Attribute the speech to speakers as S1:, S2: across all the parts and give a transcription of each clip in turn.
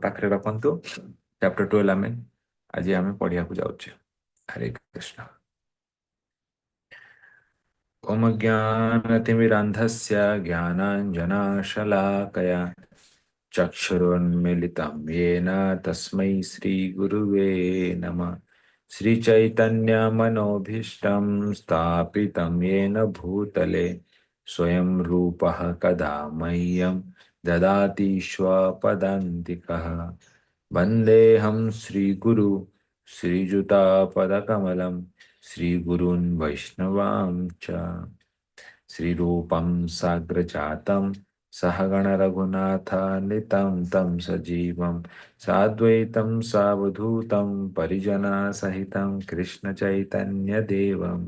S1: पाखरे रखंतु चैप्टर 12 आमे आज आमे पढ़िया को जाउछे। हरे कृष्ण। ओम ज्ञानतिमिरान्धस्य ज्ञानाञ्जनशलाकया चक्षुरुन्मीलितं येन तस्मै श्रीगुरुवे नमः। श्रीचैतन्यमनोभीष्टं स्थापितं येन भूतले स्वयं रूपः कदा मह्यं ददाति स्वपदान्तिकः। वन्देऽहं श्रीगुरु श्रीयुतापदकमलं श्रीगुरून् वैष्णवां च। श्रीरूपं साग्रजातं सहगणरघुनाथान्वितं तं सजीवं साद्वैतं सावधूतं परिजनसहितं कृष्णचैतन्यदेवं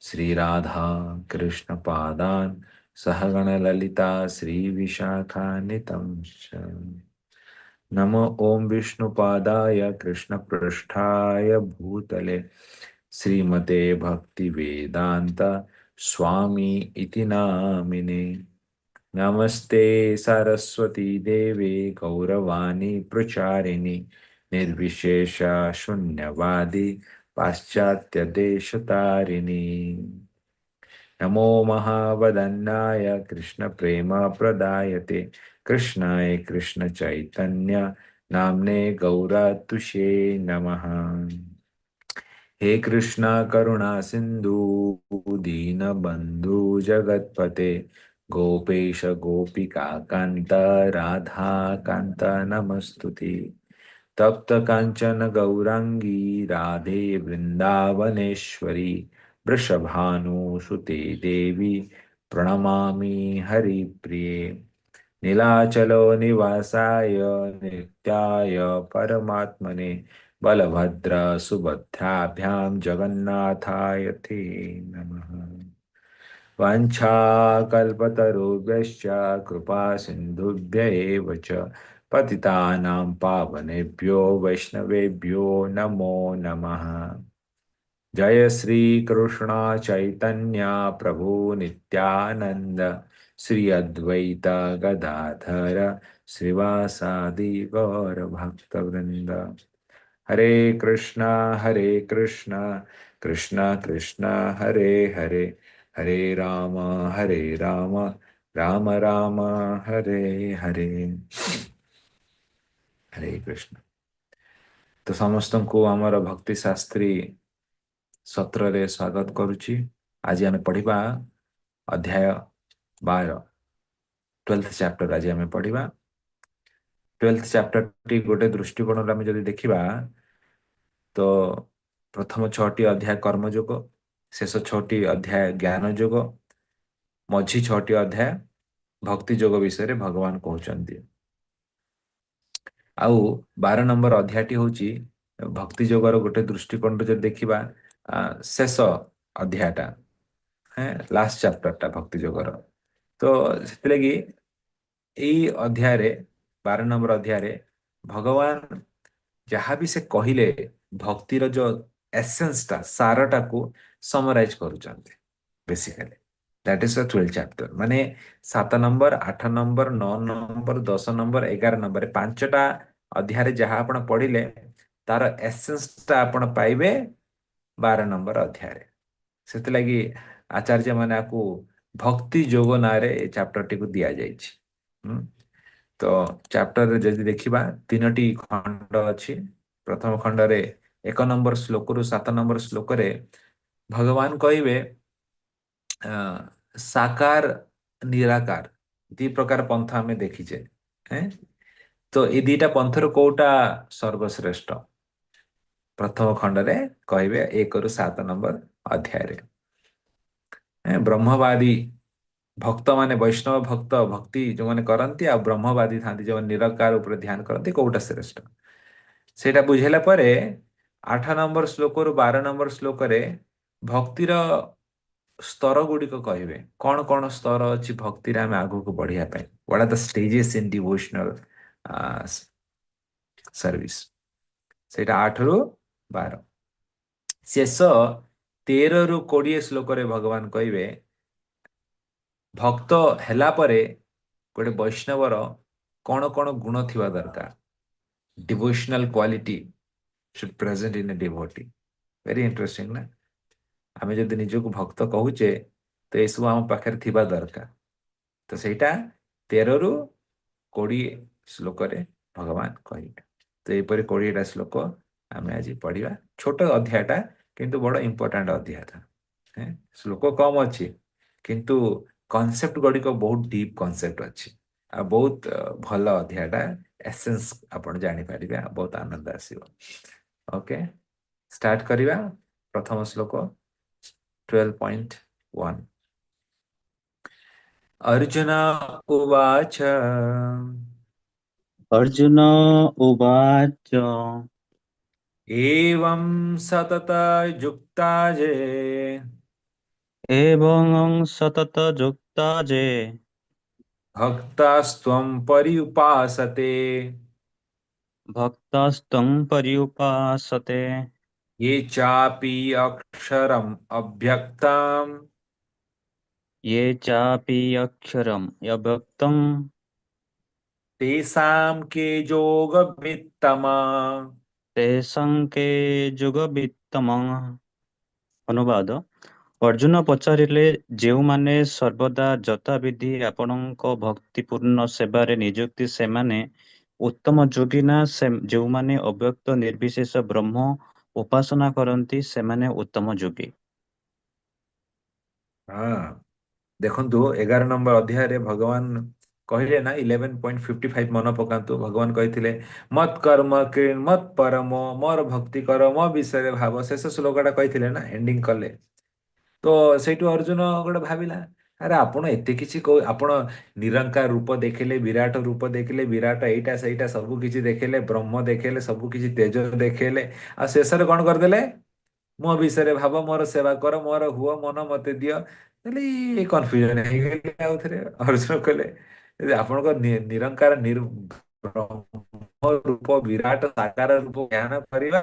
S1: श्रीराधा कृष्णपादान् सहगणललिता श्रीविशाखान्वितं च। नमो ओम विष्णुपादाय कृष्णपृष्ठाय भूतले श्रीमते भक्ति वेदांत स्वामी इति नामिने। नमस्ते सरस्वती देवे गौरवाणी प्रचारिणि निर्विशेष शून्यवादी पाश्चात्य देशतारिणी। नमो महावदन्नाय कृष्ण प्रेम प्रदायते कृष्णाय कृष्ण चैतन्य नामने गौरातुषे नमः। हे कृष्णा करुणा सिंधु दीन बंधु जगतपते गोपेश गोपिका कांत राधा कांत नमस्तुते। तप्त कांचन गौरांगी राधे वृंदावनेश्वरी वृषभानुसुते देवी प्रणमामि हरिप्रिये। नीलाचलो निवासाय नित्याय परमात्मने बलभद्र सुभद्राभ्यां जगन्नाथाय ते नमः। वाञ्छाकल्पतरुभ्यश्च कृपा सिन्धुभ्य एव च पतितानां पावनेभ्यो वैष्णवेभ्यो नमो नमः। जय श्री कृष्ण चैतन्य प्रभु नित्यानंद श्री अद्वैत गदाधर श्रीवासादि गौर भक्त वृंद। हरे कृष्णा कृष्णा कृष्णा हरे हरे हरे राम राम राम हरे हरे। हरे कृष्ण। तो समस्त को आमर भक्ति शास्त्री सत्र रे स्वागत करुछि। आज आम पढ़िबा अध्याय 12 12th चैप्टर। आज आम पढ़िबा 12th चैप्टर टी गोटे दृष्टिकोण आम जदि देखिबा तो प्रथम 6टी अध्याय कर्मयोग, शेष 6टी अध्याय ज्ञान योग, मझी 6टी अध्याय भक्ति योग विषय भगवान कहउचंती। आउ 12 नंबर अध्यायटी होची भक्ति योगर गोटे दृष्टिकोण जदि देखिबा शेष अध्यायटा है लास्ट चैप्टरटा भक्ति योगर। तो से लगी यही अध्याय 12 नंबर अध्याय भगवान जहाँ भी से कहले भक्तिर जो एसेंस टा सारटा को समराइज करूचंते basically. That is the 12th chapter. माने 7 number 8 number 9 number 10 number 11 number पांचटा अध्याय जहाँ आपण पढ़िले तार एसेंस टा आपण पाइबे 12 नंबर अध्याय। से लगी आचार्य माने आपको भक्ति जोग नारे चैप्टर टी को दिया जाइछि। तो चैप्टर जदि देखिबा 3टी खंड अछि। प्रथम खंड रे 1 नंबर श्लोक रु 7 नंबर श्लोक रे भगवान कहिबे साकार निराकार दी प्रकार पंथा में देखिछे हैं। तो ये दीटा पंथर कोटा सर्वश्रेष्ठ प्रथम खंड रे कहिबे 1 रु 7 नंबर अध्याय रे। ब्रह्मवादी भक्त माने वैष्णव भक्त भक्ति जो माने करंती आ ब्रह्मवादी थांती जो निराकार ऊपर ध्यान करंती कोउटा श्रेष्ठ सेटा बुझेला परे 8 नंबर श्लोक रु 12 नंबर श्लोक रे भक्तिर स्तर गुड़िक कहिबे कौन कौन स्तर अछि भक्ति रे आमे आगु को बढ़िया पाए। What are the stages in devotional service सेटा 8 रु 12। शेष 13 रु 20 श्लोक रे भगवान कहिबे भक्त हेला परे गोटे वैष्णवर कौन कौन गुण थिबा दरकार। Devotional quality should present in a devotee. Very interesting ना। आमे जदि निजको भक्त कहुचे तो एसबु आम पाखे थिबा दरकार। तो ସେଇଟା 13 ରୁ 20 ଶ୍ଲୋକରେ ଭଗବାନ କହିବେ। ତ ଏହିପରି 20ଟା ଶ୍ଲୋକ ଆମେ ଆଜି ପଢିବା। ଛୋଟ ଅଧ୍ୟାୟଟା କିନ୍ତୁ ବଡ଼ ଇମ୍ପୋର୍ଟାଣ୍ଟ ଅଧ୍ୟାୟଟା। ହେଁ, ଶ୍ଲୋକ କମ ଅଛି କିନ୍ତୁ କନସେପ୍ଟ ଗୁଡ଼ିକ ବହୁତ ଡିପ୍ କନସେପ୍ଟ ଅଛି। ଆଉ ବହୁତ ଭଲ ଅଧ୍ୟାୟଟା। ଏସେନ୍ସ ଆପଣ ଜାଣିପାରିବେ, ଆଉ ବହୁତ ଆନନ୍ଦ ଆସିବ। ଓକେ, ଷ୍ଟାର୍ଟ କରିବା। ପ୍ରଥମ ଶ୍ଲୋକ 12.1। अर्जुन उवाच
S2: अर्जुन उवाच।
S1: एवं सततयुक्ता ये
S2: एवं सततयुक्ता ये
S1: भक्तास्त्वं पर्युपासते
S2: भक्तास्तं पर्युपासते
S1: ये चापि अक्षरम् अव्यक्तम्
S2: ये चापि अक्षरम् अव्यक्तं
S1: तेषां के योगवित्तमा।
S2: तेषां के ଯୁଗବିତ୍ତମଃ। ଅନୁବାଦ। ଅର୍ଜୁନ ପଚାରିଲେ, ଯେଉଁମାନେ ସର୍ବଦା ଯଥାବିଧି ଆପଣଙ୍କ ଭକ୍ତିପୂର୍ଣ୍ଣ ସେବାରେ ନିଯୁକ୍ତି, ସେମାନେ ଉତ୍ତମ ଯୋଗୀ ନା ଯେଉଁମାନେ ଅବ୍ୟକ୍ତ ନିର୍ବିଶେଷ ବ୍ରହ୍ମ ଉପାସନା କରନ୍ତି, ସେମାନେ ଉତ୍ତମ ଯୋଗୀ?
S1: ହଁ, ଦେଖନ୍ତୁ 11 ନମ୍ବର ଅଧ୍ୟାୟରେ ଭଗବାନ କହିଲେ ନା 11.55 ମନେ ପକାନ୍ତୁ। ଭଗବାନ କହିଥିଲେ ମତ୍ କର୍ମ କିଂ ମତ୍ ପରମୋ, ମୋର ଭକ୍ତି କର ମୋ ବିଷୟରେ ଭାବ। ଶେଷ ଶ୍ଲୋକଟା କହିଥିଲେ ନା, ଏଣ୍ଡିଂ କଲେ। ତ ସେଇଠୁ ଅର୍ଜୁନ ଗୋଟେ ଭାବିଲା, ଆରେ ଆପଣ ଏତେ କିଛି କହୁ, ଆପଣ ନିରଙ୍କାର ରୂପ ଦେଖିଲେ, ବିରାଟ ରୂପ ଦେଖିଲେ, ବିରାଟ ଏଇଟା ସେଇଟା ସବୁ କିଛି ଦେଖିଲେ, ବ୍ରହ୍ମ ଦେଖେଇଲେ, ସବୁ କିଛି ତେଜ ଦେଖେଇଲେ, ଆଉ ଶେଷରେ କଣ କରିଦେଲେ? ମୋ ବିଷୟରେ ଭାବ, ମୋର ସେବା କର, ମୋର ହୁଅ ମନ ମତେ ଦିଅ। ହେଲେ କନଫ୍ୟୁଜନ ହେଇଗଲେ ଆଉ ଥରେ। ଅର୍ଜୁନ କହିଲେ, ଯଦି ଆପଣଙ୍କ ନିରଙ୍କାର ବ୍ରହ୍ମ ରୂପ ବିରାଟ ସାକାର ରୂପ ଧ୍ୟାନ କରିବା,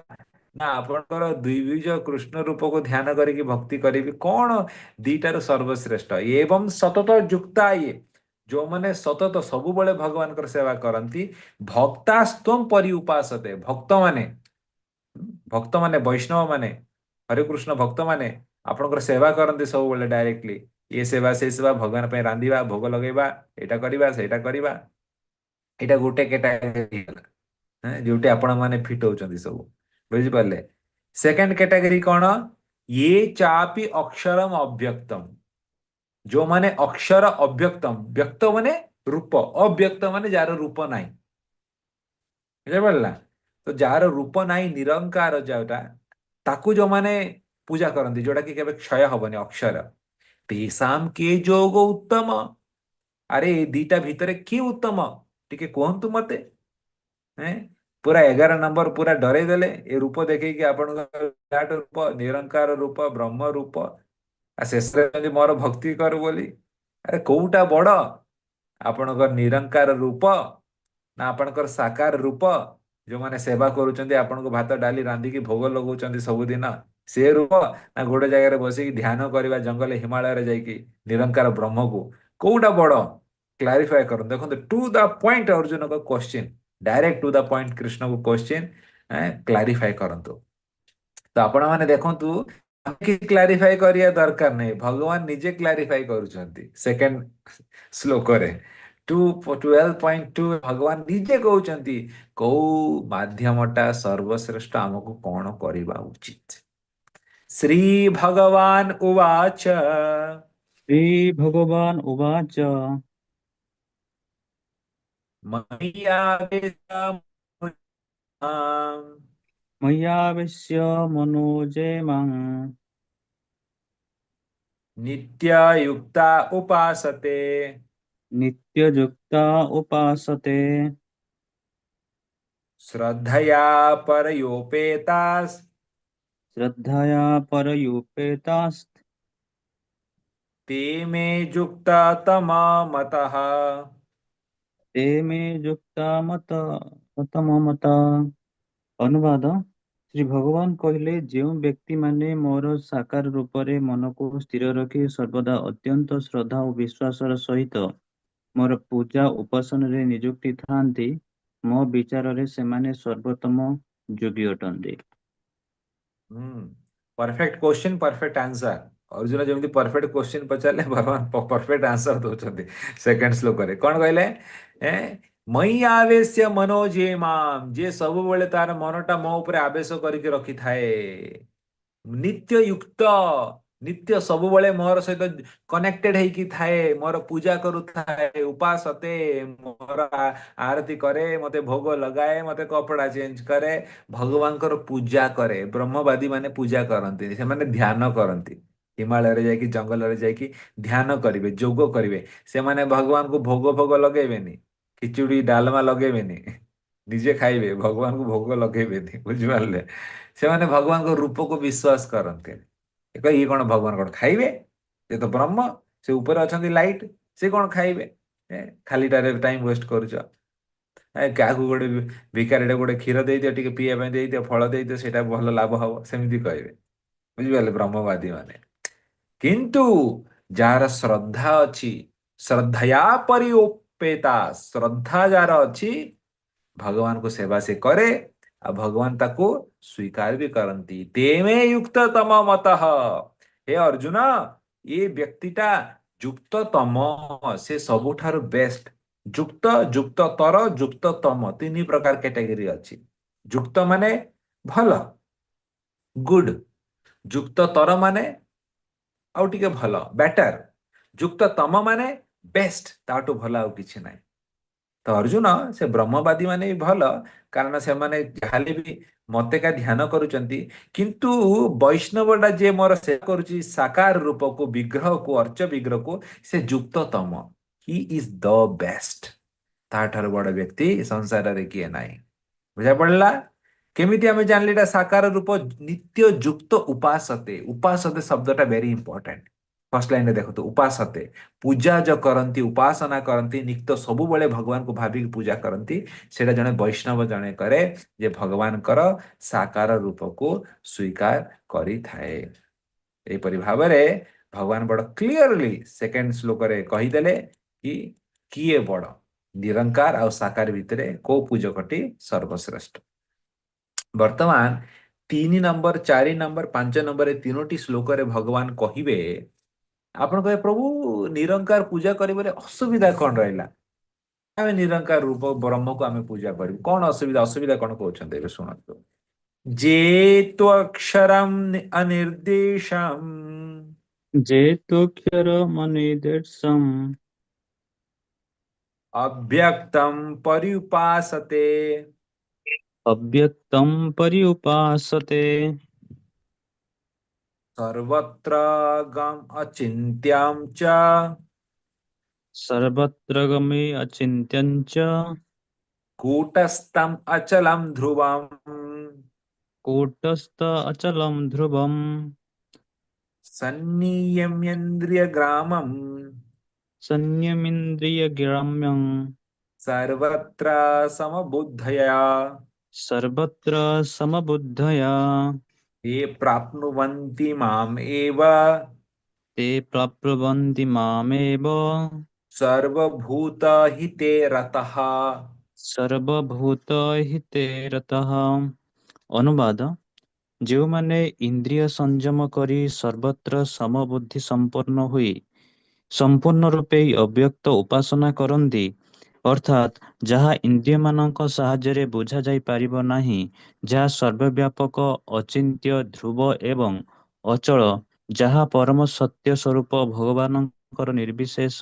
S1: ନା ଆପଣଙ୍କର ଦ୍ୱିବୀଜ କୃଷ୍ଣ ରୂପକୁ ଧ୍ୟାନ କରିକି ଭକ୍ତି କରିବି, କଣ ଦିଟାର ସର୍ବଶ୍ରେଷ୍ଠ? ଏବଂ ସତତ ଯୁକ୍ତା ଇଏ, ଯୋଉମାନେ ସତତ ସବୁବେଳେ ଭଗବାନଙ୍କର ସେବା କରନ୍ତି, ଭକ୍ତାସ୍ତ୍ୱଂ ପରି ଉପାସତେ, ଭକ୍ତମାନେ, ଭକ୍ତମାନେ ବୈଷ୍ଣବ ମାନେ, ହରେକୃଷ୍ଣ ଭକ୍ତମାନେ ଆପଣଙ୍କର ସେବା କରନ୍ତି ସବୁବେଳେ ଡାଇରେକ୍ଟଲି। ଇଏ ସେବା ସେ ସେବା, ଭଗବାନ ପାଇଁ ରାନ୍ଧିବା, ଭୋଗ ଲଗେଇବା, ଏଇଟା କରିବା ସେଇଟା କରିବା, ଏଇଟା ଗୋଟେ କ୍ୟାଟାଗୋରୀ ହେଲା। ଯୋଉଠି ଆପଣ ମାନେ ଫିଟ୍ ହଉଛନ୍ତି ସବୁ, ବୁଝିପାରିଲେ? ସେକେଣ୍ଡ କ୍ୟାଟାଗୋରୀ କଣ? ଇଏ ଚାପି ଅକ୍ଷରମ ଅବ୍ୟକ୍ତମ, ଯୋଉମାନେ ଅକ୍ଷର ଅବ୍ୟକ୍ତମ, ବ୍ୟକ୍ତ ମାନେ ରୂପ, ଅବ୍ୟକ୍ତ ମାନେ ଯାହାର ରୂପ ନାହିଁ, ବୁଝିପାରିଲା? ତ ଯାହାର ରୂପ ନାହିଁ, ନିରଙ୍କାର ଯୋଉଟା, ତାକୁ ଯୋଉମାନେ ପୂଜା କରନ୍ତି, ଯୋଉଟା କି କେବେ କ୍ଷୟ ହବନି, ଅକ୍ଷର, ତେଷାମ କେ ଯୋଗ ଉତ୍ତମ। ଆରେ ଏ ଦିଟା ଭିତରେ କିଏ ଉତ୍ତମ ଟିକେ କୁହନ୍ତୁ ମତେ। ହେଁ, ପୁରା 11 ନମ୍ବର ପୁରା ଡରେଇ ଦେଲେ ଏ ରୂପ ଦେଖେଇକି, ଆପଣଙ୍କ ବିରାଟ ରୂପ, ନିରଙ୍କାର ରୂପ, ବ୍ରହ୍ମ ରୂପ, ଆଉ ଶେଷରେ ଯଦି ମୋର ଭକ୍ତି କରୁ ବୋଲି। ଆରେ କୋଉଟା ବଡ, ଆପଣଙ୍କ ନିରଙ୍କାର ରୂପ ନା ଆପଣଙ୍କର ସାକାର ରୂପ? ଯୋଉମାନେ ସେବା କରୁଛନ୍ତି, ଆପଣଙ୍କୁ ଭାତ ଡାଲି ରାନ୍ଧିକି ଭୋଗ ଲଗାଉଛନ୍ତି ସବୁଦିନ, ସେ ରୂପ, ନା ଗୋଟେ ଜାଗାରେ ବସିକି ଧ୍ୟାନ କରିବା ଜଙ୍ଗଲ ହିମାଳୟରେ ଯାଇକି ନିରଙ୍କାର ବ୍ରହ୍ମକୁ, କୋଉଟା ବଡ? କ୍ଲାରିଫାଏ କରନ୍ତୁ। ଦେଖନ୍ତୁ, ଟୁ ଦ ପଏଣ୍ଟ ଅର୍ଜୁନଙ୍କ question, direct to the point କୃଷ୍ଣଙ୍କୁ କ୍ୱଶ୍ଚିନ୍ କ୍ଲାରିଫାଏ କରନ୍ତୁ। ତ ଆପଣମାନେ ଦେଖନ୍ତୁ, ଆମେ କିଛି କ୍ଲାରିଫାଏ କରିବା ଦରକାର ନାହିଁ, ଭଗବାନ ନିଜେ କ୍ଲାରିଫାଏ କରୁଛନ୍ତି। ସେକେଣ୍ଡ ଶ୍ଲୋକରେ 2:12.2 ଭଗବାନ ନିଜେ କହୁଛନ୍ତି କୋଉ ମାଧ୍ୟମଟା ସର୍ବଶ୍ରେଷ୍ଠ, ଆମକୁ କଣ କରିବା ଉଚିତ। ଶ୍ରୀ ଭଗବାନ ଉବାଚ
S2: ଶ୍ରୀଭଗବାନ୍ ଉବାଚ।
S1: ମୟ୍ୟାବେଶା
S2: मय्यावेश्य मनो ये मां
S1: नित्यायुक्ता उपासते
S2: नित्ययुक्ता उपासते
S1: श्रद्धया परयोपेतास्
S2: श्रद्धया परयुपेतास्ते
S1: ते मे युक्ता तमा मतः।
S2: मे युक्ता ମତ। ଅନୁବାଦ। ଶ୍ରୀ ଭଗବାନ କହିଲେ, ଯେଉଁ ବ୍ୟକ୍ତିମାନେ ମୋର ସାକାର ରୂପରେ ମନକୁ ସ୍ଥିର ରଖି ସର୍ବଦା ଅତ୍ୟନ୍ତ ଶ୍ରଦ୍ଧା ଓ ବିଶ୍ୱାସର ସହିତ ମୋର ପୂଜା ଉପାସନାରେ ନିଯୁକ୍ତି ଥାନ୍ତି, ମୋ ବିଚାରରେ ସେମାନେ ସର୍ବୋତ୍ତମ ଯୋଗୀ ଅଟନ୍ତି।
S1: Perfect question perfect answer. Arjun जमी परफेक्ट क्वेश्चन पचारे भगवान परफेक्ट आंसर दौरान सेकेंड श्लोक रे कौन कहले ए मई आवेश्य मनोजे माम जे सब बेले तार मनटा मो ऊपर आवेश करके रखी थाए नित्य युक्त नित्य ସବୁବେଳେ ମୋର ସହିତ କନେକ୍ଟେଡ ହେଇକି ଥାଏ ମୋର ପୂଜା କରୁଥାଏ ଉପାସତେ ମୋର ଆରତି କରେ ମତେ ଭୋଗ ଲଗାଏ ମତେ କପଡା ଚେଞ୍ଜ କରେ ଭଗବାନଙ୍କର ପୂଜା କରେ ବ୍ରହ୍ମବାଦୀ ମାନେ ପୂଜା କରନ୍ତି ସେମାନେ ଧ୍ୟାନ କରନ୍ତି ହିମାଳୟରେ ଯାଇକି ଜଙ୍ଗଲରେ ଯାଇକି ଧ୍ୟାନ କରିବେ ଯୋଗ କରିବେ ସେମାନେ ଭଗବାନଙ୍କୁ ଭୋଗ ଭୋଗ ଲଗେଇବେନି ଖିଚୁଡି ଡାଲମା ଲଗେଇବେନି ନିଜେ ଖାଇବେ ଭଗବାନଙ୍କୁ ଭୋଗ ଲଗେଇବେନି ବୁଝିପାରିଲେ ସେମାନେ ଭଗବାନଙ୍କ ରୂପକୁ ବିଶ୍ୱାସ କରନ୍ତି ଇଏ କଣ ଭଗବାନ କଣ ଖାଇବେ ସେ ତ ବ୍ରହ୍ମ ସେ ଉପରେ ଅଛନ୍ତି ଲାଇଟ୍ ସେ କଣ ଖାଇବେ ଖାଲିଟାରେ ଟାଇମ ୱେଷ୍ଟ କରୁଛ କାହାକୁ ଗୋଟେ ଭିକାରୀଟେ ଗୋଟେ କ୍ଷୀର ଦେଇଦିଅ ଟିକେ ପିଇବା ପାଇଁ ଦେଇଦିଅ ଫଳ ଦେଇଦିଅ ସେଇଟା ଭଲ ଲାଭ ହବ ସେମିତି କହିବେ ବୁଝିପାରିଲେ ବ୍ରହ୍ମବାଦୀ ମାନେ କିନ୍ତୁ ଯାହାର ଶ୍ରଦ୍ଧା ଅଛି ଶ୍ରଦ୍ଧୟା ପରିଓପେତା ଶ୍ରଦ୍ଧା ଯାହାର ଅଛି ଭଗବାନଙ୍କୁ ସେବା ସେ କରେ ଆଉ ଭଗବାନ ତାକୁ ସ୍ୱୀକାର ବି କରନ୍ତି ତେମେ ଯୁକ୍ତ ତମ ମତଃ ହେ ଅର୍ଜୁନ ଏ ବ୍ୟକ୍ତିଟା ଯୁକ୍ତ ତମ ସେ ସବୁଠାରୁ ବେଷ୍ଟ ଯୁକ୍ତ ଯୁକ୍ତ ତର ଯୁକ୍ତ ତମ ତିନି ପ୍ରକାର କ୍ୟାଟେଗୋରୀ ଅଛି ଯୁକ୍ତ ମାନେ ଭଲ ଗୁଡ୍ ଯୁକ୍ତ ତର ମାନେ ଆଉ ଟିକେ ଭଲ ବେଟର ଯୁକ୍ତ ତମ ମାନେ ବେଷ୍ଟ ତାଠୁ ଭଲ ଆଉ କିଛି ନାହିଁ ତ ଅର୍ଜୁନ ସେ ବ୍ରହ୍ମବାଦୀ ମାନେ ବି ଭଲ କାରଣ ସେମାନେ ଯାହାହେଲେ ବି ମତେକା ଧ୍ୟାନ କରୁଛନ୍ତି କିନ୍ତୁ ବୈଷ୍ଣବଟା ଯିଏ ମୋର ସେବା କରୁଛି ସାକାର ରୂପକୁ ବିଗ୍ରହକୁ ଅର୍ଚ୍ଚ ବିଗ୍ରହକୁ ସେ ଯୁକ୍ତ ତମ ହି ଇଜ ଦ ବେଷ୍ଟ ତାଠାରୁ ବଡ ବ୍ୟକ୍ତି ସଂସାରରେ କିଏ ନାହିଁ ବୁଝା ପଡିଲା କେମିତି ଆମେ ଜାଣିଲେ ଏଟା ସାକାର ରୂପ ନିତ୍ୟ ଯୁକ୍ତ ଉପାସତେ ଉପାସତେ ଶବ୍ଦଟା ଭେରି ଇମ୍ପୋର୍ଟାଣ୍ଟ ଫର୍ଷ୍ଟ ଲାଇନରେ ଦେଖନ୍ତୁ ଉପାସତେ ପୂଜା ଯୋଉ କରନ୍ତି ଉପାସନା କରନ୍ତି ନିତ୍ୟ ସବୁବେଳେ ଭଗବାନଙ୍କୁ ଭାବିକି ପୂଜା କରନ୍ତି ସେଇଟା ଜଣେ ବୈଷ୍ଣବ ଜଣେ କରେ ଯେ ଭଗବାନଙ୍କର ସାକାର ରୂପକୁ ସ୍ୱୀକାର କରିଥାଏ ଏହିପରି ଭାବରେ ଭଗବାନ ବଡ କ୍ଲିଅରଲି ସେକେଣ୍ଡ ଶ୍ଲୋକରେ କହିଦେଲେ କି କିଏ ବଡ ନିରଙ୍କାର ଆଉ ସାକାର ଭିତରେ କୋଉ ପୂଜକଟି ସର୍ବଶ୍ରେଷ୍ଠ ବର୍ତ୍ତମାନ 3 ନମ୍ବର 4 ନମ୍ବର 5 ନମ୍ବର ଏ ତିନୋଟି ଶ୍ଲୋକରେ ଭଗବାନ କହିବେ ଆପଣ କହିବେ ପ୍ରଭୁ ନିରଙ୍କାର ପୂଜା କରିବାରେ ଅସୁବିଧା କଣ ରହିଲା ଆମେ ନିରଙ୍କାର ରୂପ ବ୍ରହ୍ମକୁ ଆମେ ପୂଜା କରିବୁ କଣ ଅସୁବିଧା ଅସୁବିଧା କଣ କହୁଛନ୍ତି ଏବେ ଶୁଣନ୍ତୁ जेत्वक्षरम् अनिर्देशम्
S2: जेतोऽक्षरमनिर्देशम्
S1: अव्यक्तं पर्युपासते
S2: अव्यक्तं पर्युपासते
S1: सर्वत्र गम् अचिन्त्यं च
S2: सर्वत्र गमे अचिन्त्यं च
S1: कूटस्थम् अचलं ध्रुवम्
S2: कूटस्थ अचलं ध्रुवम्
S1: सन्नियम्येन्द्रियग्रामम्
S2: संयमिन्द्रियग्राम्यं
S1: सर्वत्र समबुद्धया
S2: सर्वत्र समबुद्धया
S1: ये प्राप्नुवन्ति माम् एव
S2: ते प्राप्नुवन्ति मामेव
S1: सर्वभूतहिते रतः
S2: ସର୍ବଭୂତହିତେ ରତଃ। ଅନୁବାଦ ଯେଉଁମାନେ ଇନ୍ଦ୍ରିୟ ସଂଯମ କରି ସର୍ବତ୍ର ସମବୁଦ୍ଧି ସମ୍ପନ୍ନ ହୋଇ ସମ୍ପୂର୍ଣ୍ଣ ରୂପେ ଅବ୍ୟକ୍ତ ଉପାସନା କରନ୍ତି ଅର୍ଥାତ୍ ଯାହା ଇନ୍ଦ୍ରିୟମାନଙ୍କ ସାହାଯ୍ୟରେ ବୁଝାଯାଇ ପାରିବ ନାହିଁ ଯାହା ସର୍ବବ୍ୟାପକ ଅଚିନ୍ତ୍ୟ ଧ୍ରୁବ ଏବଂ ଅଚଳ ଯାହା ପରମ ସତ୍ୟ ସ୍ୱରୂପ ଭଗବାନଙ୍କର ନିର୍ବିଶେଷ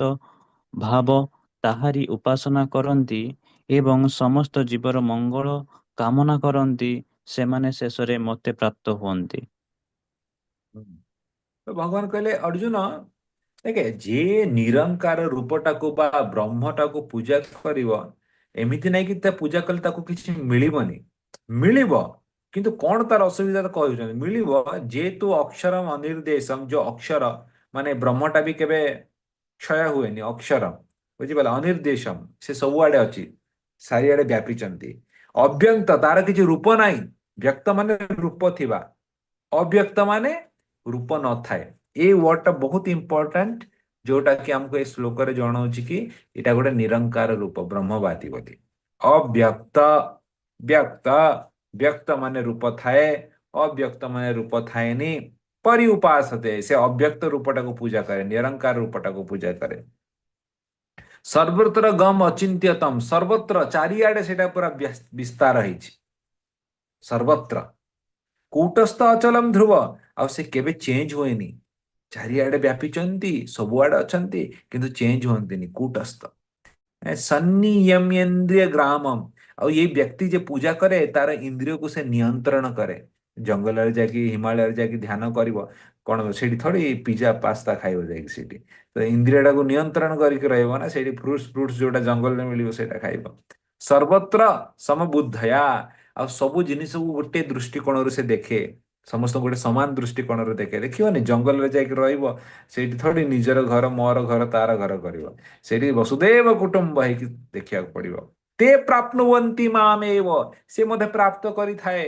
S2: ଭାବ ତାହାରି ଉପାସନା କରନ୍ତି ଏବଂ ସମସ୍ତ ଜୀବର ମଙ୍ଗଳ କାମନା କରନ୍ତି ସେମାନେ ଶେଷରେ ମୋତେ ପ୍ରାପ୍ତ ହୁଅନ୍ତି।
S1: ତ ଭଗବାନ କହିଲେ ଅର୍ଜୁନ ଦେଖେ ଯିଏ ନିରଙ୍କାର ରୂପଟାକୁ ବା ବ୍ରହ୍ମଟାକୁ ପୂଜା କରିବ ଏମିତି ନାଇଁ କି ତା ପୂଜା କଲେ ତାକୁ କିଛି ମିଳିବନି ମିଳିବ କିନ୍ତୁ କଣ ତାର ଅସୁବିଧା କହୁଛନ୍ତି ମିଳିବ ଯେହେତୁ ଅକ୍ଷରମ ଅନିର୍ଦ୍ଦେଶମ ଯୋଉ ଅକ୍ଷର ମାନେ ବ୍ରହ୍ମଟା ବି କେବେ କ୍ଷୟ ହୁଏନି ଅକ୍ଷର ବୁଝିପାରିଲ ଅନିର୍ଦ୍ଦେଶମ ସେ ସବୁଆଡେ ଅଛି ଚାରିଆଡେ ବ୍ୟାପିଛନ୍ତି ଅବ୍ୟକ୍ତ ତାର କିଛି ରୂପ ନାହିଁ ବ୍ୟକ୍ତ ମାନେ ରୂପ ଥିବା ଅବ୍ୟକ୍ତ ମାନେ ରୂପ ନଥାଏ ଏଇ ୱାର୍ଡଟା ବହୁତ ଇମ୍ପୋର୍ଟାଣ୍ଟ ଯୋଉଟା କି ଆମକୁ ଏ ଶ୍ଲୋକରେ ଜଣାଉଛି କି ଏଇଟା ଗୋଟେ ନିରଙ୍କାର ରୂପ ବ୍ରହ୍ମବାଦୀ ବୋଲି ଅବ୍ୟକ୍ତ ବ୍ୟକ୍ତ ବ୍ୟକ୍ତ ମାନେ ରୂପ ଥାଏ, ଅବ୍ୟକ୍ତ ମାନେ ରୂପ ଥାଏନି। ପରି ଉପାସତେ ସେ ଅବ୍ୟକ୍ତ ରୂପଟାକୁ ପୂଜା କରେ, ନିରଙ୍କାର ରୂପଟାକୁ ପୂଜା କରେ। ସର୍ବତ୍ର ଗମ୍ ଅଚିନ୍ତ୍ୟତମ, ସର୍ବତ୍ର ଚାରିଆଡେ ସେଇଟା ପୁରା ବିସ୍ତାର ହେଇଛି। ସର୍ବତ୍ର କୂଟସ୍ଥ ଅଚଲମ ଧ୍ରୁବ, ଆଉ ସେ କେବେ ଚେଞ୍ଜ ହୁଏନି। ଚାରିଆଡେ ବ୍ୟାପିଛନ୍ତି, ସବୁଆଡେ ଅଛନ୍ତି, କିନ୍ତୁ ଚେଞ୍ଜ ହୁଅନ୍ତିନି, କୂଟସ୍ଥ। ସଂନିୟମ୍ୟେନ୍ଦ୍ରିୟ ଗ୍ରାମମ, ଆଉ ଏଇ ବ୍ୟକ୍ତି ଯେ ପୂଜା କରେ ତାର ଇନ୍ଦ୍ରିୟକୁ ସେ ନିୟନ୍ତ୍ରଣ କରେ। ଜଙ୍ଗଲରେ ଯାଇକି ହିମାଳୟରେ ଯାଇକି ଧ୍ୟାନ କରିବ, କଣ ସେଇଠି ଥୋଡି ପିଜା ପାସ୍ତା ଖାଇବ ଯାଇକି ସେଇଠି। ତ ଇନ୍ଦ୍ରିୟଟାକୁ ନିୟନ୍ତ୍ରଣ କରିକି ରହିବ ନା, ସେଇଠି ଫ୍ରୁଟ୍ସ ଫ୍ରୁଟ୍ସ ଯୋଉଟା ଜଙ୍ଗଲରେ ମିଳିବ ସେଇଟା ଖାଇବ। ସର୍ବତ୍ର ସମବୁଦ୍ଧୟା, ଆଉ ସବୁ ଜିନିଷକୁ ଗୋଟେ ଦୃଷ୍ଟିକୋଣରୁ ସେ ଦେଖେ, ସମସ୍ତଙ୍କୁ ଗୋଟେ ସମାନ ଦୃଷ୍ଟିକୋଣରୁ ଦେଖେ। ଦେଖିବନି ଜଙ୍ଗଲରେ ଯାଇକି ରହିବ, ସେଇଠି ଥୋଡି ନିଜର ଘର ମୋର ଘର ତାର ଘର କରିବ। ସେଇଠି ବସୁଦେବ କୁଟୁମ୍ବ ହେଇକି ଦେଖିବାକୁ ପଡିବ। ତେ ପ୍ରାପ୍ନୁବନ୍ତି ମାମେବ, ସେ ମଧ୍ୟ ପ୍ରାପ୍ତ କରିଥାଏ।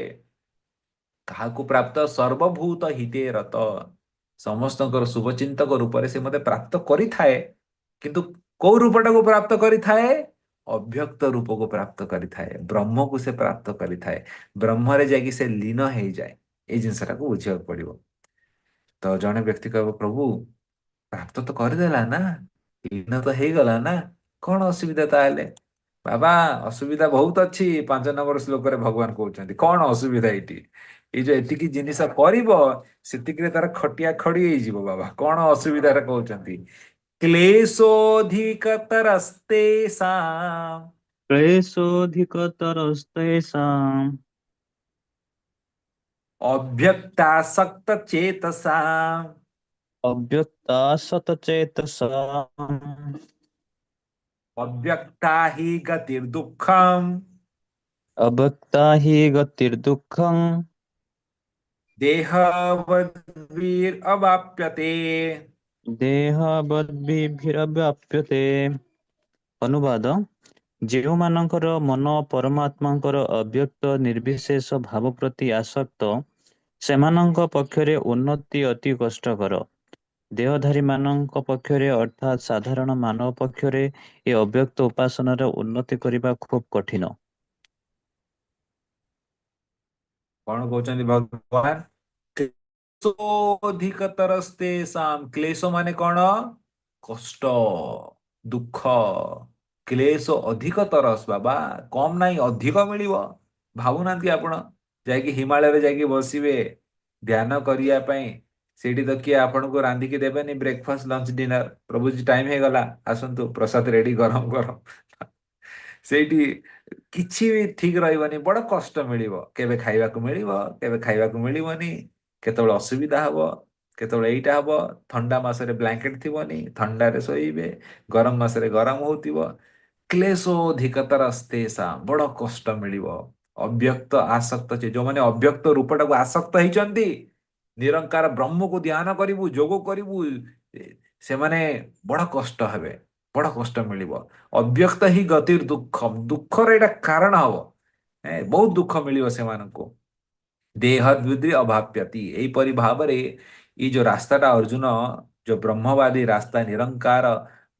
S1: କାହାକୁ ପ୍ରାପ୍ତ? ସର୍ବଭୂତ ହିତେ ରତ, ସମସ୍ତଙ୍କର ଶୁଭଚିନ୍ତକ ରୂପରେ ସେ ମୋତେ ପ୍ରାପ୍ତ କରିଥାଏ। କିନ୍ତୁ କୋଉ ରୂପଟାକୁ ପ୍ରାପ୍ତ କରିଥାଏ? ଅଭ୍ୟକ୍ତ ରୂପକୁ ପ୍ରାପ୍ତ କରିଥାଏ, ବ୍ରହ୍ମକୁ ସେ ପ୍ରାପ୍ତ କରିଥାଏ। ବ୍ରହ୍ମରେ ଯାଇକି ସେ ଲୀନ ହେଇଯାଏ। ଏଇ ଜିନିଷଟାକୁ ବୁଝିବାକୁ ପଡିବ। ତ ଜଣେ ବ୍ୟକ୍ତି କହିବ, ପ୍ରଭୁ ପ୍ରାପ୍ତ ତ କରିଦେଲା ନା, ଲୀନ ତ ହେଇଗଲା ନା, କଣ ଅସୁବିଧା ତାହେଲେ? ବାବା ଅସୁବିଧା ବହୁତ ଅଛି। 5 ନମ୍ବର ଶ୍ଲୋକରେ ଭଗବାନ କହୁଛନ୍ତି କଣ ଅସୁବିଧା ଏଇଠି। ଏଇ ଯୋଉ ଏତିକି ଜିନିଷ କରିବ, ସେତିକିରେ ତାର ଖଟିଆ ଖଡି ହେଇଯିବ। ବାବା କଣ ଅସୁବିଧାରେ କହୁଛନ୍ତି? କ୍ଲେଶୋଧିକତରସ୍ତେଷାଂ
S2: क्लेशोऽधिकतरस्तेषाम्
S1: ଅଭ୍ୟକ୍ତାସକ୍ତ ଚେତସାଂ
S2: अव्यक्तासतचेतसाम्
S1: ଅଭ୍ୟକ୍ତା ହି ଗତିର୍ଦୁଃଖମ୍
S2: अभक्ता हि गतिर्दुःखम्
S1: ଦେହବଦ୍ଭିର୍ ଅବାପ୍ୟତେ।
S2: ଦେହାବଦ୍भिରବ୍ୟାପ୍ୟତେ। ଅନୁବାଦ: ଯେଉଁମାନଙ୍କର ମନ ପରମାତ୍ମାଙ୍କର ଅବ୍ୟକ୍ତ ନିର୍ବିଶେଷ ଭାବ ପ୍ରତି ଆସକ୍ତ, ସେମାନଙ୍କ ପକ୍ଷରେ ଉନ୍ନତି ଅତି କଷ୍ଟକର। ଦେହଧାରୀମାନଙ୍କ ପକ୍ଷରେ ଅର୍ଥାତ୍ ସାଧାରଣ ମାନବ ପକ୍ଷରେ ଏ ଅବ୍ୟକ୍ତ ଉପାସନାର ଉନ୍ନତି କରିବା ଖୁବ୍ କଠିନ।
S1: କଣ କହୁଛନ୍ତି ଭଗବାନ? କ୍ଲେଶୋऽଧିକତରସ୍ତେଷାଂ, କ୍ଲେଶ ମାନେ କଣ? କଷ୍ଟ, ଦୁଃଖ। କ୍ଲେଶ ଅଧିକ ତରସ, ବାବା କମ ନାହିଁ ଅଧିକ ମିଳିବ। ଭାବୁନାହାନ୍ତି ଆପଣ, ଯାଇକି ହିମାଳୟରେ ଯାଇକି ବସିବେ ଧ୍ୟାନ କରିବା ପାଇଁ, ସେଇଠି ତ କିଏ ଆପଣଙ୍କୁ ରାନ୍ଧିକି ଦେବେନି ବ୍ରେକଫାଷ୍ଟ ଲଞ୍ଚ ଡିନର। ପ୍ରଭୁଜି ଟାଇମ ହେଇଗଲା, ଆସନ୍ତୁ ପ୍ରସାଦ ରେଡି ଗରମ ଗରମ। ସେଇଠି କିଛି ବି ଠିକ ରହିବନି, ବଡ କଷ୍ଟ ମିଳିବ। କେବେ ଖାଇବାକୁ ମିଳିବ, କେବେ ଖାଇବାକୁ ମିଳିବନି, କେତେବେଳେ ଅସୁବିଧା ହବ, କେତେବେଳେ ଏଇଟା ହବ। ଥଣ୍ଡା ମାସରେ ବ୍ଲାଙ୍କେଟ ଥିବନି, ଥଣ୍ଡାରେ ଶୋଇବେ, ଗରମ ମାସରେ ଗରମ ହଉଥିବ। କ୍ଲେଶୋଧିକତରସ୍ତେଷାଂ, ବଡ କଷ୍ଟ ମିଳିବ। ଅବ୍ୟକ୍ତ ଆସକ୍ତ, ଯୋଉମାନେ ଅବ୍ୟକ୍ତ ରୂପଟାକୁ ଆସକ୍ତ ହେଇଛନ୍ତି, ନିରଙ୍କାର ବ୍ରହ୍ମକୁ ଧ୍ୟାନ କରିବୁ, ଯୋଗ କରିବୁ, ସେମାନେ ବଡ କଷ୍ଟ ହେବେ, ବଡ କଷ୍ଟ ମିଳିବ। ଅବ୍ୟକ୍ତ ହିଁ ଗତିର୍ ଦୁଃଖମ, ଦୁଃଖର ଏଇଟା କାରଣ ହବ। ବହୁତ ଦୁଃଖ ମିଳିବ ସେମାନଙ୍କୁ। ଦେହଦ୍ବୁଦ୍ଧି ଅଭାପ୍ୟତି, ଏହିପରି ଭାବରେ ଏଇ ଯୋଉ ରାସ୍ତାଟା ଅର୍ଜୁନ, ଯୋଉ ବ୍ରହ୍ମବାଦୀ ରାସ୍ତା, ନିରଙ୍କାର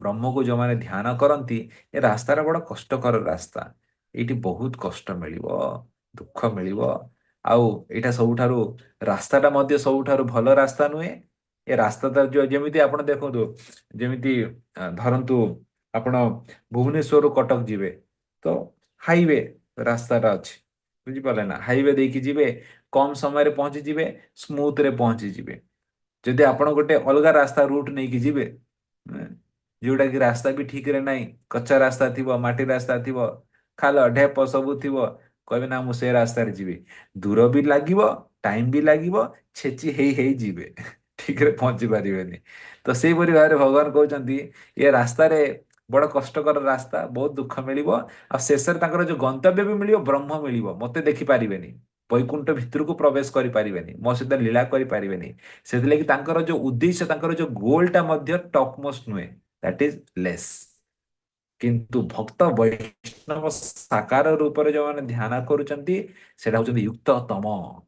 S1: ବ୍ରହ୍ମକୁ ଯୋଉମାନେ ଧ୍ୟାନ କରନ୍ତି, ଏ ରାସ୍ତାଟା ବଡ କଷ୍ଟକର ରାସ୍ତା। ଏଇଠି ବହୁତ କଷ୍ଟ ମିଳିବ, ଦୁଃଖ ମିଳିବ। ଆଉ ଏଇଟା ସବୁଠାରୁ, ରାସ୍ତାଟା ମଧ୍ୟ ସବୁଠାରୁ ଭଲ ରାସ୍ତା ନୁହେଁ। ଏ ରାସ୍ତାଟା ଯୋଉ, ଯେମିତି ଆପଣ ଦେଖନ୍ତୁ, ଯେମିତି ଧରନ୍ତୁ ଆପଣ ଭୁବନେଶ୍ୱରରୁ କଟକ ଯିବେ, ତ ହାଇୱେ ରାସ୍ତାଟା ଅଛି, ବୁଝିପାରିଲେ ନା? ହାଇୱେ ଦେଇକି ଯିବେ, କମ ସମୟରେ ପହଞ୍ଚିଯିବେ, ସ୍ମୁଥରେ ପହଞ୍ଚିଯିବେ। ଯଦି ଆପଣ ଗୋଟେ ଅଲଗା ରାସ୍ତା ରୁଟ ନେଇକି ଯିବେ, ଏଁ, ଯୋଉଟା କି ରାସ୍ତା ବି ଠିକରେ ନାହିଁ, କଚ୍ଚା ରାସ୍ତା ଥିବ, ମାଟି ରାସ୍ତା ଥିବ, ଖାଲ ଢେପ ସବୁ ଥିବ, କହିବେ ନା ମୁଁ ସେ ରାସ୍ତାରେ ଯିବି। ଦୂର ବି ଲାଗିବ, ଟାଇମ ବି ଲାଗିବ, ଛେଚି ହେଇ ହେଇ ଯିବେ, ଠିକରେ ପହଞ୍ଚି ପାରିବେନି। ତ ସେଇପରି ଭାବରେ ଭଗବାନ କହୁଛନ୍ତି, ଏ ରାସ୍ତାରେ ବଡ କଷ୍ଟକର ରାସ୍ତା, ବହୁତ ଦୁଃଖ ମିଳିବ। ଆଉ ଶେଷରେ ତାଙ୍କର ଯୋଉ ଗନ୍ତବ୍ୟ ବି ମିଳିବ, ବ୍ରହ୍ମ ମିଳିବ। ମତେ ଦେଖିପାରିବେନି, ବୈକୁଣ୍ଠ ଭିତରକୁ ପ୍ରବେଶ କରିପାରିବେନି, ମୋ ସହିତ ଲୀଳା କରିପାରିବେନି। ସେଥିଲାଗି ତାଙ୍କର ଯୋଉ ଉଦ୍ଦେଶ୍ୟ, ତାଙ୍କର ଯୋଉ ଗୋଲଟା ମଧ୍ୟ ଟପ୍ ମୋଷ୍ଟ ନୁହେଁ, ଦ୍ୟାଟ ଇଜ ଲେସ୍। କିନ୍ତୁ ଭକ୍ତ ବୈଷ୍ଣବ ସାକାର ରୂପରେ ଯୋଉମାନେ ଧ୍ୟାନ କରୁଛନ୍ତି, ସେଟା ହଉଛନ୍ତି ୟୁକ୍ତ ତମ,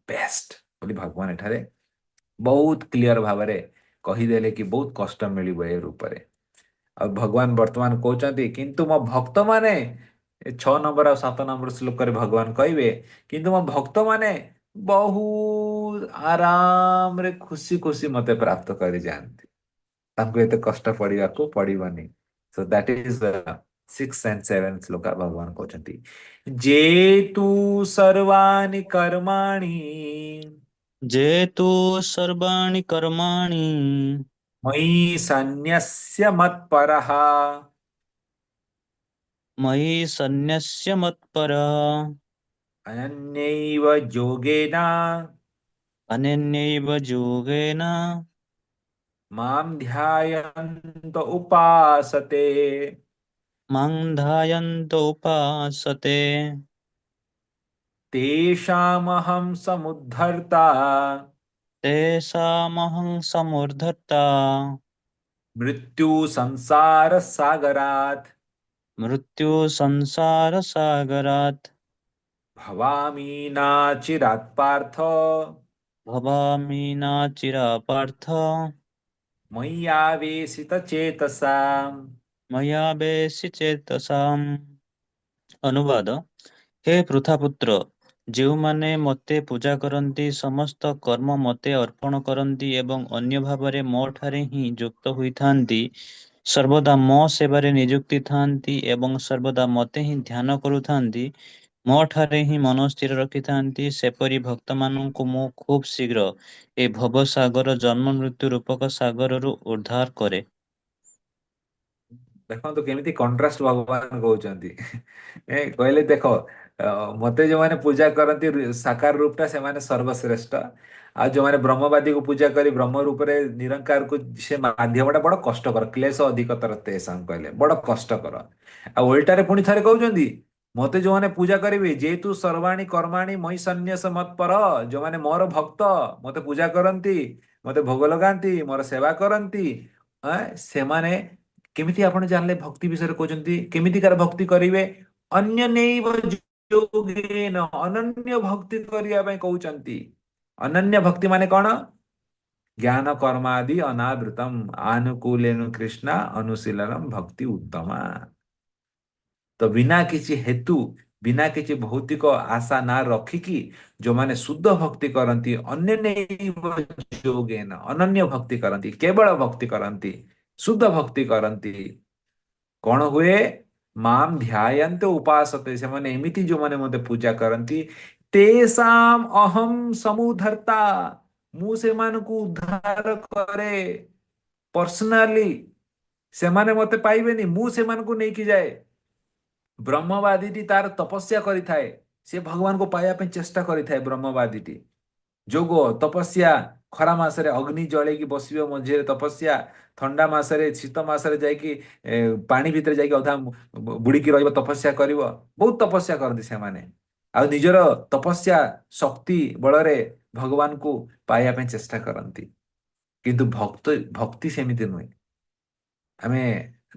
S1: ବେଷ୍ଟ ବୋଲି ଭଗବାନ ଏଠାରେ ବହୁତ କ୍ଲିଅର ଭାବରେ କହିଦେଲେ କି ବହୁତ କଷ୍ଟ ମିଳିବ ଏ ରୂପରେ। ଆଉ ଭଗବାନ ବର୍ତ୍ତମାନ କହୁଛନ୍ତି, କିନ୍ତୁ ମୋ ଭକ୍ତମାନେ ଏ 6 ନମ୍ବର ଆଉ 7 ନମ୍ବର ଶ୍ଲୋକରେ ଭଗବାନ କହିବେ କିନ୍ତୁ ମୋ ଭକ୍ତ ମାନେ ବହୁତ ଆରାମରେ ଖୁସି ଖୁସି ମତେ ପ୍ରାପ୍ତ କରିଯାଆନ୍ତି। ତାଙ୍କୁ ଏତେ କଷ୍ଟ ପଡିବାକୁ ପଡିବନି। ସୋ ଦ୍ୟାଟ ଇଜ 6 and 7 ଶ୍ଲୋକା ଭଗବାନ କହୁଛନ୍ତି ଯେତୁ ସର୍ବାଣି କର୍ମାଣି
S2: ଯେତୁ ସର୍ବାଣି କର୍ମାଣି
S1: ମୟି ସନ୍ନ୍ୟସ୍ୟ ମତ୍ପରଃ
S2: ମୟି ସନ୍ନ୍ୟସ୍ୟ ମତ୍ପରଃ
S1: ଅନନ୍ୟୈବ ଯୋଗେନ
S2: ଅନନ୍ୟୈବ ଯୋଗେନ
S1: ମାಂ ଧ୍ୟାୟନ୍ତ ଉପାସତେ
S2: ମାଂ ଧ୍ୟାୟନ୍ତ ଉପାସତେ
S1: ତେଷାମହଂ ସମୁଦ୍ଧର୍ତା
S2: ତେଷାମହଂ ସମୁଦ୍ଧର୍ତା
S1: ମୃତ୍ୟୁ ସଂସାର ସାଗରାତ୍
S2: ମୃତ୍ୟୁ ସଂସାର ସାଗରାତ୍
S1: ଭବାମି ନାଚିରାତ୍ ପାର୍ଥ
S2: ଭବାମି ନାଚିରାପାର୍ଥ
S1: ମୟ୍ୟାବେଶିତ ଚେତସାମ୍।
S2: ମୟା ବେଶି ଚେତସାମ୍। ଅନୁବାଦ। ହେ ପୃଥାପୁତ୍ର, ଯେଉଁମାନେ ମୋତେ ପୂଜା କରନ୍ତି, ସମସ୍ତ କର୍ମ ମୋତେ ଅର୍ପଣ କରନ୍ତି ଏବଂ ଅନ୍ୟ ଭାବରେ ମୋ ଠାରେ ହିଁ ଯୁକ୍ତ ହୋଇଥାନ୍ତି, ସର୍ବଦା ମୋ ସେବାରେ ନିଯୁକ୍ତି ଥାନ୍ତି ଏବଂ ସର୍ବଦା ମୋତେ ହିଁ ଧ୍ୟାନ କରୁଥାନ୍ତି, ମୋ ଠାରେ ହିଁ ମନ ସ୍ଥିର ରଖିଥାନ୍ତି, ସେପରି ଭକ୍ତମାନଙ୍କୁ ମୁଁ ଖୁବ୍ ଶୀଘ୍ର ଏ ଭବସାଗର ଜନ୍ମ ମୃତ୍ୟୁ ରୂପକ ସାଗରରୁ ଉଦ୍ଧାର କରେ।
S1: ଦେଖନ୍ତୁ କେମିତି କଣ୍ଟ୍ରାଷ୍ଟ ଭଗବାନ କହୁଛନ୍ତି। କହିଲେ ଦେଖ ମତେ ଯୋଉମାନେ ପୂଜା କରନ୍ତି ସାକାର ରୂପଟା ସେମାନେ ସର୍ବଶ୍ରେଷ୍ଠ। ଆଉ ଯୋଉମାନେ ବ୍ରହ୍ମବାଦୀକୁ ପୂଜା କରି ବ୍ରହ୍ମ ରୂପରେ ନିରଙ୍କାରକୁ ସେ ମାଧ୍ୟମଟା ବଡ କଷ୍ଟକର କ୍ଲେଶ ଅଧିକତର ତେଷାଂ କହିଲେ ବଡ କଷ୍ଟକର। ଆଉ ଓଲଟାରେ ପୁଣି ଥରେ କହୁଛନ୍ତି ମତେ ଯୋଉମାନେ ପୂଜା କରିବେ ଯେହେତୁ ସର୍ବାଣୀ କର୍ମାଣୀ ମଇ ସନ୍ନ୍ୟାସ ମତ୍ପର ଯୋଉମାନେ ମୋର ଭକ୍ତ ମତେ ପୂଜା କରନ୍ତି ମତେ ଭୋଗ ଲଗାନ୍ତି ମୋର ସେବା କରନ୍ତି ସେମାନେ କେମିତି ଆପଣ ଜାଣିଲେ ଭକ୍ତି ବିଷୟରେ କହୁଛନ୍ତି କେମିତିକାର ଭକ୍ତି କରିବେ ଅନ୍ୟନୈବ ଯୋଗେନ ଅନନ୍ୟ ଭକ୍ତି କରିବା ପାଇଁ କହୁଛନ୍ତି। ଅନନ୍ୟ ଭକ୍ତି ମାନେ କଣ? ଜ୍ଞାନ କର୍ମାଦି ଅନାବୃତମ ଆନୁକୂଲେନ କୃଷ୍ଣ ଅନୁଶୀଲନମ ଭକ୍ତି ଉତ୍ତମା। ତ ବିନା କିଛି ହେତୁ ବିନା କିଛି ଭୌତିକ ଆଶା ନା ରଖିକି ଯୋଉମାନେ ଶୁଦ୍ଧ ଭକ୍ତି କରନ୍ତି ଅନ୍ୟନୈବ ଯୋଗେନ ଅନନ୍ୟ ଭକ୍ତି କରନ୍ତି କେବଳ ଭକ୍ତି କରନ୍ତି ଶୁଦ୍ଧ ଭକ୍ତି କରନ୍ତି କଣ ହୁଏ? ମାମ୍ ଧ୍ୟାୟନ୍ତ ଉପାସତେ ସେମାନେ ଏମିତି ଯୋଉମାନେ ମତେ ପୂଜା କରନ୍ତି ତେଷାମ୍ ଅହଂ ସମୁଧର୍ତ୍ତା ମୁଁ ସେମାନଙ୍କୁ ଉଦ୍ଧାର କରେ ପର୍ସନାଲି। ସେମାନେ ମତେ ପାଇବେନି ମୁଁ ସେମାନଙ୍କୁ ନେଇକି ଯାଏ। ବ୍ରହ୍ମବାଦୀଟି ତାର ତପସ୍ୟା କରିଥାଏ ସେ ଭଗବାନଙ୍କୁ ପାଇବା ପାଇଁ ଚେଷ୍ଟା କରିଥାଏ ବ୍ରହ୍ମବାଦୀଟି ଯୋଗ ତପସ୍ୟା ଖରା ମାସରେ ଅଗ୍ନି ଜଳେଇକି ବସିବ ମଝିରେ ତପସ୍ୟା ଥଣ୍ଡା ମାସରେ ଶୀତ ମାସରେ ଯାଇକି ପାଣି ଭିତରେ ଯାଇକି ଅଧା ବୁଡିକି ରହିବ ତପସ୍ୟା କରିବ ବହୁତ ତପସ୍ୟା କରନ୍ତି ସେମାନେ ଆଉ ନିଜର ତପସ୍ୟା ଶକ୍ତି ବଳରେ ଭଗବାନଙ୍କୁ ପାଇବା ପାଇଁ ଚେଷ୍ଟା କରନ୍ତି କିନ୍ତୁ ଭକ୍ତି ସେମିତି ନୁହେଁ। ଆମେ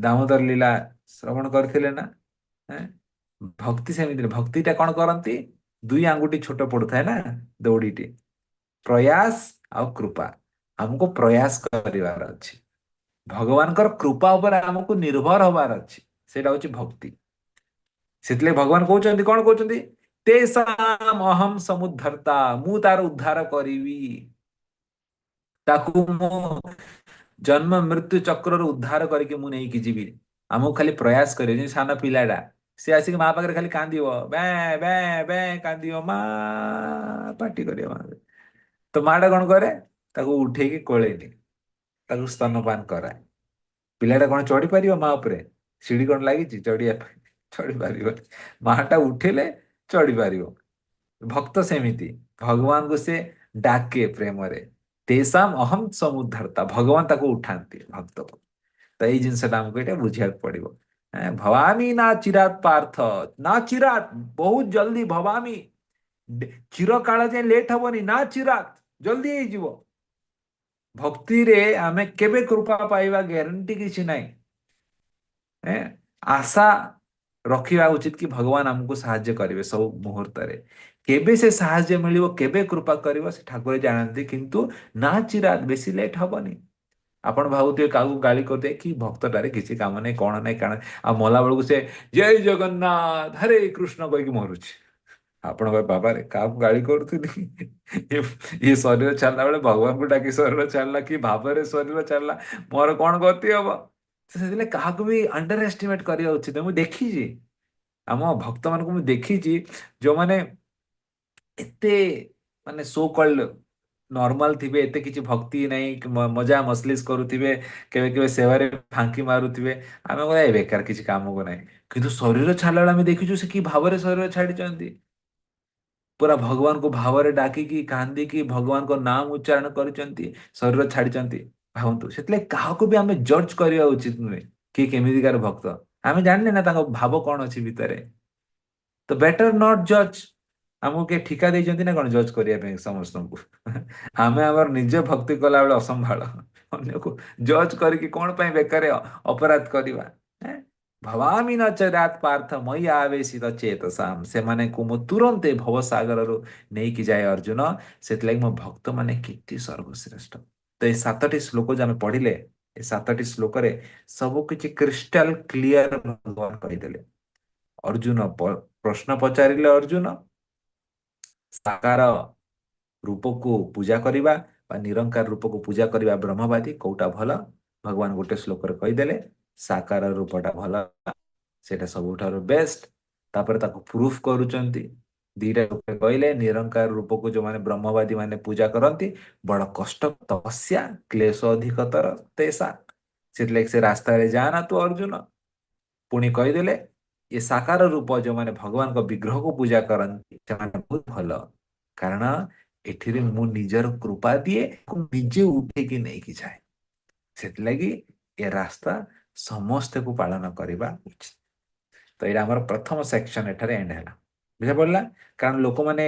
S1: ଦାମୋଦର ଲୀଳା ଶ୍ରବଣ କରିଥିଲେ ନା? ହେଁ? ଭକ୍ତି ସେମିତି ନୁହେଁ। ଭକ୍ତିଟା କଣ କରନ୍ତି ଦୁଇ ଆଙ୍ଗୁଠି ଛୋଟ ପଡୁଥାଏ ନା ଦୌଡ଼ିଟି ପ୍ରୟାସ ଆଉ କୃପା ଆମକୁ ପ୍ରୟାସ କରିବାର ଅଛି ଭଗବାନଙ୍କର କୃପା ଉପରେ ଆମକୁ ନିର୍ଭର ହବାର ଅଛି ସେଇଟା ହଉଛି ଭକ୍ତି। ସେଥିଲାଗି ଭଗବାନ କହୁଛନ୍ତି କଣ କହୁଛନ୍ତି ତେଷାମ୍ ଅହଂ ସମୁଦ୍ଧର୍ତ୍ତା ମୁଁ ତାର ଉଦ୍ଧାର କରିବି ତାକୁ ମୁଁ ଜନ୍ମ ମୃତ୍ୟୁ ଚକ୍ରରୁ ଉଦ୍ଧାର କରିକି ମୁଁ ନେଇକି ଯିବି। ଆମକୁ ଖାଲି ପ୍ରୟାସ କରିବ ଯେମିତି ସାନ ପିଲାଟା ସେ ଆସିକି ମା ପାଖରେ ଖାଲି କାନ୍ଦିବ ବେଁ ବେଁ ବେଁ କାନ୍ଦିବ ମା ପାଟି କରିବ ମା ତ ମା ଟା କଣ କରେ ତାକୁ ଉଠେଇକି କୋଳେଇ ନିଏ ତାକୁ ସ୍ତନପାନ କରାଏ। ପିଲାଟା କଣ ଚଢି ପାରିବ ମା ଉପରେ? ସିଢି କଣ ଲାଗିଛି ଚଢିବା ପାଇଁ? ଚଢି ପାରିବନି। ମା ଟା ଉଠେଇଲେ ଚଢି ପାରିବ। ଭକ୍ତ ସେମିତି ଭଗବାନଙ୍କୁ ସେ ଡାକେ ପ୍ରେମରେ ତେଷାମ୍ ଅହଂ ସମୁଦ୍ଧର୍ତ୍ତା ଭଗବାନ ତାକୁ ଉଠାନ୍ତି ଭକ୍ତକୁ। ତ ଏଇ ଜିନିଷଟା ଆମକୁ ଏଇଟା ବୁଝିବାକୁ ପଡିବ। ଭବାମି ନା ଚିରାତ୍ ପାର୍ଥ ନା ଚିରାତ୍ ବହୁତ ଜଲ୍ଦି ଭବାମି ଚିର କାଳ ଯାଏ ଲେଟ୍ ହବନି ନା ଚିରାତ୍ ଜଲ୍ଦି ହେଇଯିବ। ଭକ୍ତିରେ ଆମେ କେବେ କୃପା ପାଇବା ଗ୍ୟାରେଣ୍ଟି କିଛି ନାହିଁ। ଏଁ, ଆଶା ରଖିବା ଉଚିତ କି ଭଗବାନ ଆମକୁ ସାହାଯ୍ୟ କରିବେ ସବୁ ମୁହୂର୍ତ୍ତରେ। କେବେ ସେ ସାହାଯ୍ୟ ମିଳିବ କେବେ କୃପା କରିବ ସେ ଠାକୁର ଜାଣନ୍ତି କିନ୍ତୁ ନା ଚିରାତ୍ ବେଶୀ ଲେଟ୍ ହବନି। ଆପଣ ଭାବୁଥିବେ କାହାକୁ ଗାଳି କରୁଥିବେ କି ଭକ୍ତଟାରେ କିଛି କାମ ନାହିଁ କଣ ନାହିଁ କାରଣ ଆଉ ମଲା ବେଳକୁ ସେ ଜୟ ଜଗନ୍ନାଥ ହରେ କୃଷ୍ଣ କହିକି ମରୁଛି। ଆପଣ କହିବେ ବାବାରେ କାହାକୁ ଗାଳି କରୁଥିଲି ଇଏ ଇଏ ଶରୀର ଛାଡ଼ିଲା ବେଳେ ଭଗବାନଙ୍କୁ ଡାକି ଶରୀର ଛାଡ଼ିଲା କି ଭାବରେ ଶରୀର ଛାଡ଼ିଲା ମୋର କଣ ଗତି ହବ। ତ ସେଥିଲାଗି କାହାକୁ ବି ଅଣ୍ଡର ଏଷ୍ଟିମେଟ କରିବା ଉଚିତ ନୁହେଁ। ମୁଁ ଦେଖିଛି ଆମ ଭକ୍ତମାନଙ୍କୁ ମୁଁ ଦେଖିଛି ଯୋଉମାନେ ଏତେ ମାନେ ସୋ କଲ୍ଡ ନର୍ମାଲ ଥିବେ ଏତେ କିଛି ଭକ୍ତି ନାହିଁ କି ମଜା ମସଲିସ୍ କରୁଥିବେ କେବେ କେବେ ସେବାରେ ଫାଙ୍କି ମାରୁଥିବେ ଆମେ କହିବା ଏ ବେକାର କିଛି କାମକୁ ନାହିଁ। କିନ୍ତୁ ଶରୀର ଛାଡ଼ିଲା ବେଳେ ଆମେ ଦେଖିଛୁ ସେ କି ଭାବରେ ଶରୀର ଛାଡ଼ିଛନ୍ତି। ପୁରା ଭଗବାନଙ୍କୁ ଭାବରେ ଡାକିକି କାନ୍ଦିକି ଭଗବାନଙ୍କ ନାମ ଉଚ୍ଚାରଣ କରିଛନ୍ତି ଶରୀର ଛାଡ଼ିଛନ୍ତି। ଭାବନ୍ତୁ ସେଥିଲାଗି କାହାକୁ ବି ଆମେ ଜଜ୍ କରିବା ଉଚିତ ନୁହେଁ କି କେମିତିକାର ଭକ୍ତ ଆମେ ଜାଣିନେ ନା ତାଙ୍କ ଭାବ କଣ ଅଛି ଭିତରେ। ତ ବେଟର ନଟ୍ ଜଜ୍। ଆମକୁ କିଏ ଠିକା ଦେଇଛନ୍ତି ନା କଣ ଜଜ୍ କରିବା ପାଇଁ ସମସ୍ତଙ୍କୁ। ଆମେ ଆମର ନିଜ ଭକ୍ତି କଲାବେଳେ ଅସମ୍ଭାଳ ଅନ୍ୟକୁ ଜଜ୍ କରିକି କଣ ପାଇଁ ବେକାର ଅପରାଧ କରିବା। ଏଁ? ଭବାମି ନ ଚରାତ୍ ପାର୍ଥ ମୟି ଆବେଶିତ ଚେତସାମ୍ ସେମାନଙ୍କୁ ମୁଁ ତୁରନ୍ତ ଏ ଭବସାଗରରୁ ନେଇକି ଯାଏ ଅର୍ଜୁନ। ସେଥିଲାଗି ମୋ ଭକ୍ତମାନେ କେତେ ସର୍ବଶ୍ରେଷ୍ଠ। ତ ଏଇ 7ଟି ଶ୍ଲୋକ ଯୋଉ ଆମେ ପଢିଲେ ଏ 7ଟି ଶ୍ଲୋକରେ ସବୁ କିଛି କ୍ରିଷ୍ଟାଲ କ୍ଲିୟର ଭଗବାନ କହିଦେଲେ। ଅର୍ଜୁନ ପ୍ରଶ୍ନ ପଚାରିଲେ ଅର୍ଜୁନ ସାକାର ରୂପକୁ ପୂଜା କରିବା ବା ନିରଙ୍କାର ରୂପକୁ ପୂଜା କରିବା ବ୍ରହ୍ମବାଦୀ କୋଉଟା ଭଲ। ଭଗବାନ ଗୋଟେ ଶ୍ଲୋକରେ କହିଦେଲେ ସାକାର ରୂପଟା ଭଲ ସେଇଟା ସବୁଠାରୁ ବେଷ୍ଟ। ତାପରେ ତାକୁ ପ୍ରୁଫ କରୁଛନ୍ତି ଦିଟା ରୂପେ କହିଲେ ନିରଙ୍କାର ରୂପକୁ ଯୋଉମାନେ ବ୍ରହ୍ମବାଦୀ ମାନେ ପୂଜା କରନ୍ତି ବଡ କଷ୍ଟ ତପସ୍ୟା କ୍ଲେଶ ଅଧିକତର ତେସା ସେଥିଲାଗି ସେ ରାସ୍ତାରେ ଯାଆନା ତୁ ଅର୍ଜୁନ। ପୁଣି କହିଦେଲେ ଏ ସାକାର ରୂପ ଯୋଉମାନେ ଭଗବାନଙ୍କ ବିଗ୍ରହକୁ ପୂଜା କରନ୍ତି ସେମାନେ ବହୁତ ଭଲ କାରଣ ଏଠିରେ ମୁଁ ନିଜର କୃପା ଦିଏ ନିଜେ ଉଠେଇକି ନେଇକି ଯାଏ। ସେଥିଲାଗି ଏ ରାସ୍ତା ସମସ୍ତଙ୍କୁ ପାଳନ କରିବା ଉଚିତ। ତ ଏଇଟା ଆମର ପ୍ରଥମ ସେକ୍ସନ ଏଠାରେ ଏଣ୍ଡ ହେଲା। ବୁଝା ପଡିଲା କାରଣ ଲୋକମାନେ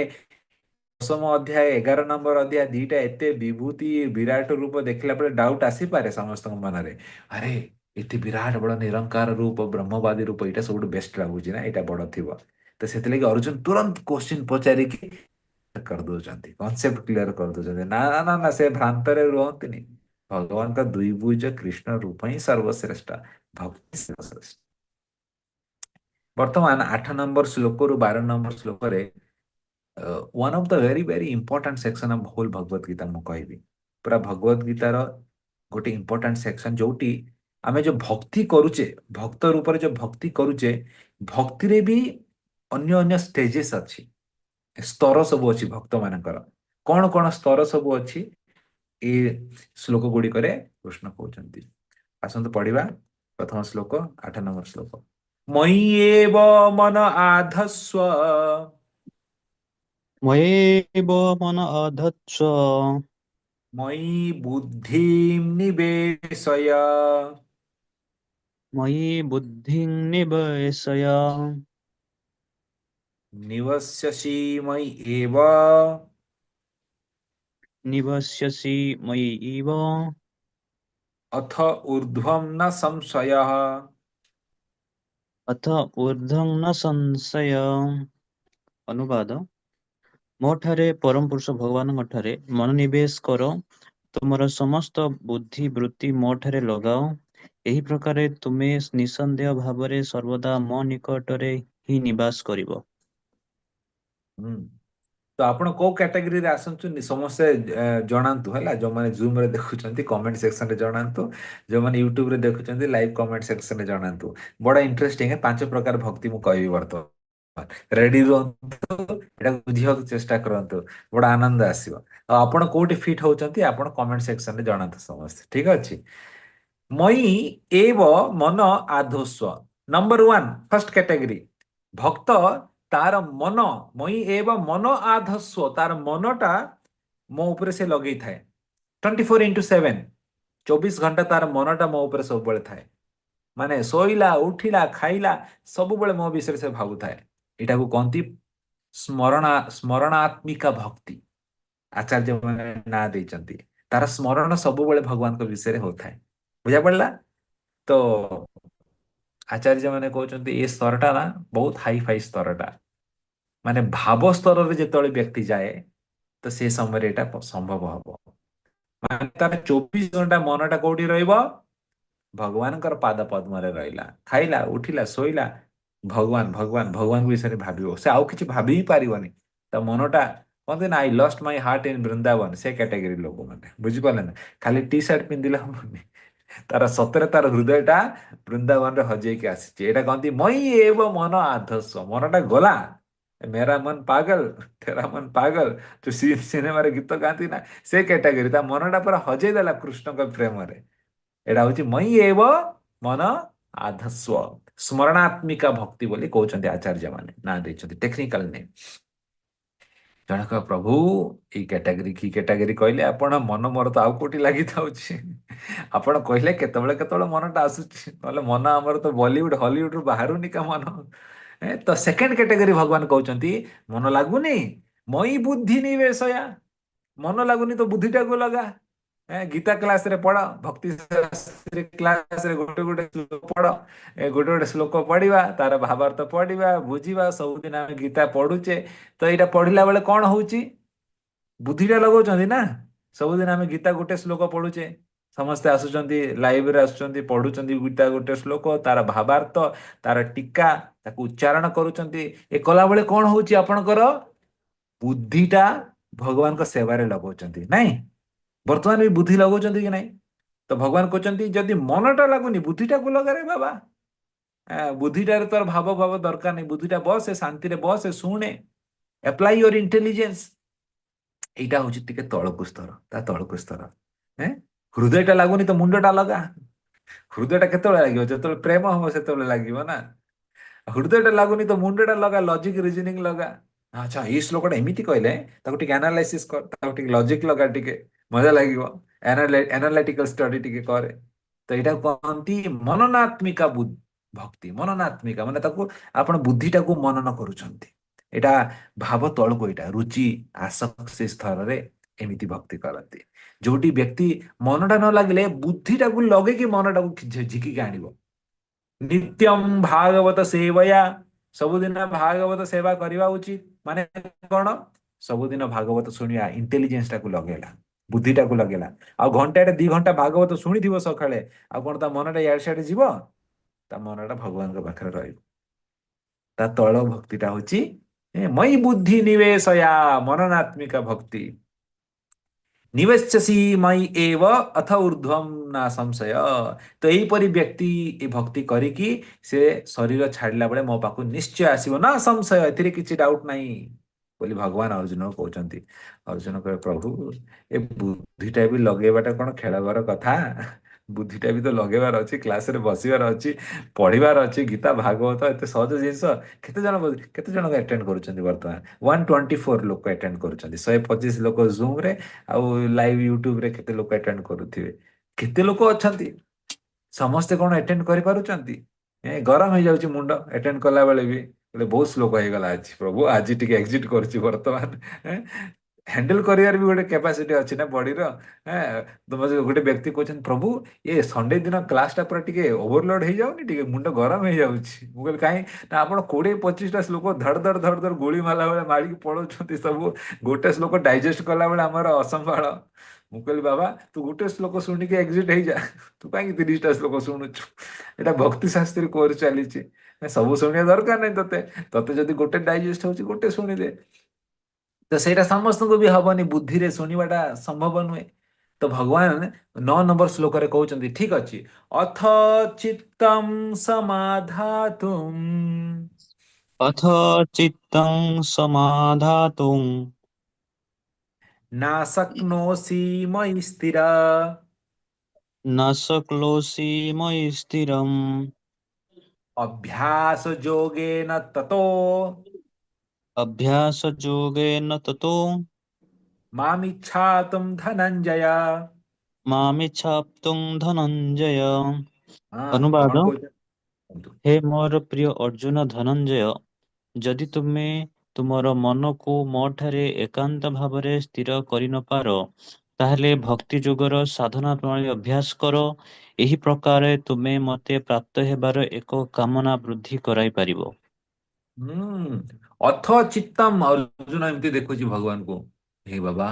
S1: 10ମ ଅଧ୍ୟାୟ 11 ନମ୍ବର ଅଧ୍ୟାୟ ଦିଟା ଏତେ ବିଭୂତି ବିରାଟ ରୂପ ଦେଖିଲା ପରେ ଡାଉଟ ଆସିପାରେ ସମସ୍ତଙ୍କ ମନରେ ଆରେ ଏତେ ବିରାଟ ବଡ ନିରଙ୍କାର ରୂପ ବ୍ରହ୍ମବାଦୀ ରୂପ ଏଇଟା ସବୁଠୁ ବେଷ୍ଟ ଲାଗୁଛି ନା ଏଇଟା ବଡ ଥିବ। ତ ସେଥିଲାଗି ଅର୍ଜୁନ ତୁରନ୍ତ କୋଶ୍ଚିନ୍ ପଚାରିକି କରିଦଉଛନ୍ତି କନସେପ୍ଟ କ୍ଲିୟର କରିଦଉଛନ୍ତି ନା ନା ନା ନା ସେ ଭ୍ରାନ୍ତରେ ରୁହନ୍ତିନି। ଭଗବାନଙ୍କ ଦ୍ୱିଭୁଜ କୃଷ୍ଣ ରୂପ ହିଁ ସର୍ବଶ୍ରେଷ୍ଠ ଭକ୍ତି ସର୍ବଶ୍ରେଷ୍ଠ। ବର୍ତ୍ତମାନ 8 ନମ୍ବର ଶ୍ଲୋକରୁ 12 ନମ୍ବର ଶ୍ଲୋକରେ one of the very very important section of whole Bhagavad Gita ମୁଁ କହିବି। ପୁରା ଭଗବତ ଗୀତାର ଗୋଟେ ଇମ୍ପୋର୍ଟାଣ୍ଟ ସେକ୍ସନ ଯୋଉଠି ଆମେ ଯୋଉ ଭକ୍ତି କରୁଛେ ଭକ୍ତ ରୂପରେ ଯୋଉ ଭକ୍ତି କରୁଛେ ଭକ୍ତିରେ ବି ଅନ୍ୟ ଅନ୍ୟ ଷ୍ଟେଜେସ୍ ଅଛି ସ୍ତର ସବୁ ଅଛି ଭକ୍ତ ମାନଙ୍କର। କଣ କଣ ସ୍ତର ସବୁ ଅଛି ଏ ଶ୍ଲୋକ ଗୁଡିକରେ କୃଷ୍ଣ କହୁଛନ୍ତି। ଆସନ୍ତୁ ପଢିବା ପ୍ରଥମ ଶ୍ଲୋକ 8 ନମ୍ବର ଶ୍ଲୋକ। ମୟ୍ୟେବ ମନ ଆଧସ୍ୱ
S2: ମୟେବ ମନ ଅଧତ୍ସ୍ୱ
S1: ମୟି ବୁଦ୍ଧିಂ ନିବେଶୟ
S2: ମୟି ବୁଦ୍ଧିଂ ନିବେଶୟ
S1: ନିବସ୍ୟସି ମୟି ଏବ
S2: ନିବସ୍ୟସି ମୟିବ
S1: ଅଥ ଊର୍ଧ୍ୱଂ ନ ସଂଶୟଃ।
S2: ଅଥ ଊର୍ଧ୍ୱଂ ନ ସଂଶୟ। ଅନୁବାଦ ମୋ ଠାରେ ପରମ ପୁରୁଷ ଭଗବାନଙ୍କ ଠାରେ ମନୋନିବେଶ କର ତୁମର ସମସ୍ତ ବୁଦ୍ଧି ବୃତ୍ତି ମୋ ଠାରେ ଲଗାଅ ଏହି ପ୍ରକାରେ ତୁମେ ନିଃସନ୍ଦେହ ଭାବରେ ସର୍ବଦା ମୋ ନିକଟରେ ହିଁ ନିବାସ କରିବ।
S1: ହୁଁ। ତ ଆପଣ କୋଉ କ୍ୟାଟାଗୋରୀରେ ଆସୁଛନ୍ତି ସମସ୍ତେ ଜଣାନ୍ତୁ ହେଲା ଯୋଉମାନେ ଜୁମ ରେ ଦେଖୁଛନ୍ତି କମେଣ୍ଟ ସେକ୍ସନରେ ଜଣାନ୍ତୁ। ଯୋଉମାନେ ୟୁଟ୍ୟୁବରେ ଦେଖୁଛନ୍ତି ଲାଇଭ୍ କମେଣ୍ଟ ସେକ୍ସନରେ ଜଣାନ୍ତୁ। ବଡ ଇଣ୍ଟରେଷ୍ଟିଂ 5 ପ୍ରକାର ଭକ୍ତି ମୁଁ କହିବି ବର୍ତ୍ତମାନ। ରେଡି ରୁହନ୍ତୁ ଏଟାକୁ ବୁଝିବାକୁ ଚେଷ୍ଟା କରନ୍ତୁ ବଡ ଆନନ୍ଦ ଆସିବ। ଆଉ ଆପଣ କୋଉଠି ଫିଟ୍ ହଉଛନ୍ତି ଆପଣ କମେଣ୍ଟ ସେକ୍ସନରେ ଜଣାନ୍ତୁ ସମସ୍ତେ ଠିକ ଅଛି। ମୟି ଏବ ମନ ଆଧୋସ୍ୱ। ନମ୍ବର 1 ଫର୍ଷ୍ଟ କ୍ୟାଟାଗୋରୀ ଭକ୍ତ ତାର ମନ ମୟି ଏବ ମନ ଆଧସ୍ୱ ତାର ମନଟା ମୋ ଉପରେ ସେ ଲଗେଇଥାଏ 24/7 24 ଘଣ୍ଟା ତାର ମନଟା ମୋ ଉପରେ ସବୁବେଳେ ଥାଏ। ମାନେ ଶୋଇଲା ଉଠିଲା ଖାଇଲା ସବୁବେଳେ ମୋ ବିଷୟରେ ସେ ଭାବୁଥାଏ। ଏଇଟାକୁ କହନ୍ତି ସ୍ମରଣାତ୍ମିକା ଭକ୍ତି। ଆଚାର୍ଯ୍ୟ ମାନେ ନାଁ ଦେଇଛନ୍ତି ତାର ସ୍ମରଣ ସବୁବେଳେ ଭଗବାନଙ୍କ ବିଷୟରେ ହଉଥାଏ। ବୁଝା ପଡିଲା ତ ଆଚାର୍ଯ୍ୟ ମାନେ କହୁଛନ୍ତି ଏ ସ୍ତରଟା ନା ବହୁତ ହାଇ ଫାଇ ସ୍ତରଟା। ମାନେ ଭାବ ସ୍ତରରେ ଯେତେବେଳେ ବ୍ୟକ୍ତି ଯାଏ ତ ସେ ସମୟରେ ଏଇଟା ସମ୍ଭବ ହବ। ମାନେ ତାର 24 ଘଣ୍ଟା ମନଟା କୋଉଠି ରହିବ? ଭଗବାନଙ୍କର ପାଦ ପଦ୍ମରେ ରହିଲା। ଖାଇଲା, ଉଠିଲା, ଶୋଇଲା, ଭଗବାନ ଭଗବାନ ଭଗବାନଙ୍କ ବିଷୟରେ ଭାବିବ। ସେ ଆଉ କିଛି ଭାବି ହିଁ ପାରିବନି। ତା ମନଟା, କହନ୍ତି ନା, I lost my heart in Vrindavan, ସେ କ୍ୟାଟାଗୋରୀ ଲୋକମାନେ, ବୁଝିପାରିଲେ ନା? ଖାଲି ଟି ସାର୍ଟ ପିନ୍ଧିଲେ ହବନି। ତାର ସତରେ ତାର ହୃଦୟଟା ବୃନ୍ଦାବନରେ ହଜେଇକି ଆସିଛି। ଏଇଟା କହନ୍ତି ମଇ ଏବ ମନ ଆଧସ୍ଵ। ମନଟା ଗଲା, ମେରା ମନ ପାଗଲ, ତେରା ମନ ପାଗଲ, ଯୋଉ ସିନେମାରେ ଗୀତ ଗାଆନ୍ତି ନା, ସେ କ୍ୟାଟାଗୋରୀ। ତା ମନଟା ପୁରା ହଜେଇ ଦେଲା କୃଷ୍ଣଙ୍କ ପ୍ରେମରେ। ଏଇଟା ହଉଛି ମଇ ଏବ ମନ ଆଧସ୍ଵ। ସ୍ମରଣାତ୍ମିକା ଭକ୍ତି ବୋଲି କହୁଛନ୍ତି ଆଚାର୍ଯ୍ୟ ମାନେ, ନାଁ ଦେଇଛନ୍ତି, ଟେକ୍ନିକାଲ ନେମ୍। ଜଣକ ପ୍ରଭୁ, ଏଇ କ୍ୟାଟାଗୋରୀ କି କ୍ୟାଟାଗୋରୀ କହିଲେ ଆପଣ? ମନ ମୋର ତ ଆଉ କୋଉଠି ଲାଗିଥାଉଛି। ଆପଣ କହିଲେ କେତେବେଳେ କେତେବେଳେ ମନଟା ଆସୁଛି, ନହେଲେ ମନ ଆମର ତ ବଲିଉଡ ହଲିଉଡରୁ ବାହାରୁନି କା ମନ। ତ ସେକେଣ୍ଡ କ୍ୟାଟାଗୋରୀ ଭଗବାନ କହୁଛନ୍ତି, ମନ ଲାଗୁନି, ମଇ ବୁଦ୍ଧି ନିବେଶୟା। ମନ ଲାଗୁନି ତ ବୁଦ୍ଧିଟାକୁ ଲଗା। ଗୀତା କ୍ଲାସରେ ପଢ, ଭକ୍ତି ଶାସ୍ତ୍ରୀ କ୍ଲାସରେ ଗୋଟେ ଗୋଟେ ଶ୍ଲୋକ ପଢ। ଗୋଟେ ଗୋଟେ ଶ୍ଲୋକ ପଢିବା, ତାର ଭାବାର୍ଥ ପଢିବା, ବୁଝିବା। ସବୁଦିନ ଆମେ ଗୀତା ପଢୁଛେ, ତ ଏଇଟା ପଢିଲା ବେଳେ କଣ ହଉଛି? ବୁଦ୍ଧିଟା ଲଗାଉଛନ୍ତି ନା। ସବୁଦିନ ଆମେ ଗୀତା ଗୋଟେ ଶ୍ଲୋକ ପଢୁଛେ, ସମସ୍ତେ ଆସୁଛନ୍ତି, ଲାଇଭରେ ଆସୁଛନ୍ତି, ପଢୁଛନ୍ତି ଗୀତା ଗୋଟେ ଶ୍ଲୋକ, ତାର ଭାବାର୍ଥ, ତାର ଟୀକା, ତାକୁ ଉଚ୍ଚାରଣ କରୁଛନ୍ତି। ଏ କଲାବେଳେ କଣ ହଉଛି? ଆପଣଙ୍କର ବୁଦ୍ଧିଟା ଭଗବାନଙ୍କ ସେବାରେ ଲଗାଉଛନ୍ତି, ନାଇଁ? ବର୍ତ୍ତମାନ ବି ବୁଦ୍ଧି ଲଗାଉଛନ୍ତି କି ନାଇଁ? ତ ଭଗବାନ କହୁଛନ୍ତି, ଯଦି ମନଟା ଲାଗୁନି, ବୁଦ୍ଧିଟାକୁ ଲଗାରେ ବାବା। ବୁଦ୍ଧିଟାରେ ତୋର ଭାବ ଭାବ ଦରକାର ନାହିଁ। ବୁଦ୍ଧିଟା ବସେ, ଶାନ୍ତିରେ ବସେ, ଶୁଣେ, ଆପ୍ଲାଇ ୟୋର ଇଣ୍ଟେଲିଜେନ୍ସ। ଏଇଟା ହଉଛି ଟିକେ ତଳକୁ ସ୍ତର, ତା ତଳକୁ ସ୍ତର। ହେଁ ହୃଦୟଟା ଲାଗୁନି ତ ମୁଣ୍ଡଟା ଲଗା। ହୃଦୟଟା କେତେବେଳେ ଲାଗିବ? ଯେତେବେଳେ ପ୍ରେମ ହବ ସେତେବେଳେ ଲାଗିବ ନା। ହୃଦୟଟା ଲାଗୁନି ତ ମୁଣ୍ଡଟା ଲଗା, ଲଜିକ ରିଜନିଂ ଲଗା। ଆଚ୍ଛା, ଏଇ ଶ୍ଲୋକଟା ଏମିତି କହିଲେ, ତାକୁ ଟିକେ ଆନାଲାଇସିସ୍ କର, ତାକୁ ଟିକେ ଲଜିକ ଲଗା, ଟିକେ ମଜା ଲାଗିବ। ଆନାଲିଟିକାଲ ଷ୍ଟଡି ଟିକେ କରେ। ତ ଏଇଟା କହନ୍ତି ମନନାତ୍ମିକା ଭକ୍ତି। ମନନାତ୍ମିକା ମାନେ ତାକୁ ଆପଣ ବୁଦ୍ଧିଟାକୁ ମନନ କରୁଛନ୍ତି। ଏଇଟା ଭାବ ତଳକୁ, ଏଇଟା ରୁଚି ଆସକ୍ତି ସ୍ତରରେ ଏମିତି ଭକ୍ତି କରନ୍ତି। ଯୋଉଠି ବ୍ୟକ୍ତି ମନଟା ନ ଲାଗିଲେ ବୁଦ୍ଧିଟାକୁ ଲଗେଇକି ମନଟାକୁ ଝିକିକି ଆଣିବ। ନିତ୍ୟಂ ଭାଗବତ ସେବୟା। ସବୁଦିନ ଭାଗବତ ସେବା କରିବା ଉଚିତ। ମାନେ କଣ? ସବୁଦିନ ଭାଗବତ ଶୁଣିବା, ଇଣ୍ଟେଲିଜେନ୍ସଟାକୁ ଲଗେଇଲା, ବୁଦ୍ଧିଟାକୁ ଲଗେଇଲା। ଆଉ ଘଣ୍ଟାଟେ 2 ଘଣ୍ଟା ଭାଗବତ ଶୁଣିଥିବ ସକାଳେ, ଆଉ କଣ ତା ମନଟା ଇଆଡେ ସିଆଡେ ଯିବ? ତା ମନଟା ଭଗବାନଙ୍କ ପାଖରେ ରହିବ। ତା ତଳ ଭକ୍ତିଟା ହଉଛି ମଇ ବୁଦ୍ଧି ନିବେଶୟା, ମନନାତ୍ମିକା ଭକ୍ତି। ନିବେଶ୍ୟସି ମଇ ଏବ ଅଥ ଊର୍ଧ୍ୱଂ ନା ସଂଶୟ। ତ ଏଇପରି ବ୍ୟକ୍ତି ଏ ଭକ୍ତି କରିକି ସେ ଶରୀର ଛାଡିଲା ବେଳେ ମୋ ପାଖକୁ ନିଶ୍ଚୟ ଆସିବ, ନା ସଂଶୟ, ଏଥିରେ କିଛି ଡାଉଟ ନାହିଁ ବୋଲି ଭଗବାନ ଅର୍ଜୁନକୁ କହୁଛନ୍ତି। ଅର୍ଜୁନ କହେ, ପ୍ରଭୁ, ଏ ବୁଦ୍ଧିଟା ବି ଲଗେଇବାଟା କଣ ଖେଳବାର କଥା? ବୁଦ୍ଧିଟା ବି ତ ଲଗେଇବାର ଅଛି, କ୍ଲାସରେ ବସିବାର ଅଛି, ପଢିବାର ଅଛି। ଗୀତା ଭାଗବତ ଏତେ ସହଜ ଜିନିଷ। କେତେ ଜଣ ଆଟେଣ୍ଡ କରୁଛନ୍ତି? ବର୍ତ୍ତମାନ 124 ଲୋକ ଆଟେଣ୍ଡ କରୁଛନ୍ତି। 125 ଲୋକ ଜୁମରେ, ଆଉ ଲାଇଭ ୟୁଟ୍ୟୁବରେ କେତେ ଲୋକ ଆଟେଣ୍ଡ କରୁଥିବେ? କେତେ ଲୋକ ଅଛନ୍ତି? ସମସ୍ତେ କଣ ଆଟେଣ୍ଡ କରିପାରୁଛନ୍ତି? ଗରମ ହେଇଯାଉଛି ମୁଣ୍ଡ ଆଟେଣ୍ଡ କଲା ବେଳେ ବି। ବୋଲେ ବହୁତ ଶ୍ଲୋକ ହେଇଗଲା ଆଜି, ପ୍ରଭୁ ଆଜି ଟିକେ ଏକ୍ଜିଟ୍ କରୁଛି ବର୍ତ୍ତମାନ। ହ୍ୟାଣ୍ଡେଲ କରିବାର ବି ଗୋଟେ କ୍ୟାପାସିଟି ଅଛି ନା ବଡିର। ତମ ଗୋଟେ ବ୍ୟକ୍ତି କହୁଛନ୍ତି, ପ୍ରଭୁ ଏ ସଣ୍ଡେ ଦିନ କ୍ଲାସଟା ପୁରା ଟିକେ ଓଭରଲୋଡ ହେଇଯାଉନି, ଟିକେ ମୁଣ୍ଡ ଗରମ ହେଇଯାଉଛି। ମୁଁ କହିଲି, କାହିଁ ନା ଆପଣ 20-25ଟା ଶ୍ଲୋକ ଧଡ଼ ଧଡ଼ ଧଡ଼ ଧଡ଼ ଗୁଳି ମାରିଲା ବେଳେ ମାରିକି ପଳଉଛନ୍ତି ସବୁ। ଗୋଟେ ଶ୍ଲୋକ ଡାଇଜେଷ୍ଟ କଲା ବେଳେ ଆମର ଅସମ୍ଭାଳ। ମୁଁ କହିଲି, ବାବା ତୁ ଗୋଟେ ଶ୍ଲୋକ ଶୁଣିକି ଏକ୍ଜିଟ୍ ହେଇଯା, ତୁ କାହିଁକି 30ଟା ଶ୍ଲୋକ ଶୁଣୁଛୁ? ଏଇଟା ଭକ୍ତି ଶାସ୍ତ୍ରୀ କୋର୍ସ ଚାଲିଛି। ସବୁ ଶୁଣିବା ଦରକାର ନାହିଁ ତତେ। ତତେ ଯଦି ଗୋଟେ ଡାଇଜେଷ୍ଟ ହଉଛି, ଗୋଟେ ଶୁଣିଦେ। ତ ସେଇଟା ସମସ୍ତଙ୍କୁ ବି ହବନି, ବୁଦ୍ଧିରେ ଶୁଣିବାଟା ସମ୍ଭବ ନୁହେଁ। ତ ଭଗବାନ 9 ନମ୍ବର ଶ୍ଲୋକରେ କହୁଛନ୍ତି, ଠିକ ଅଛି, ଅଥ ଚିତ୍ତଂ ସମାଧାତୁମ୍
S2: ଅଥ ଚିତ୍ତଂ ସମାଧାତୁଂ
S1: ନା ଶକ୍ନୋଷି ମୟି ସ୍ଥିର।
S2: न शक्नोषि मयि स्थिरम्
S1: ଅଭ୍ୟାସ ଯୋଗେନ ତତୋ
S2: अभ्यासयोगेन ततो
S1: ମାମିଚ୍ଛାତୁମ୍ ଧନଞ୍ଜୟ।
S2: ମାମିଚ୍ଛାପ୍ତୁଂ ଧନଞ୍ଜୟ।
S1: ହଁ, କଣ
S2: ଅନୁବାଦ।
S1: କହୁଛନ୍ତି? କୁହନ୍ତୁ।
S2: ହେ ମୋର ପ୍ରିୟ ଅର୍ଜୁନ ଧନଞ୍ଜୟ, ଯଦି ତୁମେ ତୁମର ମନକୁ ମୋ ଠାରେ ଏକାନ୍ତ ଭାବରେ ସ୍ଥିର କରିନପାର, ତାହେଲେ ଭକ୍ତି ଯୋଗର ସାଧନା ପ୍ରଣାଳୀ ଅଭ୍ୟାସ କର। ଏହି ପ୍ରକାରେ ତୁମେ ମୋତେ ପ୍ରାପ୍ତ ହେବାର ଏକ କାମନା ବୃଦ୍ଧି କରାଇ ପାରିବ।
S1: ହୁଁ। ଅଥ ଚିତ୍ତମ, ଅର୍ଜୁନ ଏମିତି ଦେଖୁଛି ଭଗବାନଙ୍କୁ, ହେ ବାବା,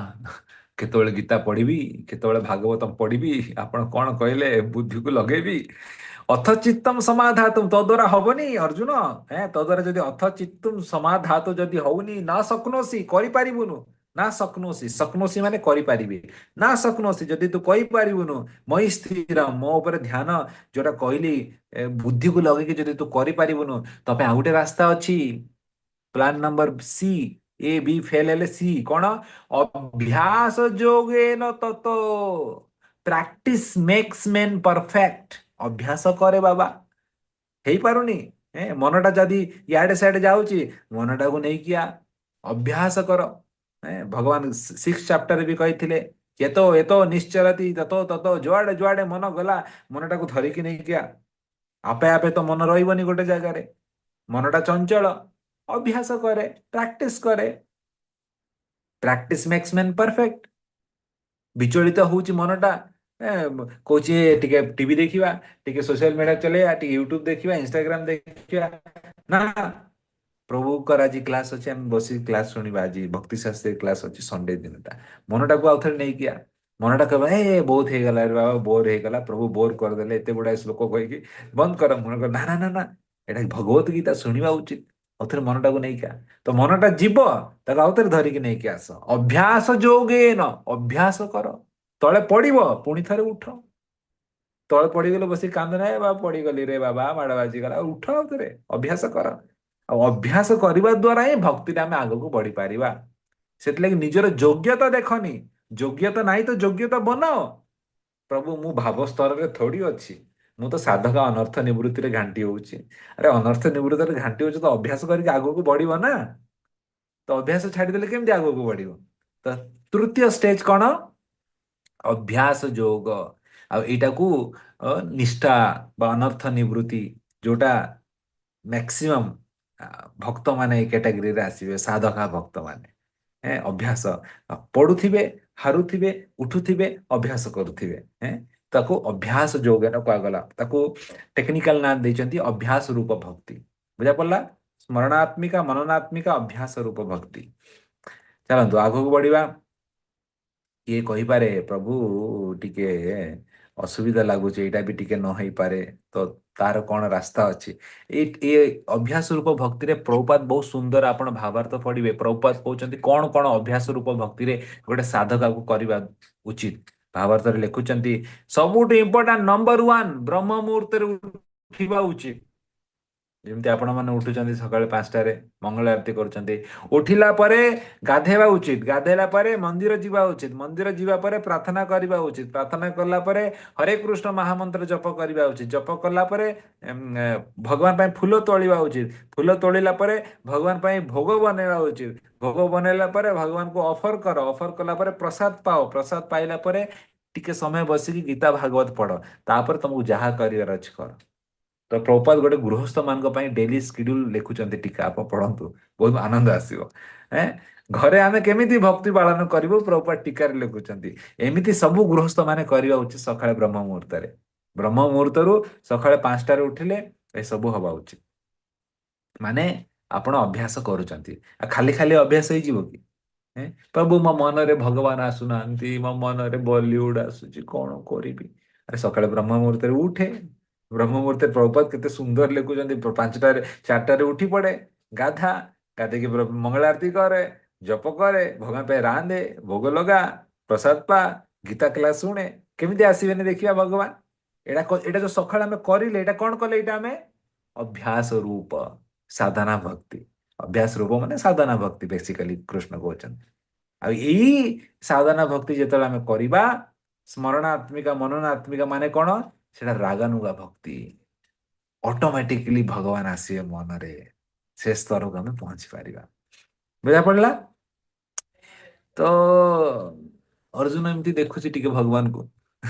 S1: କେତେବେଳେ ଗୀତା ପଢିବି, କେତେବେଳେ ଭାଗବତ ପଢିବି, ଆପଣ କଣ କହିଲେ ବୁଦ୍ଧିକୁ ଲଗେଇବି। ଅଥ ଚିତ୍ତମ ସମାଧାତୁମ, ତୋ ଦ୍ୱାରା ହବନି ଅର୍ଜୁନ। ତୋ ଦ୍ୱାରା ଯଦି ଅଥ ଚିତ୍ତମ ସମାଧାତୁ ଯଦି ହଉନି, ନା ଶକ୍ନୋସି, କରିପାରିବୁନୁ। ନା ଶକ୍ନୋସି, ଶକ୍ନୋସି ମାନେ କରିପାରିବି। ନା ଶକ୍ନୋସି, ଯଦି ତୁ କହିପାରିବୁନୁ, ମଇ ସ୍ଥିର, ମୋ ଉପରେ ଧ୍ୟାନ, ଯୋଉଟା କହିଲି ବୁଦ୍ଧିକୁ ଲଗେଇକି ଯଦି ତୁ କରିପାରିବୁନୁ, ତୋ ପାଇଁ ଆଉ ଗୋଟେ ରାସ୍ତା ଅଛି। Plan number C. A B fail ହେଲେ ସି କଣ? ଅଭ୍ୟାସ ଯୋଗେନ ତତ, ପ୍ରାକ୍ଟିସ ମେକ୍ସ ମେନ୍ ପରଫେକ୍ଟ। ଅଭ୍ୟାସ କରେ ବାବା। ହେଇପାରୁନି, ମନଟା ଯଦି ଇଆଡେ ସିଆଡେ ଯାଉଛି, ମନଟାକୁ ନେଇକି ଆ, ଅଭ୍ୟାସ କର। ଭଗବାନ ସିକ୍ସ ଚାପ୍ଟର ବି କହିଥିଲେ, ଯେତ ଏତ ନିଶ୍ଚରତି ତତ ତତ, ଯୁଆଡେ ଯୁଆଡେ ମନ ଗଲା, ମନଟାକୁ ଧରିକି ନେଇକି ଆ। ଆପେ ଆପେ ତ ମନ ରହିବନି ଗୋଟେ ଜାଗାରେ, ମନଟା ଚଞ୍ଚଳ। ଅଭ୍ୟାସ କରେ, ପ୍ରାକ୍ଟିସ କରେ। Practice makes man perfect. ବିଚଳିତ ହଉଛି ମନଟା, କହୁଛି ଟିକେ ଟିଭି ଦେଖିବା, ଟିକେ ସୋସିଆଲ ମିଡିଆ ଚଲେଇବା, ଟିକେ ୟୁଟ୍ୟୁବ ଦେଖିବା, ଇନଷ୍ଟାଗ୍ରାମ ଦେଖିବା। ନା, ପ୍ରଭୁଙ୍କର ଆଜି କ୍ଲାସ ଅଛି, ଆମେ ବସିକି କ୍ଲାସ ଶୁଣିବା। ଆଜି ଭକ୍ତି ଶାସ୍ତ୍ରୀ କ୍ଲାସ ଅଛି, ସଣ୍ଡେ ଦିନଟା। ମନଟାକୁ ଆଉ ଥରେ ନେଇକି ଆ। ମନଟା କହିବ ବହୁତ ହେଇଗଲା ରେ ବାବା, ବୋର ହେଇଗଲା, ପ୍ରଭୁ ବୋର କରିଦେଲେ ଏତେ ଗୁଡାଏ ଶ୍ଲୋକ କହିକି, ବନ୍ଦ କର। ମନ କର ନା ନା ନା ନା, ଏଇଟା ଭଗବତ ଗୀତା ଶୁଣିବା ଉଚିତ। ଆଉ ଥରେ ମନଟାକୁ ନେଇକି ଆ। ତ ମନଟା ଯିବ, ତାକୁ ଆଉ ଥରେ ଧରିକି ନେଇକି ଆସ। ଅଭ୍ୟାସ ଯୋଗେନ, ଅଭ୍ୟାସ କର। ତଳେ ପଡିବ, ପୁଣି ଥରେ ଉଠ। ତଳେ ପଡିଗଲେ ବସିକି କାନ୍ଦ ନାହିଁ, ବାବା ପଡିଗଲି ରେ ବାବା, ମାଡ ବାଜିଗଲା, ଉଠ ଆଉ ଥରେ, ଅଭ୍ୟାସ କର। ଆଉ ଅଭ୍ୟାସ କରିବା ଦ୍ୱାରା ହିଁ ଭକ୍ତିରେ ଆମେ ଆଗକୁ ବଢି ପାରିବା। ସେଥିଲାଗି ନିଜର ଯୋଗ୍ୟତା ଦେଖନି, ଯୋଗ୍ୟତା ନାହିଁ ତ ଯୋଗ୍ୟତା ବନାଅ। ପ୍ରଭୁ ମୁଁ ଭାବ ସ୍ତରରେ ଥୋଡି ଅଛି, ମୁଁ ତ ସାଧକ ଅନର୍ଥ ନିବୃତ୍ତିରେ ଘାଣ୍ଟି ହଉଛି। ଆରେ ଅନର୍ଥ ନିବୃତ୍ତିରେ ଘାଣ୍ଟି ହଉଛି ତ ଅଭ୍ୟାସ କରିକି ଆଗକୁ ବଢିବ ନା। ତ ଅଭ୍ୟାସ ଛାଡିଦେଲେ କେମିତି ଆଗକୁ ବଢିବ? ତ ତୃତୀୟ ଷ୍ଟେଜ କଣ? ଅଭ୍ୟାସ ଯୋଗ। ଆଉ ଏଇଟାକୁ ନିଷ୍ଠା ବା ଅନର୍ଥ ନିବୃତ୍ତି, ଯୋଉଟା ମ୍ୟାକ୍ସିମମ୍ ଭକ୍ତମାନେ ଏଇ କ୍ୟାଟାଗୋରୀରେ ଆସିବେ, ସାଧକା ଭକ୍ତମାନେ। ଅଭ୍ୟାସ, ପଢୁଥିବେ, ହାରୁଥିବେ, ଉଠୁଥିବେ, ଅଭ୍ୟାସ କରୁଥିବେ। ତାକୁ ଅଭ୍ୟାସ ଯୋଗେନ କୁହାଗଲା। ତାକୁ ଟେକ୍ନିକାଲ ନାଁ ଦେଇଛନ୍ତି ଅଭ୍ୟାସ ରୂପ ଭକ୍ତି। ବୁଝା ପଡିଲା? ସ୍ମରଣାତ୍ମିକା, ମନନାତ୍ମିକା, ଅଭ୍ୟାସ ରୂପ ଭକ୍ତି। ଚାଲନ୍ତୁ ଆଗକୁ ବଢିବା। କିଏ କହିପାରେ ପ୍ରଭୁ ଟିକେ ଅସୁବିଧା ଲାଗୁଛି, ଏଇଟା ବି ଟିକେ ନ ହେଇପାରେ, ତ ତାର କଣ ରାସ୍ତା ଅଛି? ଏ ଅଭ୍ୟାସ ରୂପ ଭକ୍ତିରେ ପ୍ରଭୁପାଦ ବହୁତ ସୁନ୍ଦର, ଆପଣ ଭାବାର୍ଥ ପଢିବେ। ପ୍ରଭୁପାଦ କହୁଛନ୍ତି କଣ କଣ ଅଭ୍ୟାସ ରୂପ ଭକ୍ତିରେ ଗୋଟେ ସାଧକାକୁ କରିବା ଉଚିତ। ଭାବାର୍ଥରେ ଲେଖୁଛନ୍ତି, ସବୁଠୁ ଇମ୍ପୋର୍ଟାଣ୍ଟ ନମ୍ବର ୱାନ, ବ୍ରହ୍ମ ମୁହୂର୍ତ୍ତରେ ଉଠିବା ଉଚିତ। ଯେମିତି ଆପଣ ମାନେ ଉଠୁଛନ୍ତି ସକାଳେ 5ଟାରେ, ମଙ୍ଗଳ ଆରତି କରୁଛନ୍ତି, ଉଠିଲା ପରେ ଗାଧେଇବା ଉଚିତ, ଗାଧେଇଲା ପରେ ମନ୍ଦିର ଯିବା ଉଚିତ, ମନ୍ଦିର ଯିବା ପରେ ପ୍ରାର୍ଥନା କରିବା ଉଚିତ, ପ୍ରାର୍ଥନା କଲା ପରେ ହରେ କୃଷ୍ଣ ମହାମନ୍ତ୍ର ଜପ କରିବା ଉଚିତ, ଜପ କଲା ପରେ ଭଗବାନ ପାଇଁ ଫୁଲ ତୋଳିବା ଉଚିତ, ଫୁଲ ତୋଳିଲା ପରେ ଭଗବାନ ପାଇଁ ଭୋଗ ବନେଇବା ଉଚିତ, ଭୋଗ ବନେଇଲା ପରେ ଭଗବାନଙ୍କୁ ଅଫର କର, ଅଫର କଲା ପରେ ପ୍ରସାଦ ପାଅ, ପ୍ରସାଦ ପାଇଲା ପରେ ଟିକେ ସମୟ ବସିକି ଗୀତା ଭାଗବତ ପଢ, ତାପରେ ତମକୁ ଯାହା କରିବାର ଅଛି କର। ତ ପ୍ରଭୁପାଦ ଗୋଟେ ଗୃହସ୍ଥ ମାନଙ୍କ ପାଇଁ ଡେଲି ସ୍କେଡ୍ୟୁଲ ଲେଖୁଛନ୍ତି, ଟୀକା ଆପଣ ପଢନ୍ତୁ, ବହୁତ ଆନନ୍ଦ ଆସିବ। ଏଁ ଘରେ ଆମେ କେମିତି ଭକ୍ତି ପାଳନ କରିବୁ, ପ୍ରଭୁପାଦ ଟୀକାରେ ଲେଖୁଛନ୍ତି। ଏମିତି ସବୁ ଗୃହସ୍ଥ ମାନେ କରିବା ଉଚିତ ସକାଳେ ବ୍ରହ୍ମ ମୁହୂର୍ତ୍ତରେ। ବ୍ରହ୍ମ ମୁହୂର୍ତ୍ତରୁ ସକାଳେ 5ଟାରେ ଉଠିଲେ ଏସବୁ ହବା ଉଚିତ। ମାନେ ଆପଣ ଅଭ୍ୟାସ କରୁଛନ୍ତି। ଆଉ ଖାଲି ଖାଲି ଅଭ୍ୟାସ ହେଇଯିବ କି? ପ୍ରଭୁ ମୋ ମନରେ ଭଗବାନ ଆସୁନାହାନ୍ତି, ମୋ ମନରେ ବଲିଉଡ ଆସୁଛି, କଣ କରିବି? ଆରେ ସକାଳେ ବ୍ରହ୍ମ ମୁହୂର୍ତ୍ତରେ ଉଠେ। ବ୍ରହ୍ମ ମୁହୂର୍ତ୍ତରେ ପ୍ରଭୁପାଦ କେତେ ସୁନ୍ଦର ଲେଖୁଛନ୍ତି, 5ଟାରେ 4ଟାରେ ଉଠି ପଡେ, ଗାଧା, ଗାଧେଇକି ମଙ୍ଗଳ ଆରତି କରେ, ଜପ କରେ, ଭଗବାନ ପାଇଁ ରାନ୍ଧେ, ଭୋଗ ଲଗା, ପ୍ରସାଦ ପା, ଗୀତା କ୍ଲାସ ଶୁଣେ, କେମିତି ଆସିବେନି ଦେଖିବା ଭଗବାନ? ଏଇଟା ଯୋଉ ସକାଳେ ଆମେ କରିଲେ, ଏଇଟା କଣ କଲେ? ଏଇଟା ଆମେ ଅଭ୍ୟାସ ରୂପ ସାଧନା ଭକ୍ତି। ଅଭ୍ୟାସ ରୂପ ମାନେ ସାଧନା ଭକ୍ତି ବେସିକାଲି କୃଷ୍ଣ କହୁଛନ୍ତି। ଆଉ ଏଇ ସାଧନା ଭକ୍ତି ଯେତେବେଳେ ଆମେ କରିବା, ସ୍ମରଣାତ୍ମିକା, ମନନାତ୍ମିକା ମାନେ କଣ? ସେଟା ରାଗାନୁଗା ଭକ୍ତି। ଅଟୋମେଟିକଲି ଭଗବାନ ଆସିବେ ମନରେ, ସେ ସ୍ତରକୁ ଆମେ ପହଞ୍ଚି ପାରିବା। ବୁଝା ପଡିଲା? ତ ଅର୍ଜୁନ ଏମିତି ଦେଖୁଛି ଟିକେ ଭଗବାନଙ୍କୁ।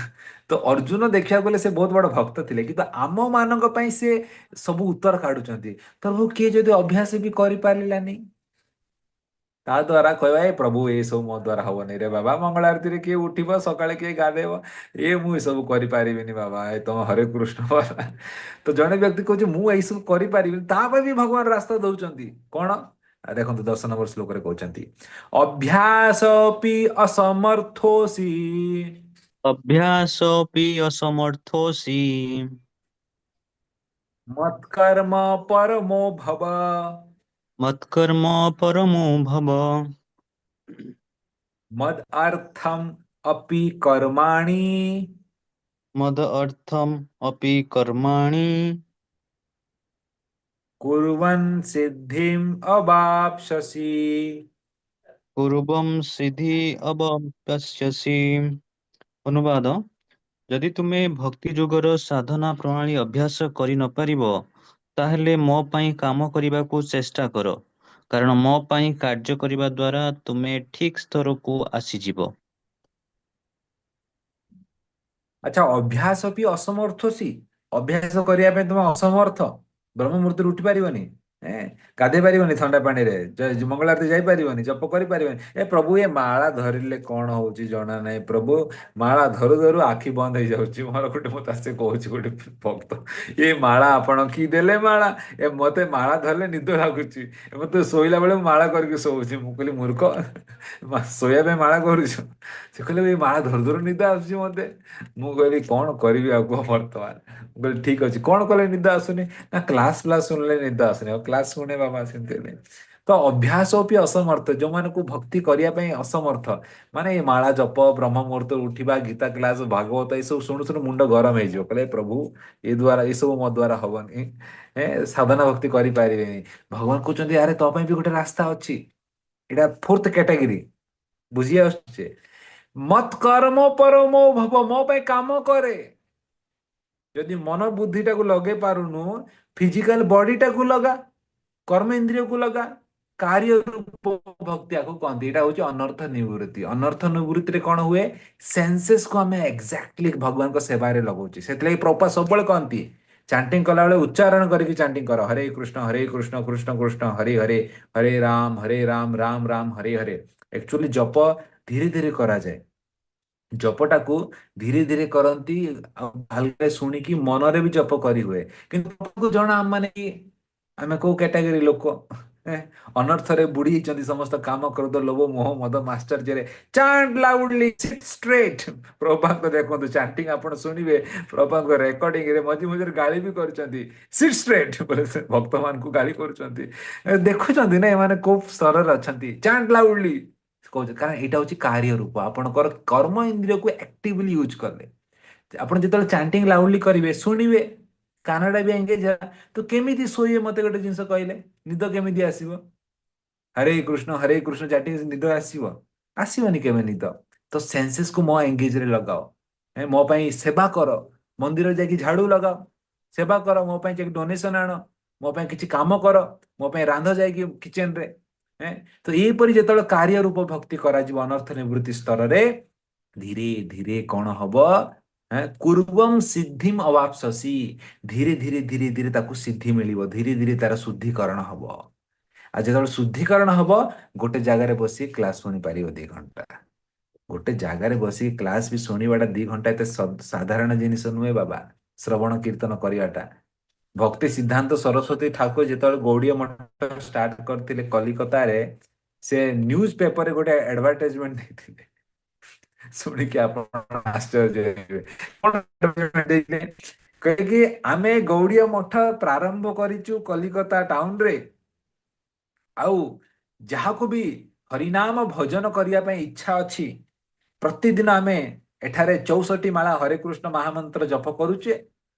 S1: ତ ଅର୍ଜୁନ ଦେଖିବାକୁ ଗଲେ ସେ ବହୁତ ବଡ ଭକ୍ତ ଥିଲେ, କିନ୍ତୁ ଆମ ମାନଙ୍କ ପାଇଁ ସେ ସବୁ ଉତ୍ତର କାଢୁଛନ୍ତି। ପ୍ରଭୁ କିଏ ଯଦି ଅଭ୍ୟାସ ବି କରିପାରିଲାନି, ତା ଦ୍ୱାରା କହିବା, ଏ ପ୍ରଭୁ ଏ ସବୁ ମୋ ଦ୍ୱାରା ହବନି ରେ ବାବା, ମଙ୍ଗଳ ଆରତିରେ କିଏ ଉଠିବ, ସକାଳେ କିଏ ଗାଧେଇବ, ମୁଁ ଏସବୁ କରିପାରିବିନି ବାବା, ତମ ହରେ କୃଷ୍ଣ ତ ଜଣେ ବ୍ୟକ୍ତି କହୁଛି ମୁଁ ଏଇସବୁ କରିପାରିବିନି, ତା ପାଇଁ ବି ଭଗବାନ ରାସ୍ତା ଦଉଛନ୍ତି। କଣ? ଦେଖନ୍ତୁ 10 ନମ୍ବର ଶ୍ଲୋକରେ କହୁଛନ୍ତି ଅଭ୍ୟାସପି ଅସମର୍ଥୋସି
S2: ଅଭ୍ୟାସୋऽପି ଅସମರ್ಥୋऽସि
S1: ମତ୍କର୍ମ ପରମೋ ଭବ।
S2: ମତ୍କର୍ମ ପରମೋ ଭବ।
S1: ମଦ୍ ଅର୍ଥମ୍ ଅପି କର୍ମାଣି
S2: ମଦ ଅର୍ଥମ୍ ଅପି କର୍ମାଣि
S1: କୁର୍ୱନ୍ ସିଦ୍ଧିମ୍ ଅବାପ୍ସ୍ୟସି।
S2: ପୂର୍ବଂ ସିଦ୍ଧି ଅବାପ୍ସ୍ୟସି। ଅନୁବାଦ, ଯଦି ତୁମେ ଭକ୍ତି ଯୋଗର ସାଧନା ପ୍ରଣାଳୀ ଅଭ୍ୟାସ କରି ନପାରିବ, ତାହେଲେ ମୋ ପାଇଁ କାମ କରିବାକୁ ଚେଷ୍ଟା କର, କାରଣ ମୋ ପାଇଁ କାର୍ଯ୍ୟ କରିବା ଦ୍ୱାରା ତୁମେ ଠିକ୍ ସ୍ତରକୁ ଆସିଯିବ।
S1: ଆଚ୍ଛା, ଅଭ୍ୟାସ ବି ଅସମର୍ଥସି। ଅଭ୍ୟାସ କରିବା ପାଇଁ ତମେ ଅସମର୍ଥ, ବ୍ରହ୍ମ ମୁହୂର୍ତ୍ତରେ ଉଠି ପାରିବନି, ହେଁ, ଗାଧେଇ ପାରିବନି ଥଣ୍ଡା ପାଣିରେ, ମଙ୍ଗଳ ଆରତି ଯାଇପାରିବନି, ଜପ କରିପାରିବନି। ଏ ପ୍ରଭୁ, ଏ ମାଳା ଧରିଲେ କଣ ହଉଛି ଜଣା ନାହିଁ ପ୍ରଭୁ। ମାଳା ଧରୁ ଧରୁ ଆଖି ବନ୍ଦ ହେଇଯାଉଛି ମୋର। ଗୋଟେ ମତେ ଆସେ କହୁଛି ଗୋଟେ ଭକ୍ତ, ଏ ମାଳା ଆପଣ କି ଦେଲେ ମାଳା? ଏ ମତେ ମାଳା ଧରିଲେ ନିଦ ଲାଗୁଛି, ମତେ ଶୋଇଲା ବେଳେ ମୁଁ ମାଳା କରିକି ଶୋଉଛି। ମୁଁ କହିଲି ମୂର୍ଖ, ଶୋଇବା ପାଇଁ ମାଳା କରୁଛୁ? ସେ କହିଲେ ଏଇ ମାଳା ଧରୁ ଧରୁ ନିଦ ଆସୁଛି ମତେ। ମୁଁ କହିଲି କଣ କରିବି ଆଉ କୁହ ବର୍ତ୍ତମାନ। ମୁଁ କହିଲି ଠିକ ଅଛି, କଣ କଲେ ନିଦ ଆସୁନି? ନା କ୍ଲାସ ଫ୍ଲାସ ଶୁଣିଲେ ନିଦ ଆସୁନି। ଆଉ କ୍ଲାସ ଶୁଣେ ବାବା, ସେମିତି ହେଲେ ତ ଅଭ୍ୟାସ ବି ଅସମର୍ଥ, ଯୋଉମାନଙ୍କୁ ଭକ୍ତି କରିବା ପାଇଁ ଅସମର୍ଥ, ମାନେ ଏଇ ମାଳା ଜପ, ବ୍ରହ୍ମ ମୁହୂର୍ତ୍ତ ଉଠିବା, ଗୀତା କ୍ଲାସ, ଭାଗବତ ଏସବୁ ଶୁଣୁ ଶୁଣୁ ମୁଣ୍ଡ ଗରମ ହେଇଯିବ। କହିଲେ ପ୍ରଭୁ, ଏ ଦ୍ୱାରା ଏସବୁ ମୋ ଦ୍ୱାରା ହବନି, ସାଧନା ଭକ୍ତି କରିପାରିବେନି। ଭଗବାନ କହୁଛନ୍ତି ଆରେ ତୋ ପାଇଁ ବି ଗୋଟେ ରାସ୍ତା ଅଛି। ଏଇଟା ଫୋର୍ଥ କ୍ୟାଟାଗୋରୀ, ବୁଝି ଆସୁଛେ? ମତ୍ କର୍ମ ପରମୋ ଭବ, ମୋ ପାଇଁ କାମ କରେ। ଯଦି ମନ ବୁଦ୍ଧିଟାକୁ ଲଗେଇ ପାରୁନୁ, ଫିଜିକାଲ ବଡିଟାକୁ ଲଗା, କର୍ମ ଇନ୍ଦ୍ରିୟକୁ ଲଗା। କାର୍ଯ୍ୟ ରୂପ ଭକ୍ତି ଆକୁ କହନ୍ତି। ଏଇଟା ହଉଛି ଅନର୍ଥ ନିବୃତ୍ତି। ଅନର୍ଥ ନିବୃତ୍ତିରେ କଣ ହୁଏ? ସେନ୍ସେସ୍ କୁ ଆମେ ଏକ୍ଜାକ୍ଟଲି ଭଗବାନଙ୍କ ସେବାରେ ଲଗାଉଛେ। ସେଥିଲାଗି ପ୍ରଭୁପାଦ ସବୁବେଳେ କହନ୍ତି, ଚାଣ୍ଟିଂ କଲାବେଳେ ଉଚ୍ଚାରଣ କରିକି ଚାଣ୍ଟିଂ କର, ହରେ କୃଷ୍ଣ କୃଷ୍ଣ କୃଷ୍ଣ ହରେ ହରେ, ହରେ ରାମ ରାମ ହରେ ହରେ। ଆକ୍ଚୁଆଲି ଜପ ଧୀରେ ଧୀରେ କରାଯାଏ। ଜପଟାକୁ ଧୀରେ ଧୀରେ କରନ୍ତି, ଆଉ ଭଲରେ ଶୁଣିକି ମନରେ ବି ଜପ କରି ହୁଏ। କିନ୍ତୁ ପ୍ରଭୁଙ୍କୁ ଜଣା ଆମମାନେ କି ଆମେ କୋଉ କ୍ୟାଟାଗୋରୀ ଲୋକ? ହେଁ, ଅନର୍ଥରେ ବୁଡି ହେଇଛନ୍ତି ସମସ୍ତ କାମ, କ୍ରୋଧ, ଲୋଭ, ମୋହ, ମଦ, ମାଶ୍ଚର୍ଯ୍ୟରେ। Chant loudly, sit straight. ପ୍ରଭୁଙ୍କ ଦେଖନ୍ତୁ ଚାଣ୍ଟିଂ ଆପଣ ଶୁଣିବେ, ପ୍ରଭୁଙ୍କ ରେକର୍ଡିଂ ରେ ମଝି ମଝିରେ ଗାଳି ବି କରିଛନ୍ତି। ସିଟ୍ ଷ୍ଟ୍ରେଟ୍ ବୋଲେ ସେ ଭକ୍ତମାନଙ୍କୁ ଗାଳି କରୁଛନ୍ତି। ଦେଖୁଛନ୍ତି ନା ଏମାନେ କୋଉ ସ୍ତରରେ ଅଛନ୍ତି। ଚାଣ୍ଟ ଲାଉଡଲି କହୁଛି, କାରଣ ଏଇଟା ହଉଛି କାର୍ଯ୍ୟ ରୂପ। ଆପଣଙ୍କର କର୍ମ ଇନ୍ଦ୍ରିୟକୁ ଆକ୍ଟିଭଲି ୟୁଜ କଲେ, ଆପଣ ଯେତେବେଳେ ଚାଣ୍ଟିଂ ଲାଉଡଲି କରିବେ, ଶୁଣିବେ, କାନଟା ବି ଏଙ୍ଗେଜ ହେଲା, ତ କେମିତି ଶୋଇବେ? ମତେ ଗୋଟେ ଜିନିଷ କହିଲେ, ନିଦ କେମିତି ଆସିବ? ହରେ କୃଷ୍ଣ ଚାଟିଂ ନିଦ ଆସିବ? ଆସିବନି କେବେ ନିଦ। ତ ସେନ୍ସେସ୍ କୁ ମୋ ଏଙ୍ଗେଜରେ ଲଗାଅ। ମୋ ପାଇଁ ସେବା କର, ମନ୍ଦିର ଯାଇକି ଝାଡୁ ଲଗାଅ, ସେବା କର, ମୋ ପାଇଁ ଯାଇକି ଡୋନେସନ ଆଣ, ମୋ ପାଇଁ କିଛି କାମ କର, ମୋ ପାଇଁ ରାନ୍ଧ ଯାଇକି କିଚେନରେ। ତ ଏହିପରି ଯେତେବେଳେ କାର୍ଯ୍ୟ ରୂପ ଭକ୍ତି କରାଯିବ ଅନର୍ଥ ନିବୃତ୍ତି ସ୍ତରରେ, ଧୀରେ ଧୀରେ କଣ ହବ? କୁର୍ବମ୍ ସିଦ୍ଧିମ୍ ଅବାପ୍ସ୍ୟସି। ଧୀରେ ଧୀରେ ଧୀରେ ଧୀରେ ତାକୁ ସିଦ୍ଧି ମିଳିବ, ଧୀରେ ଧୀରେ ତାର ଶୁଦ୍ଧିକରଣ ହବ। ଆଉ ଯେତେବେଳେ ଶୁଦ୍ଧିକରଣ ହବ, ଗୋଟେ ଜାଗାରେ ବସି କ୍ଲାସ ଶୁଣିପାରିବ 2 ଘଣ୍ଟା। ଗୋଟେ ଜାଗାରେ ବସି କ୍ଲାସ ବି ଶୁଣିବାଟା 2 ଘଣ୍ଟା ଏତେ ସାଧାରଣ ଜିନିଷ ନୁହେଁ ବାବା। ଶ୍ରବଣ କୀର୍ତ୍ତନ କରିବାଟା, ଭକ୍ତି ସିଦ୍ଧାନ୍ତ ସରସ୍ୱତୀ ଠାକୁର ଯେତେବେଳେ ଗୌଡୀୟ ମଠ ଷ୍ଟାର୍ଟ କରିଥିଲେ କଲିକତାରେ, ସେ ନ୍ୟୁଜ ପେପରରେ ଗୋଟେ ଆଡଭର୍ଟାଇଜମେଣ୍ଟ ଦେଇଥିଲେ। ଶୁଣିକି ଆପଣ ଆଶ୍ଚର୍ଯ୍ୟ ହେଇଯିବେ। କଣ advertisement ଦେଇଥିଲେ? କହିକି ଆମେ ଗୌଡୀୟ ମଠ ପ୍ରାରମ୍ଭ କରିଛୁ କଲିକତା ଟାଉନରେ, ଆଉ ଯାହାକୁ ବି ହରିନାମ ଭଜନ କରିବା ପାଇଁ ଇଚ୍ଛା ଅଛି, ପ୍ରତିଦିନ ଆମେ ଏଠାରେ 64 ମାଳା ହରେ କୃଷ୍ଣ ମହାମନ୍ତ୍ର ଜପ କରୁଛେ।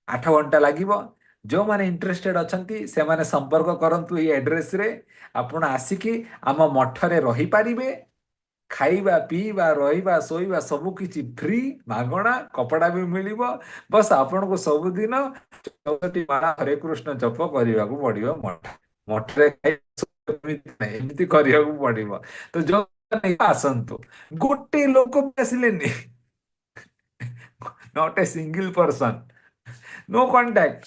S1: 8 ଘଣ୍ଟା ଲାଗିବ। ଯୋଉମାନେ ଇଣ୍ଟରେଷ୍ଟେଡ ଅଛନ୍ତି ସେମାନେ ସମ୍ପର୍କ କରନ୍ତୁ ଏଇ ଆଡ୍ରେସରେ। ଆପଣ ଆସିକି ଆମ ମଠରେ ରହିପାରିବେ। ଖାଇବା ପିଇବା ରହିବା ଶୋଇବା ସବୁ କିଛି ଫ୍ରି, ମାଗଣା, କପଡା ବି ମିଳିବ। ବସ୍ ଆପଣଙ୍କୁ ସବୁଦିନ 64 ମାଳା ହରେ କୃଷ୍ଣ ଜପ କରିବାକୁ ପଡିବ। ମଠରେ ଏମିତି କରିବାକୁ ପଡିବ। ତ ଯୋଉ ଆସନ୍ତୁ, ଗୋଟେ ଲୋକ ବି ଆସିଲେନି, not a single person, no contact.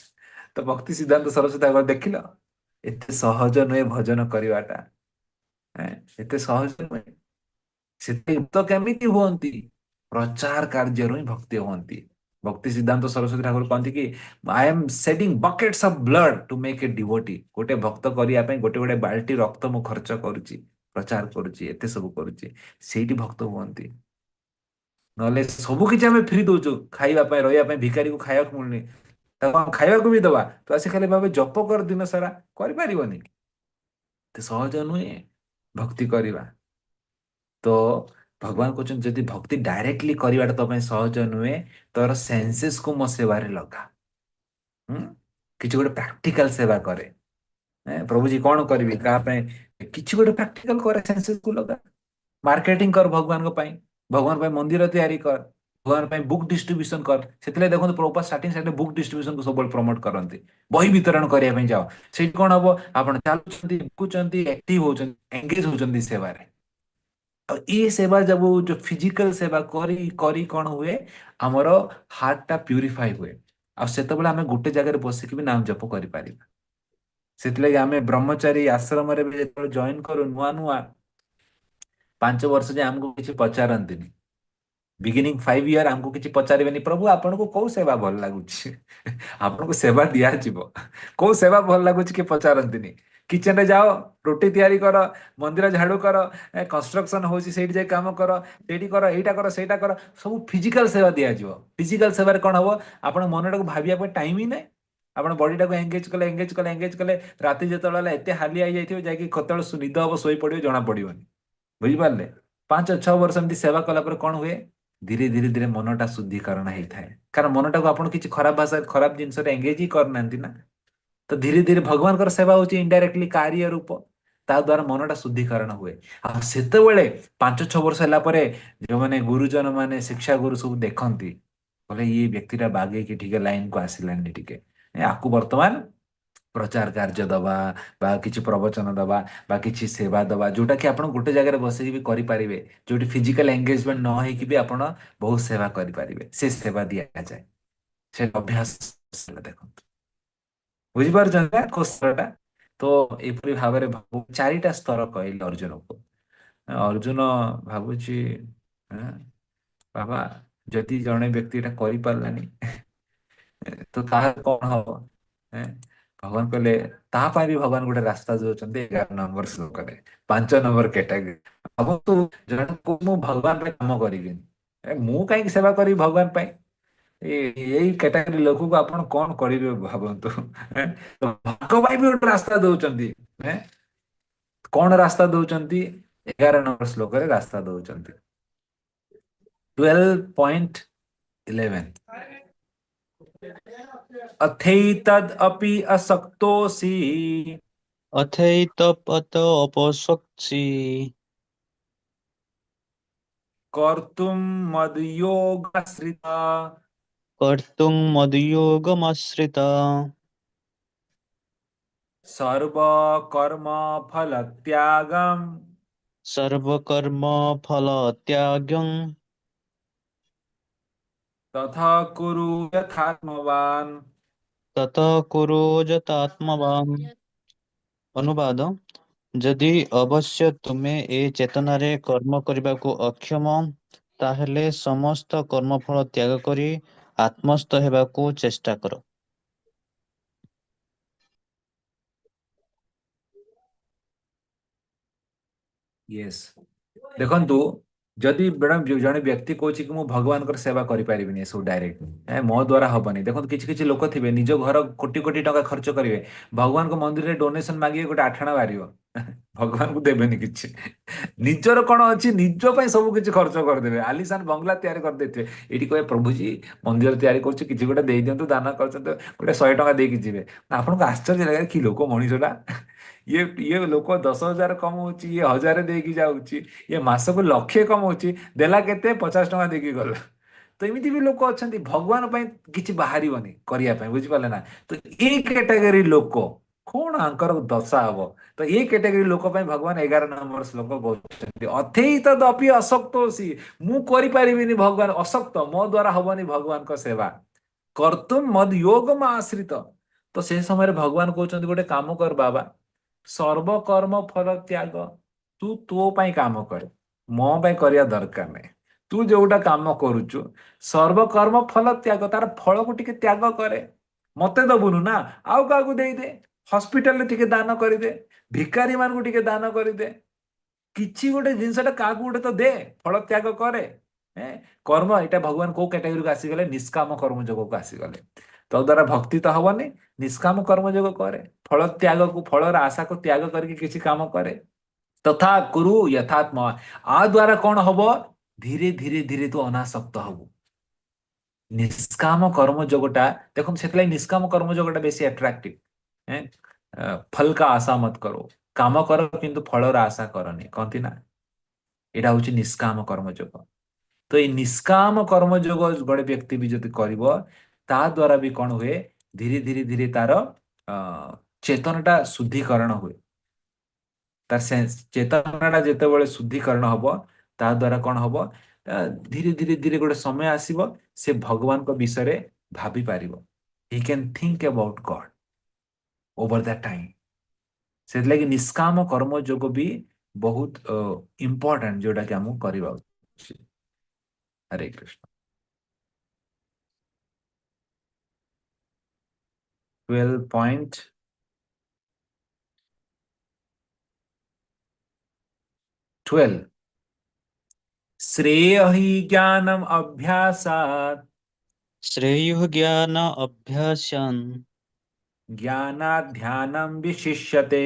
S1: ତ ଭକ୍ତି ସିଦ୍ଧାନ୍ତ ସରସ୍ୱତୀ ଠାକୁର ଦେଖିଲ, ଏତେ ସହଜ ନୁହେଁ ଭଜନ କରିବାଟା। ଏତେ ସହଜ ନୁହେଁ। ସେତେ ଭକ୍ତ କେମିତି ହୁଅନ୍ତି? ପ୍ରଚାର କାର୍ଯ୍ୟରୁ ହିଁ ଭକ୍ତି ହୁଅନ୍ତି। ଭକ୍ତି ସିଦ୍ଧାନ୍ତ ସରସ୍ୱତୀ ଠାକୁର କହନ୍ତି କି I am shedding buckets of blood to make a devotee. ଗୋଟେ ଭକ୍ତ କରିବା ପାଇଁ ଗୋଟେ ଗୋଟେ ବାଲ୍ଟି ରକ୍ତ ମୁଁ ଖର୍ଚ୍ଚ କରୁଛି, ପ୍ରଚାର କରୁଛି, ଏତେ ସବୁ କରୁଛି। ସେଇଠି ଭକ୍ତ ହୁଅନ୍ତି। ନହେଲେ ସବୁ କିଛି ଆମେ ଫ୍ରି ଦଉଛୁ ଖାଇବା ପାଇଁ, ରହିବା ପାଇଁ। ଭିକାରୀକୁ ଖାଇବାକୁ ମିଳୁନି, ତାକୁ ଆମେ ଖାଇବାକୁ ବି ଦବା। ତ ଆସି ଖାଲି ଭାବେ ଜପ କର ଦିନ ସାରା, କରିପାରିବନି। ଏତେ ସହଜ ନୁହେଁ ଭକ୍ତି କରିବା। ତ ଭଗବାନ କହୁଛନ୍ତି ଯଦି ଭକ୍ତି ଡାଇରେକ୍ଟଲି କରିବାଟା ତୋ ପାଇଁ ସହଜ ନୁହେଁ, ତୋର ସେନ୍ସେସକୁ ମୋ ସେବାରେ ଲଗା। ହୁଁ? କିଛି ଗୋଟେ ପ୍ରାକ୍ଟିକାଲ ସେବା କରେ। ପ୍ରଭୁଜୀ କଣ କରିବି କାହା ପାଇଁ, କିଛି ଗୋଟେ ପ୍ରାକ୍ଟିକାଲ କରେ, ସେନ୍ସେସକୁ ଲଗା। ମାର୍କେଟିଂ କର ଭଗବାନଙ୍କ ପାଇଁ, ଭଗବାନ ପାଇଁ ମନ୍ଦିର ତିଆରି କର, ଭଗବାନ ପାଇଁ ବୁକ୍ ଡିଷ୍ଟ୍ରିବ୍ୟୁସନ କର। ସେଥିଲାଗି ଦେଖନ୍ତୁ ପ୍ରଭୁପାଦ ଷ୍ଟାର୍ଟିଂ ବୁକ୍ ଡିଷ୍ଟ୍ରିବ୍ୟୁସନକୁ ସବୁବେଳେ ପ୍ରମୋଟ କରନ୍ତି। ବହି ବିତରଣ କରିବା ପାଇଁ ଯାଅ। ସେଇଠି କଣ ହବ, ଆପଣ ଚାଲୁଛନ୍ତି, ବିକୁଛନ୍ତି, ଆକ୍ଟିଭ ହଉଛନ୍ତି, ଏଙ୍ଗେଜ ହଉଛନ୍ତି ସେବାରେ। ଆଉ ଏ ସେବା ଯବୁ ଯୋଉ ଫିଜିକାଲ ସେବା କରି କରି କଣ ହୁଏ, ଆମର ହାର୍ଟ ଟା ପ୍ୟୁରିଫାଇ ହୁଏ। ଆଉ ସେତେବେଳେ ଆମେ ଗୋଟେ ଜାଗାରେ ବସିକି ବି ନାମ ଜପ କରିପାରିବା। ସେଥିଲାଗି ଆମେ ବ୍ରହ୍ମଚାରୀ ଆଶ୍ରମରେ ବି ଯେତେବେଳେ ଜଏନ କରୁ ନୂଆ ନୂଆ, 5 ବର୍ଷ ଯାଏ ଆମକୁ କିଛି ପଚାରନ୍ତିନି। ବିଗିନିଂ 5 ଇୟର ଆମକୁ କିଛି ପଚାରିବେନି, ପ୍ରଭୁ ଆପଣଙ୍କୁ କୋଉ ସେବା ଭଲ ଲାଗୁଛି। ଆପଣଙ୍କୁ ସେବା ଦିଆଯିବ, କୋଉ ସେବା ଭଲ ଲାଗୁଛି କି ପଚାରନ୍ତିନି। କିଚେନରେ ଯାଅ, ରୁଟି ତିଆରି କର, ମନ୍ଦିର ଝାଡୁ କର, କନଷ୍ଟ୍ରକ୍ସନ ହଉଛି ସେଇଠି ଯାଇ କାମ କର, ସେଇଠି କର, ଏଇଟା କର, ସେଇଟା କର। ସବୁ ଫିଜିକାଲ ସେବା ଦିଆଯିବ। ଫିଜିକାଲ ସେବାରେ କଣ ହବ, ଆପଣ ମନଟାକୁ ଭାବିବା ପାଇଁ ଟାଇମ ହିଁ ନାହିଁ। ଆପଣ ବଡିଟାକୁ ଏଙ୍ଗେଜ କଲେ, ଏଙ୍ଗେଜ କଲେ, ଏଙ୍ଗେଜ କଲେ, ରାତି ଯେତେବେଳେ ହେଲା ଏତେ ହାଲିଆ ହେଇଯାଇଥିବେ, ଯାଇକି କେତେବେଳେ ନିଦ ହବ ଶୋଇ ପଡିବେ ଜଣା ପଡିବନି। ବୁଝିପାରିଲେ? 5-6 ବର୍ଷ ଏମିତି ସେବା କଲା ପରେ କଣ ହୁଏ, ଧୀରେ ଧୀରେ ଧୀରେ ମନଟା ଶୁଦ୍ଧିକରଣ ହେଇଥାଏ। କାରଣ ମନଟାକୁ ଆପଣ କିଛି ଖରାପ ଭାଷା, ଖରାପ ଜିନିଷରେ ଏଙ୍ଗେଜ ହିଁ କରିନାହାନ୍ତି ନା। ତ ଧୀରେ ଧୀରେ ଭଗବାନଙ୍କର ସେବା ହଉଛି ଇନଡାଇରେକ୍ଟଲି କାର୍ଯ୍ୟ ରୂପ। ତା ଦ୍ୱାରା ମନଟା ଶୁଦ୍ଧିକରଣ ହୁଏ। ଆଉ ସେତେବେଳେ 5-6 ବର୍ଷ ହେଲା ପରେ ଯୋଉମାନେ ଗୁରୁଜନ ମାନେ, ଶିକ୍ଷା ଗୁରୁ ସବୁ ଦେଖନ୍ତି, କହିଲେ ଇଏ ବ୍ୟକ୍ତିଟା ବାଗେଇକି ଟିକେ ଲାଇନକୁ ଆସିଲାନି ଟିକେ, ଆକୁ ବର୍ତ୍ତମାନ ପ୍ରଚାର କାର୍ଯ୍ୟ ଦବା, ବା କିଛି ପ୍ରବଚନ ଦବା, ବା କିଛି ସେବା ଦବା, ଯୋଉଟା କି ଆପଣ ଗୋଟେ ଜାଗାରେ ବସିକି ବି କରିପାରିବେ। ଯୋଉଠି ଫିଜିକାଲ ଏଙ୍ଗେଜମେଣ୍ଟ ନ ହେଇକି ବି ଆପଣ ବହୁତ ସେବା କରିପାରିବେ, ସେ ସେବା ଦିଆଯାଏ। ସେ ଅଭ୍ୟାସ ଦେଖନ୍ତୁ। ବୁଝିପାରୁଛନ୍ତି ନା କୋଉ ସ୍ତରଟା? ତ ଏପରି ଭାବରେ ଚାରିଟା ସ୍ତର କହିଲେ ଅର୍ଜୁନକୁ। ଅର୍ଜୁନ ଭାବୁଛି, ଆଁ, ବାବା ଯଦି ଜଣେ ବ୍ୟକ୍ତି ଏଟା କରିପାରିଲାନି ତ ତାର କଣ ହବ? ଏଁ? ଭଗବାନ କହିଲେ ତା ପାଇଁ ବି ଭଗବାନ ଗୋଟେ ରାସ୍ତା ଦଉଛନ୍ତି 11 ନମ୍ବର ଶ୍ଲୋକରେ, 5 ନମ୍ବର କ୍ୟାଟାଗୋରୀ। ଭାବନ୍ତୁ, ଜଣକୁ ମୁଁ ଭଗବାନ ପାଇଁ କାମ କରିବିନି, ମୁଁ କାହିଁକି ସେବା କରିବି ଭଗବାନ ପାଇଁ? ଏଇ କ୍ୟାଟାଗୋରୀ ଲୋକକୁ ଆପଣ କଣ କରିବେ ଭାବନ୍ତୁ। ଏଁ? ତ ଭଗ ପାଇଁ ବି ଗୋଟେ ରାସ୍ତା ଦଉଛନ୍ତି। ଏଁ? କଣ ରାସ୍ତା ଦଉଛନ୍ତି? 11 ନମ୍ବର ଶ୍ଲୋକରେ ରାସ୍ତା ଦଉଛନ୍ତି। 12.11 अथैतदपि असक्तोऽसि
S2: अथैतपतोऽपसक्सि
S1: कर्तुं मद्योगाश्रिता
S2: कर्तुं मद्योगमाश्रिता
S1: सर्वकर्मफलत्यागम्
S2: सर्वकर्मफलत्यागं
S1: तथा कुरु यथात्मवान्।
S2: ततः कुरु ଯଥାତ୍ମବାନ୍। ଅନୁବାଦ, ଯଦି ଅବଶ୍ୟ ତୁମେ ଏ ଚେତନାରେ କର୍ମ କରିବାକୁ ଅକ୍ଷମ, ତାହେଲେ ସମସ୍ତ କର୍ମଫଳ ତ୍ୟାଗ କରି ଆତ୍ମସ୍ଥ ହେବାକୁ ଚେଷ୍ଟା କର।
S1: ୟେସ୍, ଦେଖନ୍ତୁ, ଯଦି ଜଣେ ବ୍ୟକ୍ତି କହୁଛି କି ମୁଁ ଭଗବାନଙ୍କର ସେବା କରିପାରିବିନି ଏସବୁ ଡାଇରେକ୍ଟ, ମୋ ଦ୍ୱାରା ହବନି। ଦେଖନ୍ତୁ, କିଛି କିଛି ଲୋକ ଥିବେ ନିଜ ଘର କୋଟି କୋଟି ଟଙ୍କା ଖର୍ଚ୍ଚ କରିବେ, ଭଗବାନଙ୍କ ମନ୍ଦିରରେ ଡୋନେସନ ମାଗିବେ, ଗୋଟେ 8 ଆଣା ବାହାରିବ। ଭଗବାନଙ୍କୁ ଦେବେନି କିଛି। ନିଜର କଣ ଅଛି, ନିଜ ପାଇଁ ସବୁ କିଛି ଖର୍ଚ୍ଚ କରିଦେବେ, ଆଲିସାନ ବଙ୍ଗଲା ତିଆରି କରିଦେଇଥିବେ। ଏଇଠି କହିବେ ପ୍ରଭୁଜୀ ମନ୍ଦିର ତିଆରି କରୁଛି, କିଛି ଗୋଟେ ଦେଇଦିଅନ୍ତୁ, ଦାନ କରୁଛନ୍ତି, ଗୋଟେ 100 ଟଙ୍କା ଦେଇକି ଯିବେ। ଆପଣଙ୍କୁ ଆଶ୍ଚର୍ଯ୍ୟ ଲାଗେ କି ଲୋକ ମଣିଷଟା। ଇଏ ଇଏ ଲୋକ 10,000 କମଉଛି, ଇଏ 1,000 ଦେଇକି ଯାଉଛି, ଇଏ ମାସକୁ 1,00,000 କମଉଛି, ଦେଲା କେତେ, 50 ଟଙ୍କା ଦେଇକି ଗଲା। ତ ଏମିତି ବି ଲୋକ ଅଛନ୍ତି, ଭଗବାନ ପାଇଁ କିଛି ବାହାରିବନି କରିବା ପାଇଁ, ବୁଝିପାରିଲେ ନା? ତ ଏଇ କ୍ୟାଟାଗୋରୀ ଲୋକ କଣ ଆଙ୍କର ଦଶା ହବ? ତ ଏଇ କ୍ୟାଟାଗୋରୀ ଲୋକ ପାଇଁ ଭଗବାନ 11 ନମ୍ବର ଶ୍ଲୋକ କହୁଛନ୍ତି, ଅଥୈତଦପି ଅସକ୍ତୋଷି, ମୁଁ କରିପାରିବିନି ଭଗବାନ, ଅସକ୍ତ, ମୋ ଦ୍ୱାରା ହବନି ଭଗବାନଙ୍କ ସେବା। କର୍ତ୍ତୁମ ମଦ ୟୋଗମ ଆଶ୍ରିତ। ତ ସେ ସମୟରେ ଭଗବାନ କହୁଛନ୍ତି ଗୋଟେ କାମ କର ବାବା, ସର୍ବକର୍ମ ଫଳ ତ୍ୟାଗ, ତୁ ତୋ ପାଇଁ କାମ କର, ମୋ ପାଇଁ କରିବା ଦରକାର ନାହିଁ। ତୁ ଯୋଉଟା କାମ କରୁଛୁ ସର୍ବକର୍ମ ଫଳ ତ୍ୟାଗ, ତାର ଫଳକୁ ଟିକେ ତ୍ୟାଗ କରେ। ମତେ ଦବୁନୁ ନା, ଆଉ କାହାକୁ ଦେଇଦେ। ହସ୍ପିଟାଲରେ ଟିକେ ଦାନ କରିଦେ, ଭିକାରୀ ମାନଙ୍କୁ ଟିକେ ଦାନ କରିଦେ। କିଛି ଗୋଟେ ଜିନିଷଟା କାହାକୁ ଗୋଟେ ତ ଦେ, ଫଳ ତ୍ୟାଗ କରେ। ହେଁ, କର୍ମ ଏଇଟା ଭଗବାନ କୋଉ କ୍ୟାଟାଗୋରୀକୁ ଆସିଗଲେ? ନିଷ୍କାମ କର୍ମ ଯୋଗକୁ ଆସିଗଲେ। ତ ଦ୍ୱାରା ଭକ୍ତି ତ ହବନି, ନିଷ୍କାମ କର୍ମ ଯୋଗ କରେ। ଫଳ ତ୍ୟାଗକୁ, ଫଳର ଆଶାକୁ ତ୍ୟାଗ କରିକି କିଛି କାମ କରେ। ତଥା କୁରୁ ଯଥାତ୍ମ। ଆ ଦ୍ୱାରା କଣ ହବ? ଧୀରେ ଧୀରେ ଧୀରେ ତୁ ଅନାସକ୍ତ ହବୁ। निष्काम कर्म जोगटा देखो, से निष्काम कर्म जोगटा बेसी अट्राक्टिव है। फल का आशा मत करो, काम करो किंतु फलर आशा करनी, कहती ना। यहाँ हूँ निष्काम कर्म जोग। तो ये निष्काम कर्म जोग गोटे व्यक्ति भी जब कर, ता द्वारा भी कौन हुए? धीरे धीरे धीरे तार चेतनटा शुद्धिकरण हुए। तार चेतनटा जिते शुद्धिकरण हम, ता द्वारा कौन हम? धीरे धीरे धीरे गोटे समय आसीबो, से भगवान को विषय भाभी पारिबो। He can think about God over that time. से लगी निष्काम कर्म जोग भी बहुत इंपोर्टेंट, जोटा कि हमको करवा उचित। हरे कृष्ण। 12.12 श्रेय ही ज्ञानम अभ्यासात,
S2: श्रेयो ज्ञान अभ्यासन्
S1: ज्ञानात् ध्यानम विशिष्यते,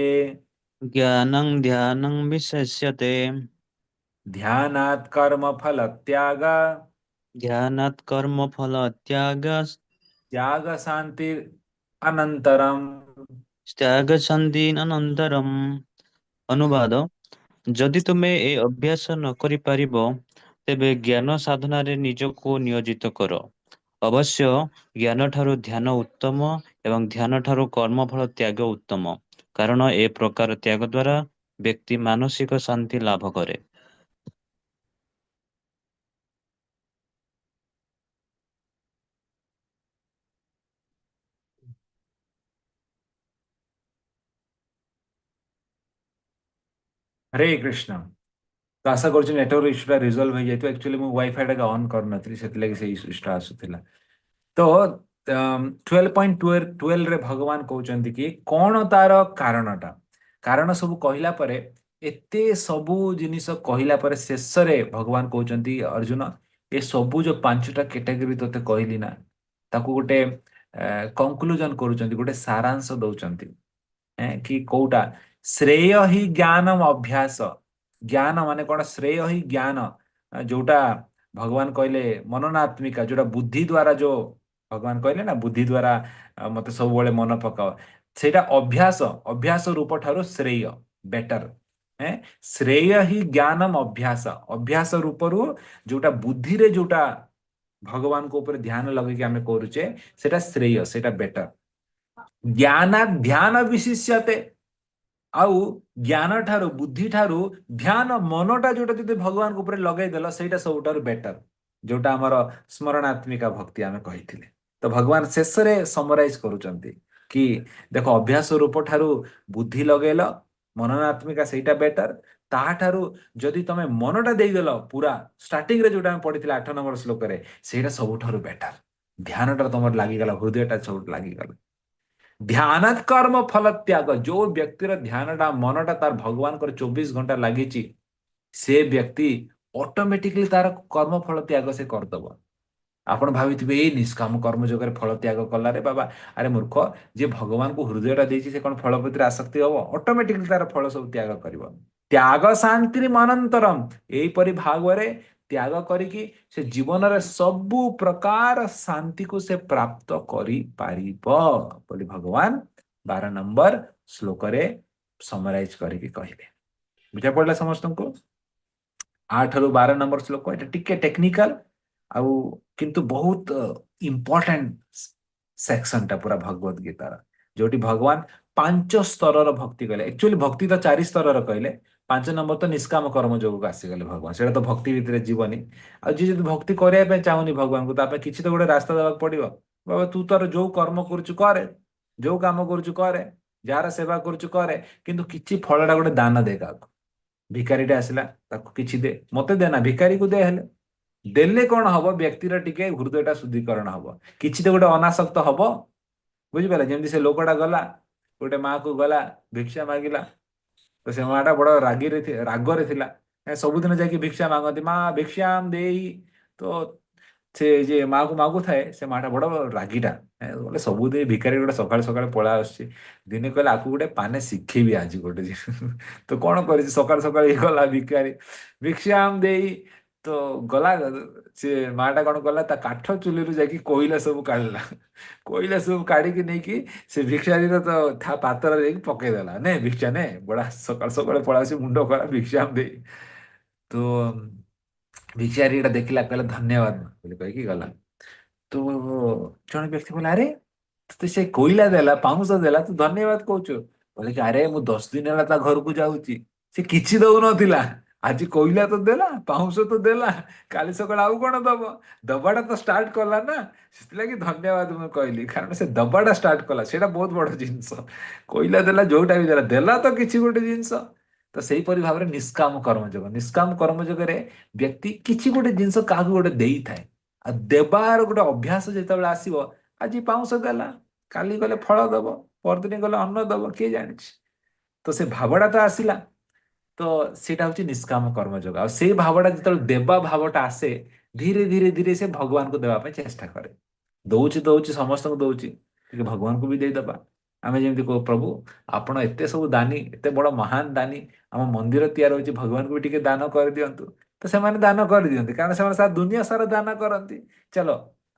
S2: ज्ञानं ध्यानं विशेष्यते।
S1: ध्यानात् कर्म फल त्याग,
S2: ध्यानात् कर्मफलत्यागस्
S1: त्याग शांति अनंतरम।
S2: त्यागसन्धिअनन्तरम्। ଅନୁବାଦ, ଯଦି ତୁମେ ଏ ଅଭ୍ୟାସ ନ କରିପାରିବ, ତେବେ ଜ୍ଞାନ ସାଧନାରେ ନିଜକୁ ନିୟୋଜିତ କର। ଅବଶ୍ୟ ଜ୍ଞାନଠାରୁ ଧ୍ୟାନ ଉତ୍ତମ ଏବଂ ଧ୍ୟାନଠାରୁ କର୍ମଫଳ ତ୍ୟାଗ ଉତ୍ତମ, କାରଣ ଏ ପ୍ରକାର ତ୍ୟାଗ ଦ୍ୱାରା ବ୍ୟକ୍ତି ମାନସିକ ଶାନ୍ତି ଲାଭ କରେ।
S1: हरे कृष्ण। तो आशा करुँ नेटवर्क इश्यूटा रिजल्व हो जाए। एक्चुअली मुझे वाईफाई टा ऑन करन से इश्यूटा आसूला। तो 12.12 रे भगवान कहते कि कौन तार कारणटा, कारण सब कहला परे, एते सबू जिनिस कहला परे शेष रे भगवान कहते अर्जुन, ये सबू जो पांचटा कैटेगरी तोते कहली ना, ताकू गोटे कंक्लूजन करूचंती, गोटे सारांश दउचंती। कि कौटा श्रेय ही ज्ञानम अभ्यास। ज्ञान माने कौन? श्रेय ही ज्ञान, जोटा भगवान कहले मननात्मिका, जोटा बुद्धि द्वारा, जो भगवान कहले ना बुद्धि द्वारा मते सब बेले मन पकाओ, सेटा अभ्यास, अभ्यास रूप ठारो श्रेय बेटर है। श्रेय ही ज्ञानम अभ्यास, अभ्यास रूपरू जोटा बुद्धि रे जोटा भगवान को ऊपर ध्यान लगे कि आमे करूचे, सेटा श्रेय, सेटा बेटर। ज्ञाना ध्यान विशिष्यते। आउ ज्ञान ठारू, बुद्धि ठारू ध्यान, मनटा जोटा जदि भगवान को ऊपर लगे देल, सेटा सबुठारू बेटर, जोटा हमर स्मरणात्मिका भक्ति आमे कहिथिले। तो भगवान शेष रे समराइज करूचंती कि देखो, अभ्यास रूप ठारू बुद्धि लगेल, मननात्मिका सेटा बेटर। ताठारू जदि तमे मनटा देइदेल, पूरा स्टार्टिंग रे जोटा पढ़िथिले 8 नंबर श्लोक रे, सेटा सबुठारू बेटर। ध्यानटा तमर लागि गला, हृदयटा सब लागि गला। ध्यान कर्म फल त्याग, जो व्यक्तिर ध्यानटा मनटा तार भगवान कर 24 घंटा लगी, से व्यक्ति ऑटोमेटिकली तार कर्म फल त्याग से करदब। आपण भाविथिबे ए निष्काम कर्म जोगरे फल त्याग कला रे बाबा, अरे मूर्ख, जे भगवान को हृदयटा देछि से कोन फल प्रति आसक्ति हबो? ऑटोमेटिकली तार फल सब त्याग करिवो। त्याग शांति अनंतरम, एही परि भागवरे त्याग करिकी से जीवन रे सबु प्रकार शांति को से प्राप्त करि पारिबो बोली भगवान 12 नंबर श्लोक रे समराइज करिकी कहिबे। बुझा पड़ला समस्त को? 8 रु 12 नंबर श्लोक एटा टिके टेक्निकल, आउ किंतु बहुत इंपोर्टेंट सेक्शन टा पूरा भगवत गीतार, जोटी भगवान 5 स्तर भक्ति कहले। एक्चुअली भक्ति तो 4 स्तर कहले, 5 नंबर तो निष्काम कर्म जोग आसीगले भगवान, सेटा तो भक्ति भितर जीवनी। आ जी जदि भक्ति करिया पे चाहुनी भगवान को, तापे किछि तो गोटे रास्ता देबाक पड़िबो। बाबा तू तोर जो कर्म करूछु करे, जो काम करूछु करे, जार सेवा करूछु करे, किंतु किछि फलडा गोटे दान दे काको। भिकारीटे आसिला, ताको किछि दे, मते देना, भिकारी को दे हेले। ଦେଲେ କଣ ହବ, ବ୍ୟକ୍ତିର ଟିକେ ହୃଦୟଟା ଶୁଦ୍ଧିକରଣ ହବ, କିଛି ତ ଗୋଟେ ଅନାସକ୍ତ ହବ। ବୁଝିପାରିଲେ? ଯେମିତି ସେ ଲୋକଟା ଗଲା, ଗୋଟେ ମା କୁ ଗଲା ଭିକ୍ଷା ମାଗିଲା, ତ ସେ ମା ଟା ବଡ ରାଗରେ ଥିଲା। ସବୁଦିନ ଯାଇକି ଭିକ୍ଷା ମାଗନ୍ତି, ମା ଭିକ୍ଷାମ ଦେଇ। ତ ସେ ଯେ ମାକୁ ମାଗୁଥାଏ, ସେ ମାଟା ବଡ ରାଗିଟା। ବୋଲେ ସବୁଦିନ ଭିକାରୀ ଗୋଟେ ସକାଳେ ସକାଳେ ପଳା ଆସୁଛି। ଦିନେ କହିଲା ଆକୁ ଗୋଟେ ପାନେ ଶିଖେଇବି ଆଜି ଗୋଟେ ତ କଣ କରିଛି, ସକାଳୁ ସକାଳୁ ଇଏ ଗଲା ଭିକାରୀ ଭିକ୍ଷାମ ଦେଇ। ତ ଗଲା, ସେ ମାଟା କଣ କଲା, ତା କାଠ ଚୁଲିରୁ ଯାଇକି କୋଇଲା ସବୁ କାଢିଲା। କୋଇଲା ସବୁ କାଢିକି ନେଇକି ସେ ଭିକ୍ଷାରୀର ତ ତା ପାତ୍ରରେ ଯାଇକି ପକେଇଦେଲା, ନେ ଭିକ୍ଷା ନେ, ବଡା ସକାଳୁ ସକାଳୁ ପଳା ଆସି ମୁଣ୍ଡ ଖରା ଭିକ୍ଷାମ ଦେଇ। ତ ଭିକ୍ଷାରୀ ଏଟା ଦେଖିଲା, କହିଲା ଧନ୍ୟବାଦ ବୋଲି କହିକି ଗଲା। ତ ଜଣେ ବ୍ୟକ୍ତି କହିଲା, ଆରେ ତତେ ସେ କୋଇଲା ଦେଲା, ପାଉଁଶ ଦେଲା, ତୁ ଧନ୍ୟବାଦ କହୁଛୁ? କହିଲେ କି ଆରେ ମୁଁ 10 ଦିନ ହେଲା ତା ଘରକୁ ଯାଉଛି, ସେ କିଛି ଦଉନଥିଲା, ଆଜି କୋଇଲା ତ ଦେଲା, ପାଉଁଶ ତ ଦେଲା, କାଲି ସକାଳେ ଆଉ କଣ ଦବ? ଦବାଟା ତ ଷ୍ଟାର୍ଟ କଲା ନା, ସେଥିଲାଗି ଧନ୍ୟବାଦ ମୁଁ କହିଲି, କାରଣ ସେ ଦବାଟା ଷ୍ଟାର୍ଟ କଲା, ସେଇଟା ବହୁତ ବଡ ଜିନିଷ। କୋଇଲା ଦେଲା, ଯୋଉଟା ବି ଦେଲା, ଦେଲା ତ କିଛି ଗୋଟେ ଜିନିଷ। ତ ସେଇପରି ଭାବରେ ନିଷ୍କାମ କର୍ମଯୋଗ, ନିଷ୍କାମ କର୍ମଯୋଗରେ ବ୍ୟକ୍ତି କିଛି ଗୋଟେ ଜିନିଷ କାହାକୁ ଗୋଟେ ଦେଇଥାଏ। ଆଉ ଦେବାର ଗୋଟେ ଅଭ୍ୟାସ ଯେତେବେଳେ ଆସିବ, ଆଜି ପାଉଁଶ ଦେଲା, କାଲି ଗଲେ ଫଳ ଦବ, ପରଦିନ ଗଲେ ଅନ୍ନ ଦବ, କିଏ ଜାଣିଛି? ତ ସେ ଭାବଟା ତ ଆସିଲା। ତ ସେଇଟା ହଉଛି ନିଷ୍କାମ କର୍ମଯୋଗ। ଆଉ ସେଇ ଭାବଟା ଯେତେବେଳେ ଦେବା ଭାବଟା ଆସେ, ଧୀରେ ଧୀରେ ଧୀରେ ସେ ଭଗବାନଙ୍କୁ ଦେବା ପାଇଁ ଚେଷ୍ଟା କରେ। ଦଉଛି ଦଉଛି ସମସ୍ତଙ୍କୁ ଦଉଛି, ଟିକେ ଭଗବାନଙ୍କୁ ବି ଦେଇଦବା। ଆମେ ଯେମିତି କହୁ, ପ୍ରଭୁ ଆପଣ ଏତେ ସବୁ ଦାନୀ, ଏତେ ବଡ ମହାନ ଦାନୀ, ଆମ ମନ୍ଦିର ତିଆରି ହଉଛି, ଭଗବାନଙ୍କୁ ବି ଟିକେ ଦାନ କରିଦିଅନ୍ତୁ। ତ ସେମାନେ ଦାନ କରିଦିଅନ୍ତି, କାରଣ ସେମାନେ ସାରା ଦୁନିଆ ସାରା ଦାନ କରନ୍ତି। ଚାଲ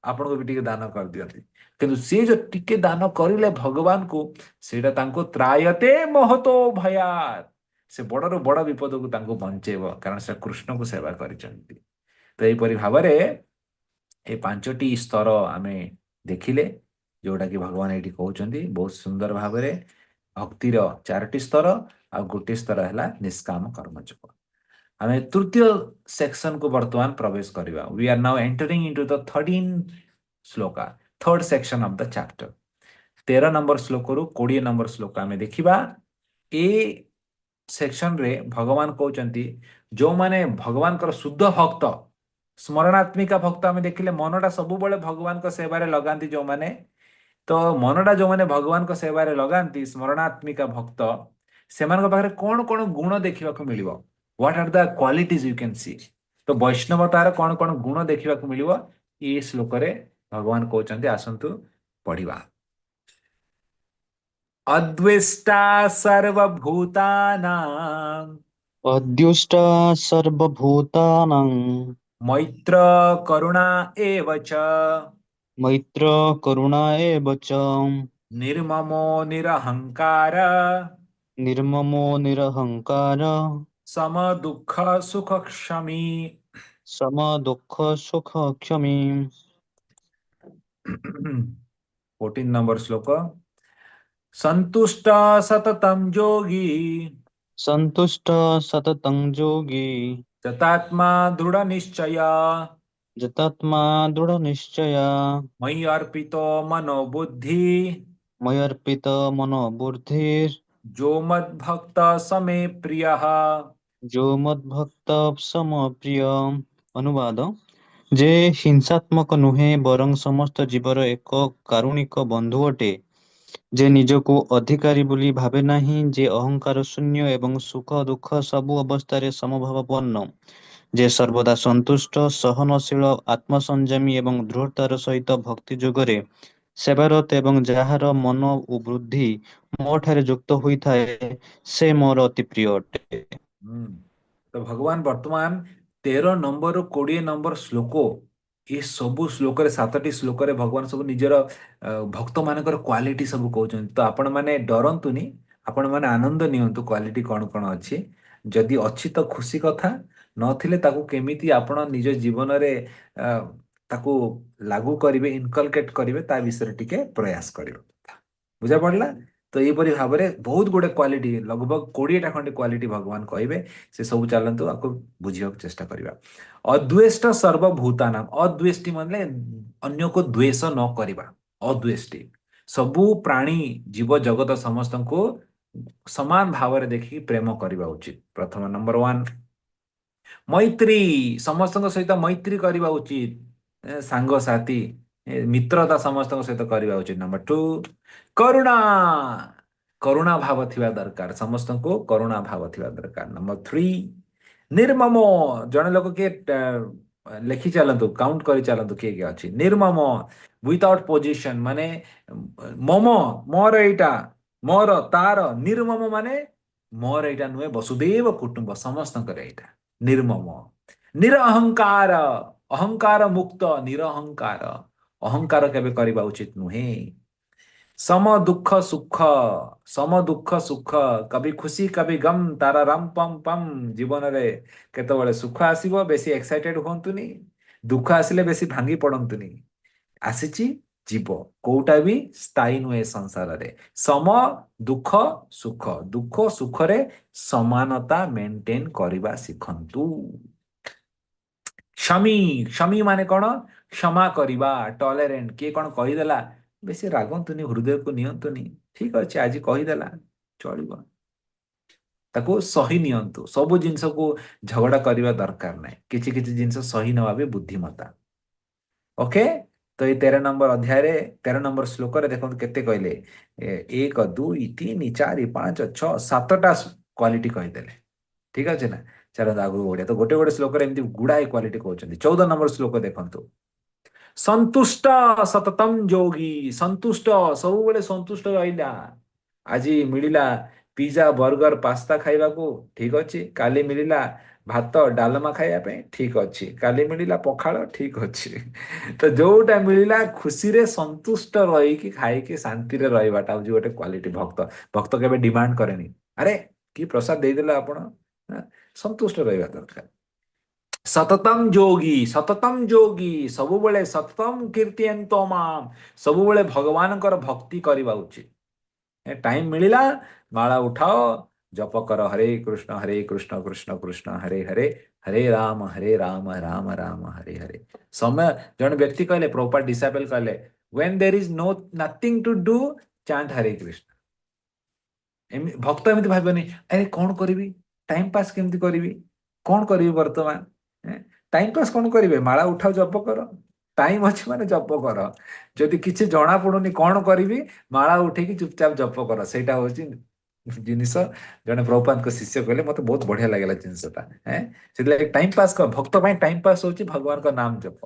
S1: ଆପଣଙ୍କୁ ବି ଟିକେ ଦାନ କରିଦିଅନ୍ତି। କିନ୍ତୁ ସିଏ ଯୋଉ ଟିକେ ଦାନ କରିଲେ ଭଗବାନଙ୍କୁ, ସେଇଟା ତାଙ୍କୁ ତ୍ରାୟତେ ମହତୋ ଭୟାତ୍, ସେ ବଡରୁ ବଡ ବିପଦକୁ ତାଙ୍କୁ ବଞ୍ଚେଇବ, କାରଣ ସେ କୃଷ୍ଣଙ୍କୁ ସେବା କରିଛନ୍ତି। ତ ଏହିପରି ଭାବରେ ଏ 5ଟି ସ୍ତର ଆମେ ଦେଖିଲେ, ଯୋଉଟା କି ଭଗବାନ ଏଇଠି କହୁଛନ୍ତି ବହୁତ ସୁନ୍ଦର ଭାବରେ। ଭକ୍ତିର 4ଟି ସ୍ତର, ଆଉ ଗୋଟିଏ ସ୍ତର ହେଲା ନିଷ୍କାମ କର୍ମଯୋଗ। ଆମେ ତୃତୀୟ ସେକ୍ସନକୁ ବର୍ତ୍ତମାନ ପ୍ରବେଶ କରିବା। We are now entering into the 13 ଶ୍ଳୋକା, third section of the chapter. 13 ନମ୍ବର ଶ୍ଳୋକରୁ 20 ନମ୍ବର ଶ୍ଳୋକ ଆମେ ଦେଖିବା। ଏ ସେକ୍ସନରେ ଭଗବାନ କହୁଛନ୍ତି, ଯୋଉମାନେ ଭଗବାନଙ୍କର ଶୁଦ୍ଧ ଭକ୍ତ, ସ୍ମରଣାତ୍ମିକା ଭକ୍ତ, ଆମେ ଦେଖିଲେ ମନଟା ସବୁବେଳେ ଭଗବାନଙ୍କ ସେବାରେ ଲଗାନ୍ତି ଯୋଉମାନେ। ତ ମନଟା ଯୋଉମାନେ ଭଗବାନଙ୍କ ସେବାରେ ଲଗାନ୍ତି, ସ୍ମରଣାତ୍ମିକା ଭକ୍ତ, ସେମାନଙ୍କ ପାଖରେ କଣ କଣ ଗୁଣ ଦେଖିବାକୁ ମିଳିବ? What are the qualities you can see? ତ ବୈଷ୍ଣବତାର କଣ କଣ ଗୁଣ ଦେଖିବାକୁ ମିଳିବ, ଏ ଶ୍ଲୋକରେ ଭଗବାନ କହୁଛନ୍ତି, ଆସନ୍ତୁ ପଢିବା। ଅଦ୍ୱେଷ୍ଟା ସର୍ବଭୂତାନାଂ
S2: ଅଦ୍ୟୁଷ୍ଟ ସର୍ବଭୂତାନାଂ
S1: ମୈତ୍ର କରୁଣା ଏବ ଚ
S2: ମୈତ୍ର କରୁଣା ଏବ ଚ
S1: ନିର୍ମମୋ ନିରହଙ୍କାର
S2: ନିର୍ମମୋ ନିରହଙ୍କାର
S1: ସମ ଦୁଃଖ ସୁଖ କ୍ଷମୀ।
S2: ସମ ଦୁଃଖ ସୁଖ କ୍ଷମୀ।
S1: 14 ନମ୍ବର ଶ୍ଲୋକ। ସନ୍ତୁଷ୍ଟ ସତତଂ ଯୋଗୀ
S2: ସନ୍ତୁଷ୍ଟ ସତତଂ ଯୋଗୀ
S1: ଯତାତ୍ମା ଦୃଢ ନିଶ୍ଚୟ
S2: ଯତାତ୍ମା ଦୃଢ ନିଶ୍ଚୟା
S1: ମୟି ଅର୍ପିତୋ ମନୋ ବୁଦ୍ଧି
S2: ମୟର୍ପିତ ମନୋ ବୁଦ୍ଧିର୍
S1: ଯୋ ମଦ୍ଭକ୍ତ ସମେ ପ୍ରିୟଃ।
S2: जो ମଦ୍ଭକ୍ତ ସମ ପ୍ରିୟ। ଅନୁବାଦ, ଯେ ହିଂସାତ୍ମକ ନୁହେଁ ବରଂ ସମସ୍ତ ଜୀବର ଏକ କାରୁଣିକ ବନ୍ଧୁ ଅଟେ, ଯେ ନିଜକୁ ଅଧିକାରୀ ବୋଲି ଭାବେ ନାହିଁ, ଯେ ଅହଙ୍କାର ଶୂନ୍ୟ ଏବଂ ସୁଖ ଦୁଃଖ ସବୁ ଅବସ୍ଥାରେ ସମଭାବାପନ୍ନ, ଯେ ସର୍ବଦା ସନ୍ତୁଷ୍ଟ, ସହନଶୀଳ, ଆତ୍ମସଂଯମୀ ଏବଂ ଦୃଢ଼ତାର ସହିତ ଭକ୍ତି ଯୋଗରେ ସେବାରତ ଏବଂ ଯାହାର ମନ ଓ ବୁଦ୍ଧି ମୋ ଠାରେ ଯୁକ୍ତ ହୋଇଥାଏ, ସେ ମୋର ଅତି ପ୍ରିୟ ଅଟେ।
S1: ହୁଁ। ତ ଭଗବାନ ବର୍ତ୍ତମାନ 13 ନମ୍ବରରୁ 20 ନମ୍ବର ଶ୍ଲୋକ, ଏ ସବୁ ଶ୍ଲୋକରେ, 7ଟି ଶ୍ଲୋକରେ ଭଗବାନ ସବୁ ନିଜର ଭକ୍ତ ମାନଙ୍କର କ୍ୱାଲିଟି ସବୁ କହୁଛନ୍ତି। ତ ଆପଣ ମାନେ ଡରନ୍ତୁନି, ଆପଣ ମାନେ ଆନନ୍ଦ ନିଅନ୍ତୁ, କ୍ୱାଲିଟି କଣ କଣ ଅଛି। ଯଦି ଅଛି ତ ଖୁସି କଥା, ନଥିଲେ ତାକୁ କେମିତି ଆପଣ ନିଜ ଜୀବନରେ ଅ, ତାକୁ ଲାଗୁ କରିବେ, ଇନକଲକେଟ କରିବେ, ତା ବିଷୟରେ ଟିକେ ପ୍ରୟାସ କରିବେ। ବୁଝା ପଡିଲା? ତ ଏହିପରି ଭାବରେ ବହୁତ ଗୁଡେ କ୍ୱାଲିଟି, ଲଗଭଗ 20ଟା ଖଣ୍ଡେ କ୍ୱାଲିଟି ଭଗବାନ କହିବେ। ସେ ସବୁ ଚାଲନ୍ତୁ ଆକୁ ବୁଝିବାକୁ ଚେଷ୍ଟା କରିବା। ଅଦ୍ୱେଷ୍ଟ ସର୍ବଭୂତାନାଂ, ଅଦ୍ୱେଷ୍ଟି ମାନେ ଅନ୍ୟକୁ ଦ୍ୱେଷ ନ କରିବା, ଅଦ୍ୱେଷ୍ଟି। ସବୁ ପ୍ରାଣୀ, ଜୀବ ଜଗତ ସମସ୍ତଙ୍କୁ ସମାନ ଭାବରେ ଦେଖିକି ପ୍ରେମ କରିବା ଉଚିତ, ପ୍ରଥମ ନମ୍ବର 1। ମୈତ୍ରୀ, ସମସ୍ତଙ୍କ ସହିତ ମୈତ୍ରୀ କରିବା ଉଚିତ। ସାଙ୍ଗସାଥି, ମିତ୍ରତା ସମସ୍ତଙ୍କ ସହିତ କରିବା ଉଚିତ। ନମ୍ବର ଟୁ, କରୁଣା, କରୁଣା ଭାବ ଥିବା ଦରକାର, ସମସ୍ତଙ୍କୁ କରୁଣା ଭାବ ଥିବା ଦରକାର। ନମ୍ବର ଥ୍ରୀ, ନିର୍ମମ, ଜଣେ ଲୋକ କିଏ ଲେଖି ଚାଲନ୍ତୁ, କାଉଣ୍ଟ କରି ଚାଲନ୍ତୁ କିଏ କିଏ ଅଛି। ନିର୍ମମ, ୱିଦାଉଟ୍ ପୋଜିସନ, ମାନେ ମମ, ମୋର ଏଇଟା, ମୋର ତାର। ନିର୍ମମ ମାନେ ମୋର ଏଇଟା ନୁହେଁ, ବସୁଦେବ କୁଟୁମ୍ବ, ସମସ୍ତଙ୍କର ଏଇଟା। ନିର୍ମମ। ନିରହଙ୍କାର, ଅହଙ୍କାର ମୁକ୍ତ, ନିରହଙ୍କାର, ଅହଙ୍କାର କେବେ କରିବା ଉଚିତ ନୁହେଁ। ସମ ଦୁଃଖ ସୁଖ, ସମ ଦୁଃଖ ସୁଖ, କବି ଖୁସି କବି ଗମ୍, ତାରା ରମ୍ ପମ୍ ପମ୍। ଜୀବନରେ କେତେବେଳେ ସୁଖ ଆସିବ ବେଶୀ ଏକ୍ସାଇଟେଡ ହୁଅନ୍ତୁନି, ଦୁଃଖ ଆସିଲେ ବେଶୀ ଭାଙ୍ଗି ପଡନ୍ତୁନି। ଆସିଛି, ଯିବ, କୋଉଟା ବି ସ୍ଥାୟୀ ନୁହେଁ ସଂସାରରେ। ସମ ଦୁଃଖ ସୁଖ, ଦୁଃଖ ସୁଖରେ ସମାନତା ମେଣ୍ଟେନ କରିବା ଶିଖନ୍ତୁ। କ୍ଷମୀ, କ୍ଷମୀ ମାନେ କଣ? କ୍ଷମା କରିବା, ଟଲେରେଣ୍ଟ। କିଏ କଣ କହିଦେଲା, ବେଶୀ ରାଗନ୍ତୁନି, ହୃଦୟକୁ ନିଅନ୍ତୁନି। ଠିକ ଅଛି, ଆଜି କହିଦେଲା, ଚଳିବ, ତାକୁ ସହି ନିଅନ୍ତୁ। ସବୁ ଜିନିଷକୁ ଝଗଡା କରିବା ଦରକାର ନାହିଁ, କିଛି କିଛି ଜିନିଷ ସହି ନେବା ବି ବୁଦ୍ଧିମତା। ଓକେ। ତ ଏଇ 13 ନମ୍ବର ଅଧ୍ୟାୟରେ, 13 ନମ୍ବର ଶ୍ଲୋକରେ ଦେଖନ୍ତୁ କେତେ କହିଲେ। 1 2 3 4 5 6 7ଟା କ୍ୱାଲିଟି କହିଦେଲେ। ଠିକ ଅଛି ନା? ଚାଲନ୍ତୁ ଆଗକୁ ବଢିଆ। ତ ଗୋଟେ ଗୋଟେ ଶ୍ଲୋକରେ ଏମିତି ଗୁଡାଏ କ୍ୱାଲିଟି କହୁଛନ୍ତି। 14 ନମ୍ବର ଶ୍ଲୋକ ଦେଖନ୍ତୁ। ସନ୍ତୁଷ୍ଟ ସତତମ ଯୋଗୀ, ସନ୍ତୁଷ୍ଟ, ସବୁବେଳେ ସନ୍ତୁଷ୍ଟ ରହିଲା। ଆଜି ମିଳିଲା ପିଜା ବର୍ଗର ପାସ୍ତା ଖାଇବାକୁ, ଠିକ ଅଛି। କାଲି ମିଳିଲା ଭାତ ଡାଲମା ଖାଇବା ପାଇଁ, ଠିକ ଅଛି। କାଲି ମିଳିଲା ପଖାଳ, ଠିକ ଅଛି। ତ ଯୋଉଟା ମିଳିଲା ଖୁସିରେ ସନ୍ତୁଷ୍ଟ ରହିକି ଖାଇକି ଶାନ୍ତିରେ ରହିବାଟା ହଉଛି ଗୋଟେ କ୍ୱାଲିଟି ଭକ୍ତ। ଭକ୍ତ କେବେ ଡିମାଣ୍ଡ କରେନି, ଆରେ କି ପ୍ରସାଦ ଦେଇଦେଲେ ଆପଣ। ହଁ, ସନ୍ତୁଷ୍ଟ ରହିବା ଦରକାର। ସତତମ ଯୋଗୀ, ସତତମ ଯୋଗୀ, ସବୁବେଳେ ସତତମ କୀର୍ତ୍ତିୟନ୍ତ ମାମ୍, ସବୁବେଳେ ଭଗବାନଙ୍କର ଭକ୍ତି କରିବା ଉଚିତ। ଟାଇମ ମିଳିଲା, ମାଳା ଉଠାଅ, ଜପ କର, ହରେ କୃଷ୍ଣ କୃଷ୍ଣ କୃଷ୍ଣ ହରେ ହରେ, ହରେ ରାମ ରାମ ରାମ ହରେ ହରେ। ସମୟ, ଜଣେ ବ୍ୟକ୍ତି କହିଲେ, ପ୍ରପାର ଡିସାଇପଲ କହିଲେ, when there is no nothing to do, chant Hare Krishna. ଭକ୍ତ ଏମିତି ଭାବିବନି, ଆରେ କଣ କରିବି, ଟାଇମ ପାସ୍ କେମିତି କରିବି, କଣ କରିବି ବର୍ତ୍ତମାନ। ଟାଇମ ପାସ୍ କଣ କରିବେ, ମାଳା ଉଠାଅ, ଜପ କର। ଟାଇମ ଅଛି ମାନେ ଜପ କର। ଯଦି କିଛି ଜଣା ପଡୁନି କଣ କରିବି, ମାଳା ଉଠେଇକି ଚୁପଚାପ ଜପ କର, ସେଇଟା ହଉଛି ଜିନିଷ। ଜଣେ ପ୍ରଭୁପାଦଙ୍କ ଶିଷ୍ୟ କହିଲେ, ମତେ ବହୁତ ବଢିଆ ଲାଗିଲା ଜିନିଷଟା। ସେଥିଲାଗି ଟାଇମ ପାସ୍ କର, ଭକ୍ତ ପାଇଁ ଟାଇମ ପାସ୍ ହଉଛି ଭଗବାନଙ୍କ ନାମ ଜପ।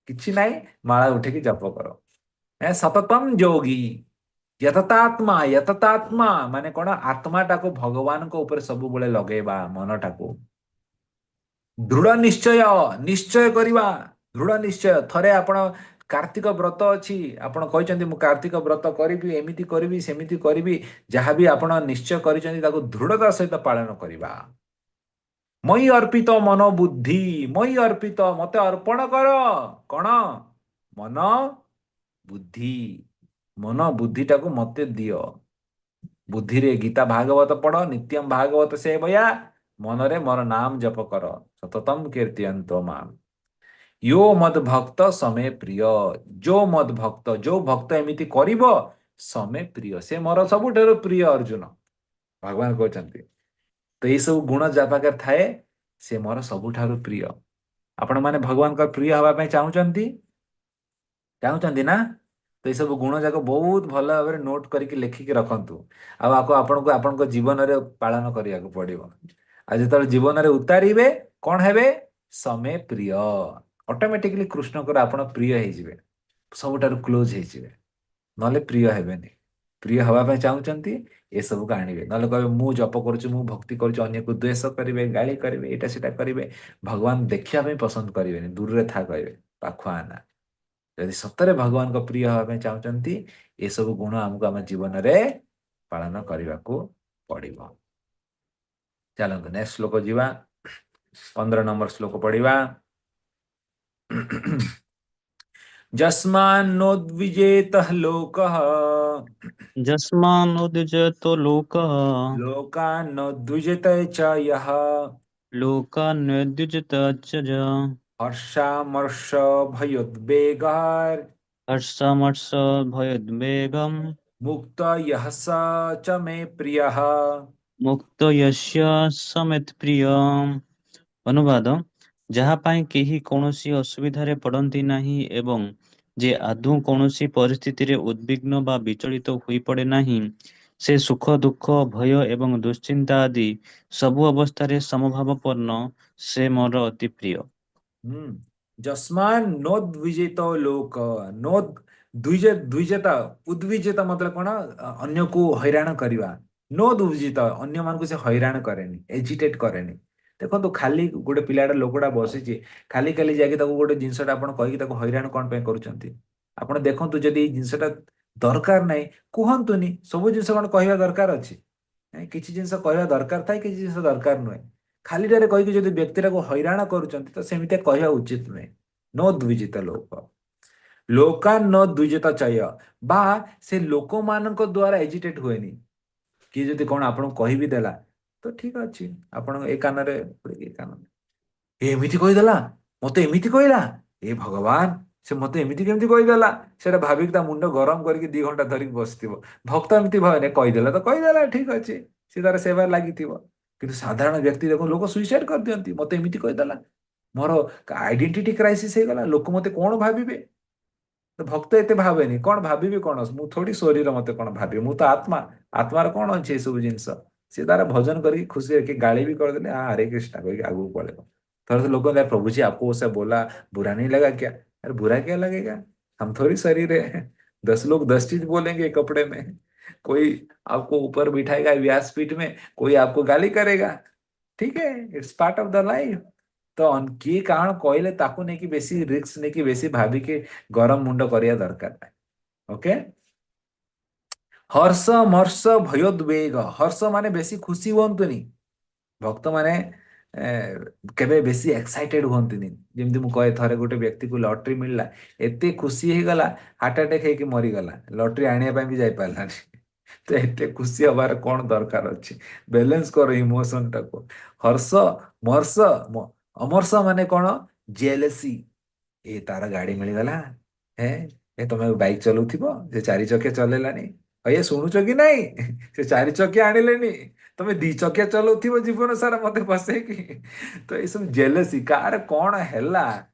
S1: କିଛି ନାହିଁ, ମାଳା ଉଠେଇକି ଜପ କର। ସତତମ ଯୋଗୀ, ଯତତାତ୍ମା, ଯତତାତ୍ମା ମାନେ କଣ? ଆତ୍ମାଟାକୁ ଭଗବାନଙ୍କ ଉପରେ ସବୁବେଳେ ଲଗେଇବା, ମନଟାକୁ। ଦୃଢ ନିଶ୍ଚୟ, ନିଶ୍ଚୟ କରିବା, ଦୃଢ ନିଶ୍ଚୟ। ଥରେ ଆପଣ, କାର୍ତ୍ତିକ ବ୍ରତ ଅଛି, ଆପଣ କହିଛନ୍ତି ମୁଁ କାର୍ତ୍ତିକ ବ୍ରତ କରିବି, ଏମିତି କରିବି, ସେମିତି କରିବି। ଯାହାବି ଆପଣ ନିଶ୍ଚୟ କରିଛନ୍ତି ତାକୁ ଦୃଢତା ସହିତ ପାଳନ କରିବା। ମଇ ଅର୍ପିତ ମନ ବୁଦ୍ଧି, ମଇ ଅର୍ପିତ, ମତେ ଅର୍ପଣ କର। କଣ? ମନ ବୁଦ୍ଧି, ମନ ବୁଦ୍ଧିଟାକୁ ମତେ ଦିଅ। ବୁଦ୍ଧିରେ ଗୀତା ଭାଗବତ ପଢ, ନିତ୍ୟମ ଭାଗବତ ସେବୟା, ମନରେ ମୋର ନାମ ଜପ କର। ସତତମ କୀର୍ତ୍ତୟନ୍ତ ମାମ୍। ୟୋ ମଦ ଭକ୍ତ ସମେ ପ୍ରିୟ, ଯୋ ମଦ ଭକ୍ତ, ଯୋଉ ଭକ୍ତ ଏମିତି କରିବ, ସମେ ପ୍ରିୟ, ସେ ମୋର ସବୁଠାରୁ ପ୍ରିୟ। ଅର୍ଜୁନ ଭଗବାନ କହୁଛନ୍ତି। ତ ଏଇ ସବୁ ଗୁଣ ଯାହା ପାଖରେ ଥାଏ, ସେ ମୋର ସବୁଠାରୁ ପ୍ରିୟ। ଆପଣ ମାନେ ଭଗବାନଙ୍କ ପ୍ରିୟ ହବା ପାଇଁ ଚାହୁଁଛନ୍ତି? ଚାହୁଁଛନ୍ତି ନା? ତ ଏସବୁ ଗୁଣ ଯାକ ବହୁତ ଭଲ ଭାବରେ ନୋଟ କରିକି ଲେଖିକି ରଖନ୍ତୁ। ଆଉ ଆକୁ ଆପଣଙ୍କୁ ଆପଣଙ୍କ ଜୀବନରେ ପାଳନ କରିବାକୁ ପଡିବ। ଆଉ ଯେତେବେଳେ ଜୀବନରେ ଉତାରିବେ, କଣ ହେବେ? ସମେ ପ୍ରିୟ। ଅଟୋମେଟିକଲି କୃଷ୍ଣଙ୍କର ଆପଣ ପ୍ରିୟ ହେଇଯିବେ, ସବୁଠାରୁ କ୍ଲୋଜ ହେଇଯିବେ। ନହେଲେ ପ୍ରିୟ ହେବେନି। ପ୍ରିୟ ହବା ପାଇଁ ଚାହୁଁଛନ୍ତି, ଏସବୁକୁ ଆଣିବେ। ନହେଲେ କହିବେ ମୁଁ ଜପ କରୁଛି, ମୁଁ ଭକ୍ତି କରୁଛି, ଅନ୍ୟକୁ ଦ୍ୱେଷ କରିବେ, ଗାଳି କରିବେ, ଏଇଟା ସେଟା କରିବେ। ଭଗବାନ ଦେଖିବା ପାଇଁ ପସନ୍ଦ କରିବେନି, ଦୂରରେ ଥା କହିବେ, ପାଖୁଆ ଆନା। ଯଦି ସତରେ ଭଗବାନଙ୍କ ପ୍ରିୟ ହେବା ପାଇଁ ଚାହୁଁଛନ୍ତି, ଏସବୁ ଗୁଣ ଆମକୁ ଆମ ଜୀବନରେ ପାଳନ କରିବାକୁ ପଡିବ। ଚାଲନ୍ତୁ ନେକ୍ସଟ ଶ୍ଲୋକ ଯିବା। 15 ନମ୍ବର ଶ୍ଲୋକ ପଢିବା। ଯସ୍ମାନ୍ନୋଦ୍විଜେତଃ ଲୋକଃ,
S2: ଯସ୍ମାନୁଦ୍ୟତ ଲୋକଃ,
S1: ଲୋକାନ୍ନୋଦ୍විଜେତ ଚ ಯಃ,
S2: ଲୋକାନ୍ୟଦ୍ୟୁଜତ ଚ
S1: ହର୍ଷାମର୍ଷ ଭୟୋଦ୍ବେଗଃ,
S2: ହର୍ଷମର୍ଷ ଭୟୋଦ୍ବେଗମ୍,
S1: ମୁକ୍ତ ୟଃ ସ ଚ ମେ ପ୍ରିୟଃ।
S2: ମୁକ୍ତ ୟସ୍ୟ ସମେତ୍ ପ୍ରିୟମ୍, ଅନୁବାଦ, ଯାହା ପାଇଁ କେହି କୌଣସି ଅସୁବିଧାରେ ପଡ଼ନ୍ତି ନାହିଁ ଏବଂ ଯେ ଆଦୌ କୌଣସି ପରିସ୍ଥିତିରେ ଉଦ୍ବିଗ୍ନ ବା ବିଚଳିତ ହୋଇପଡ଼େ ନାହିଁ, ସେ ସୁଖ, ଦୁଃଖ, ଭୟ ଏବଂ ଦୁଶ୍ଚିନ୍ତା ଆଦି ସବୁ ଅବସ୍ଥାରେ ସମଭାବାପନ୍ନ, ସେ ମୋର ଅତି ପ୍ରିୟ।
S1: जस्मान नोद्विजेत लोक नोद द्विजेता उद्विजेता मतलब कौन अन्य को हैरान करवा नोद उद्विजेत अन्य मान को से हैरान करेनि एजिटेट करेनि देखो तो खाली गोटे पिलाटा लोकटा बसिଛି खाली खाली जाके ताको गोटे जिनसटा आपण कहिକି ताको हैरान कोन पे करूचंती आपण देखंतु जदी जिनसटा दरकार नाही कुहंतुनी सब जिनस कोन कहवा दरकार अछि କିଛି ଜିନିଷ କହିବା ଦରକାର ଥାଏ କିଛି ଜିନିଷ ଦରକାର ନୁହେଁ ଖାଲିଟାରେ କହିକି ଯଦି ବ୍ୟକ୍ତିଟାକୁ ହଇରାଣ କରୁଛନ୍ତି ତ ସେମିତି କହିବା ଉଚିତ ନୁହେଁ ନ ଦ୍ୱିଜିତ ଲୋକ ଲୋକାନ ନ ଦ୍ୱିଜିତ ଚୟ ବା ସେ ଲୋକମାନଙ୍କ ଦ୍ୱାରା ଏଜିଟେଟ୍ ହୁଏନି କିଏ ଯଦି କଣ ଆପଣଙ୍କୁ କହିବି ଦେଲା ତ ଠିକ ଅଛି ଆପଣ ଏ କାନରେ ପୁରେଇକି ଏ କାନରେ ଏମିତି କହିଦେଲା ମତେ ଏମିତି କହିଲା ଏ ଭଗବାନ ସେ ମତେ ଏମିତି କେମିତି କହିଦେଲା ସେଟା ଭାବିକି ତା ମୁଣ୍ଡ ଗରମ କରିକି 2 ଘଣ୍ଟା ଧରିକି ବସିଥିବ ଭକ୍ତ ଏମିତି ଭାବେନି କହିଦେଲା ତ କହିଦେଲା ଠିକ ଅଛି ସେ ତାର ସେବାରେ ଲାଗିଥିବ କିନ୍ତୁ ସାଧାରଣ ବ୍ୟକ୍ତି ଦେଖ ଲୋକ ସୁଇସାଇଡ କରିଦିଅନ୍ତି ମତେ ଏମିତି କହିଦେଲା ମୋର ଆଇଡେଣ୍ଟିଟି କ୍ରାଇସିସ୍ ହେଇଗଲା ଲୋକ ମତେ କଣ ଭାବିବେ ତ ଭକ୍ତ ଏତେ ଭାବେନି କଣ ଭାବିବି କଣ ମୁଁ ଥୋଡି ଶରୀର ମତେ କଣ ଭାବିବେ ମୁଁ ତ ଆତ୍ମା ଆତ୍ମାର କଣ ଅଛି ଏସବୁ ଜିନିଷ ସେ ତାର ଭଜନ କରିକି ଖୁସି ହେଇକି ଗାଳି ବି କରିଦେଲେ ହରେ कृष्णा କହିକି ଆଗକୁ ପଳେଇବ थोड़ा लोग कहते हैं प्रभु जी आपको वो सब बोला बुरा नहीं लगा क्या अरे बुरा क्या लगेगा हम थोड़ी शरीर है 10 लोग 10 चीज बोलेंगे कपड़े में कोई आपको ऊपर बिठाएगा व्यासपीठ में कोई आपको गाली करेगा ठीक है it's part of the life तो किए କାଣ କହିଲେ ତାକୁ ନେଇକି ବେଶୀ ରିସ୍କ ନେଇକି ବେଶୀ ଭାବିକି ଗରମ ମୁଣ୍ଡ କରିବା ଦରକାର ନାହିଁ ଓକେ ହର୍ଷ ମର୍ଷ ଭୟୋଦ୍ବେଗ ହର୍ଷ ମାନେ ବେଶୀ ଖୁସି ହୁଅନ୍ତୁନି ଭକ୍ତ ମାନେ ଏ, କେବେ ବେଶୀ ଏକ୍ସାଇଟେଡ ହୁଅନ୍ତିନି ଯେମିତି ମୁଁ କହେ ଥରେ ଗୋଟେ ବ୍ୟକ୍ତିକୁ ଲଟରୀ ମିଳିଲା ଏତେ ଖୁସି ହେଇଗଲା ହାର୍ଟ ଆଟାକ୍ ହେଇକି ମରିଗଲା ଲଟରୀ ଆଣିବା ପାଇଁ ବି ଯାଇପାରିଲାନି ତ ଏତେ ଖୁସି ହବାର କଣ ଦରକାର ଅଛି ବାଲାନ୍ସ କର ଇମୋସନ ଟାକୁ ହର୍ଷ ମର୍ଷ ଅମର୍ଷ ମାନେ କଣ ଜେଲସି ଏ ତାର ଗାଡି ମିଳିଗଲା ଏ ଏ ତମେ ବାଇକ ଚଲଉଥିବ ସେ 4 ଚକିଆ ଚଲେଇଲାନି ଏ ଶୁଣୁଛ କି ନାଇଁ ସେ 4 ଚକିଆ ଆଣିଲେନି ତମେ 2 ଚକିଆ ଚଲଉଥିବ ଜୀବନ ସାରା ମତେ ବସେଇକି ତ ଏସବୁ ଜେଲସି କାହାର କଣ ହେଲା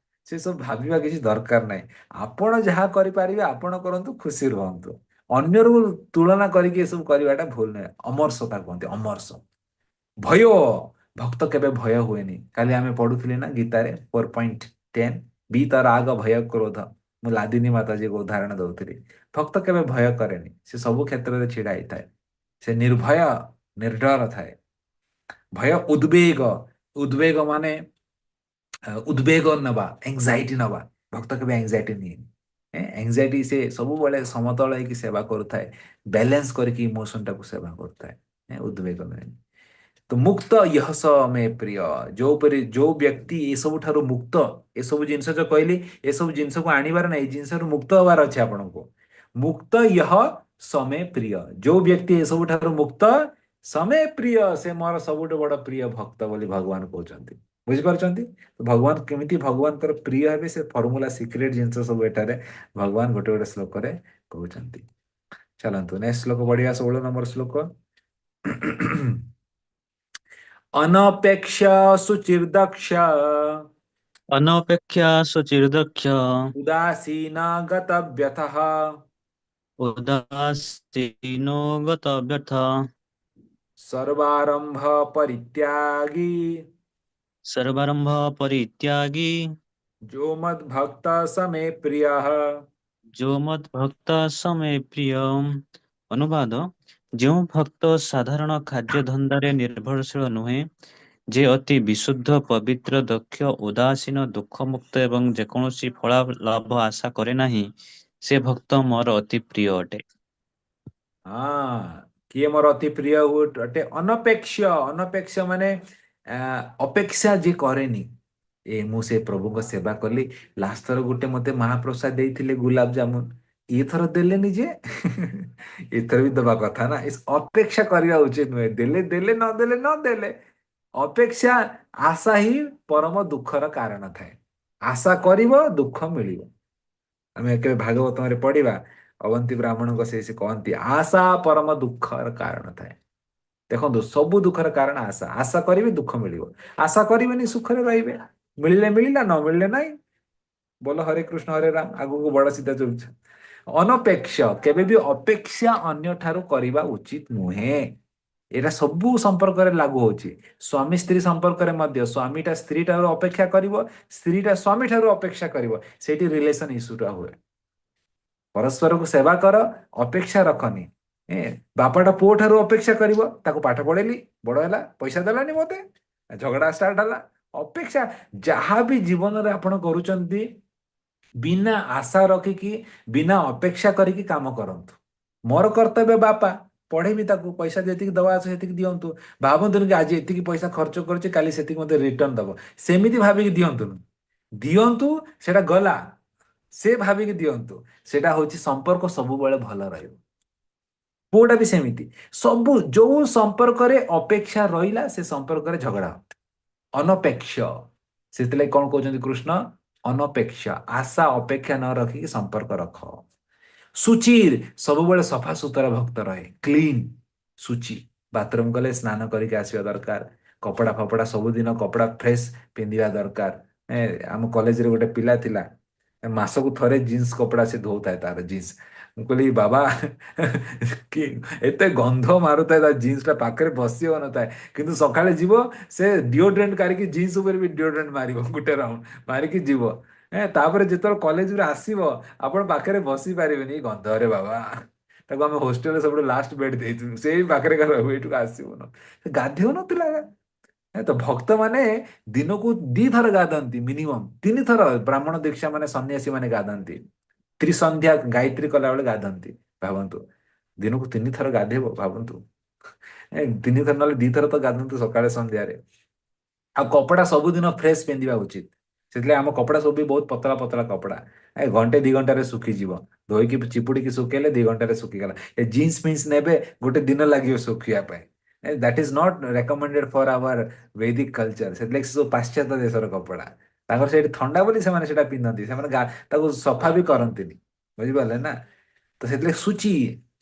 S1: ସେ ସବୁ ଭାବିବା କିଛି ଦରକାର ନାହିଁ ଆପଣ ଯାହା କରିପାରିବେ ଆପଣ କରନ୍ତୁ ଖୁସି ରୁହନ୍ତୁ ଅନ୍ୟରୁ ତୁଳନା କରିକି ଏସବୁ କରିବାଟା ଭୁଲ ନୁହେଁ ଅମର୍ଷତା କୁହନ୍ତି ଅମର୍ଷ ଭୟ ଭକ୍ତ କେବେ ଭୟ ହୁଏନି କାଲି ଆମେ ପଢୁଥିଲେ ନା ଗୀତାରେ 4.10 ବି ତାର ଆଗ ଭୟ କ୍ରୋଧ ମୁଁ ଲାଦିନୀ ମାତାଜୀକୁ ଉଦାହରଣ ଦଉଥିଲି ଭକ୍ତ କେବେ ଭୟ କରେନି ସେ ସବୁ କ୍ଷେତ୍ରରେ ଛିଡା ହେଇଥାଏ ସେ ନିର୍ଭୟ ନିର୍ଡର ଥାଏ ଭୟ ଉଦ୍ବେଗ ଉଦ୍ବେଗ ମାନେ ଉଦ୍ବେଗ ନେବା ଏଂଜାଇଟି ନେବା ଭକ୍ତ କେବେ ଏଂଜାଇଟି ନିଏନି ଏଂଜାଇଟି ସେ ସବୁବେଳେ ସମତଳ ହେଇକି ସେବା କରୁଥାଏ ବାଲାନ୍ସ କରିକି ଇମୋସନଟାକୁ ସେବା କରୁଥାଏ ଉଦ୍ବେଗ ନୁହେଁ ତ ମୁକ୍ତ यह स मे ପ୍ରିୟ ଯୋଉ ବ୍ୟକ୍ତି ଏସବୁ ଠାରୁ ମୁକ୍ତ ଏସବୁ ଜିନିଷ ଯୋଉ କହିଲି ଏସବୁ ଜିନିଷକୁ ଆଣିବାର ନାହିଁ ଏଇ ଜିନିଷରୁ ମୁକ୍ତ ହବାର ଅଛି ଆପଣଙ୍କୁ ମୁକ୍ତ यह ସମେ ପ୍ରିୟ ଯୋଉ ବ୍ୟକ୍ତି ଏସବୁ ଠାରୁ ମୁକ୍ତ ସମେ ପ୍ରିୟ ସେ ମୋର ସବୁଠୁ ବଡ ପ୍ରିୟ ଭକ୍ତ ବୋଲି ଭଗବାନ କହୁଛନ୍ତି ବୁଝିପାରୁଛନ୍ତି ଭଗବାନ କେମିତି ଭଗବାନଙ୍କର ପ୍ରିୟ ହେବେ ସେ ଫର୍ମୁଲା ସିକ୍ରେଟ ଜିନିଷ ସବୁ ଏଠାରେ ଭଗବାନ ଗୋଟେ ଗୋଟେ ଶ୍ଲୋକରେ କହୁଛନ୍ତି ଚାଲନ୍ତୁ ନେକ୍ସଟ ଶ୍ଲୋକ ପଢିବା 16 ନମ୍ବର ଶ୍ଲୋକ अनपेक्ष सुचिर्दक्ष
S2: ଅନପେକ୍ଷା ସୁଚିର୍ଦକ୍ଷ
S1: उदासीन गतव्यथः
S2: ଉଦାସୀନୋ ଗତବ୍ୟର୍ଥ
S1: सर्वारंभ परित्यागी
S2: ସର୍ବାରମ୍ଭ ପରିତ୍ୟାଗୀ
S1: जो मद भक्त समे प्रियः
S2: ଯୋ ମତ୍ ଭକ୍ତ ସମେ ପ୍ରିୟ। ଅନୁବାଦ, ଯେଉଁ ଭକ୍ତ ସାଧାରଣ କାର୍ଯ୍ୟ ଧନ୍ଦାରେ ନିର୍ଭରଶୀଳ ନୁହେଁ, ଯେ ଅତି ବିଶୁଦ୍ଧ ପବିତ୍ର ଦକ୍ଷ ଉଦାସୀନ ଦୁଃଖମୁକ୍ତ ଏବଂ ଯେକୌଣସି ଫଳାଲାଭ ଆଶା କରେ ନାହିଁ, ସେ ଭକ୍ତ ମୋର ଅତି ପ୍ରିୟ ଅଟେ।
S1: हाँ किए मोर अति प्रिय अटे अनपेक्ष अनपेक्ष माने अपेक्षा जे करेनी ए मु से प्रभु को सेवा कली लास्ट थर गोटे मते महाप्रसाद देइथिले गुलाब जामुन ये थर देलेनी जे एथर भी दबा कथा ना इस अपेक्षा करिया उचित नुहे देले देले न देले न देले अपेक्षा आशा ही परम दुखर कारण थाए आशा करिवो दुख मिलिवो ଆମେ କେବେ ଭାଗବତରେ ପଢିବା ଅବନ୍ତୀ ବ୍ରାହ୍ମଣଙ୍କ ସେ କହିନ୍ତି ଆଶା ପରମ ଦୁଃଖର କାରଣ ଥାଏ ଦେଖନ୍ତୁ ସବୁ ଦୁଃଖର କାରଣ ଆଶା। ଆଶା କରିବେ ଦୁଃଖ ମିଳିବ, ଆଶା କରିବେନି ସୁଖରେ ରହିବେ। ମିଳିଲେ ମିଳିଲା, ନ ମିଳିଲେ ନାହିଁ। ବୋଲ ହରେ କୃଷ୍ଣ ହରେ ରାମ, ଆଗକୁ ବଡ ସିଧା ଚଲୁଛ। ଅନପେକ୍ଷ, କେବେ ବି ଅପେକ୍ଷା ଅନ୍ୟ ଠାରୁ କରିବା ଉଚିତ ନୁହେଁ। ଏଇଟା ସବୁ ସମ୍ପର୍କରେ ଲାଗୁ ହଉଛି। ସ୍ୱାମୀ ସ୍ତ୍ରୀ ସମ୍ପର୍କରେ ମଧ୍ୟ ସ୍ୱାମୀଟା ସ୍ତ୍ରୀ ଠାରୁ ଅପେକ୍ଷା କରିବ, ସ୍ତ୍ରୀଟା ସ୍ୱାମୀ ଠାରୁ ଅପେକ୍ଷା କରିବ, ସେଇଠି ରିଲେସନ ଇସ୍ୟୁଟା ହୁଏ। ପରସ୍ପରକୁ ସେବା କର, ଅପେକ୍ଷା ରଖନି। ଏ ବାପାଟା ପୁଅ ଠାରୁ ଅପେକ୍ଷା କରିବ, ତାକୁ ପାଠ ପଢେଇଲି, ବଡ ହେଲା, ପଇସା ଦେଲାନି ମତେ, ଝଗଡା ଷ୍ଟାର୍ଟ ହେଲା। ଅପେକ୍ଷା, ଯାହା ବି ଜୀବନରେ ଆପଣ କରୁଛନ୍ତି ବିନା ଆଶା ରଖିକି, ବିନା ଅପେକ୍ଷା କରିକି କାମ କରନ୍ତୁ। ମୋର କର୍ତ୍ତବ୍ୟ ବାପା, ପଢେଇବି ତାକୁ, ପଇସା ଯେତିକି ଦବା ଅଛି ସେତିକି ଦିଅନ୍ତୁ। ଭାବନ୍ତୁନି କି ଆଜି ଏତିକି ପଇସା ଖର୍ଚ୍ଚ କରୁଛି, କାଲି ସେତିକି ମତେ ରିଟର୍ନ ଦବ, ସେମିତି ଭାବିକି ଦିଅନ୍ତୁନି। ଦିଅନ୍ତୁ, ସେଟା ଗଲା, ସେ ଭାବିକି ଦିଅନ୍ତୁ। ସେଟା ହଉଛି ସମ୍ପର୍କ ସବୁବେଳେ ଭଲ ରହିବ। ପୁଅଟା ବି ସେମିତି। ସବୁ ଯୋଉ ସମ୍ପର୍କରେ ଅପେକ୍ଷା ରହିଲା, ସେ ସମ୍ପର୍କରେ ଝଗଡା ହବ। ଅନପେକ୍ଷ, ସେଥିଲାଗି କଣ କହୁଛନ୍ତି କୃଷ୍ଣ? ଅନପେକ୍ଷ, ଆଶା ଅପେକ୍ଷା ନ ରଖିକି ସମ୍ପର୍କ ରଖ। ସୁଚିର, ସବୁବେଳେ ସଫା ସୁତରା ଭକ୍ତ ରହେ, କ୍ଲିନ, ସୁଚି। ବାଥରୁମ ଗଲେ ସ୍ନାନ କରିକି ଆସିବା ଦରକାର। କପଡା ଫପଡା ସବୁଦିନ କପଡା ଫ୍ରେଶ ପିନ୍ଧିବା ଦରକାର। ଆମ କଲେଜରେ ଗୋଟେ ପିଲା ଥିଲା, ମାସକୁ ଥରେ ଜିନ୍ସ କପଡା ସେ ଧୋଉଥାଏ, ତାର ଜିନ୍ସ। ମୁଁ କହିଲି ବାବା କି ଏତେ ଗନ୍ଧ ମାରୁଥାଏ, ତା ଜିନ୍ସ ଟା ପାଖରେ ବସି ହଉନଥାଏ, କିନ୍ତୁ ସକାଳେ ଯିବ, ସେ ଡିଓଡ୍ରେଣ୍ଟ କାଢିକି ଜିନ୍ସ ଉପରେ ବି ଡିଓଡ୍ରେଣ୍ଟ ମାରିବ, ଗୋଟେ ରାଉଣ୍ଡ ମାରିକି ଯିବ। ତାପରେ ଯେତେବେଳେ କଲେଜରୁ ଆସିବ, ଆପଣ ପାଖରେ ବସି ପାରିବେନି, ଏଇ ଗନ୍ଧରେ ବାବା। ତାକୁ ଆମେ ହଷ୍ଟେଲରେ ସବୁଠୁ ଲାଷ୍ଟ ବେଡ୍ ଦେଇଥିଲୁ, ସେଇ ପାଖରେ ରହିବ, ଏଇଠୁ ଆସିବୁନ। ସେ ଗାଧେଉ ନଥିଲା। ତ ଭକ୍ତ ମାନେ ଦିନକୁ 2 ଥର ଗାଧାନ୍ତି, ମିନିମମ୍ 3 ଥର ବ୍ରାହ୍ମଣ ଦୀକ୍ଷା ମାନେ ସନ୍ନ୍ୟାସୀ ମାନେ ଗାଧାନ୍ତି। ତ୍ରିସନ୍ଧ୍ୟା ଗାୟତ୍ରୀ କଲାବେଳେ ଗାଧାନ୍ତି। ଭାବନ୍ତୁ, ଦିନକୁ 3 ଥର ଗାଧେଇବ, ଭାବନ୍ତୁ। 3 ଥର ନହେଲେ 2 ଥର ତ ଗାଧନ୍ତୁ, ସକାଳେ ସନ୍ଧ୍ୟାରେ। ଆଉ କପଡା ସବୁଦିନ ଫ୍ରେଶ ପିନ୍ଧିବା ଉଚିତ। ସେଥିଲାଗି ଆମ କପଡା ସବୁ ବି ବହୁତ ପତଳା ପତଳା କପଡା, ଘଣ୍ଟେ 2 ଘଣ୍ଟାରେ ଶୁଖିଯିବ। ଧୋଇକି ଚିପୁଡିକି ଶୁଖେଇଲେ 2 ଘଣ୍ଟାରେ ଶୁଖିଗଲା। ଏ ଜିନ୍ସ ଫିନ୍ସ ନେବେ, ଗୋଟେ ଦିନ ଲାଗିବ ଶୁଖିବା ପାଇଁ। That is not recommended for our Vedic culture. ସେଥିଲାଗି ସେ ସବୁ ପାଶ୍ଚାତ୍ୟ ଦେଶର କପଡା। ତାଙ୍କର ସେଇଠି ଥଣ୍ଡା ବୋଲି ସେମାନେ ସେଇଟା ପିନ୍ଧନ୍ତି, ସେମାନେ ତାକୁ ସଫା ବି କରନ୍ତିନି। ବୁଝିପାରିଲେ ନା? ତ ସେଥିଲାଗି ସୂଚି,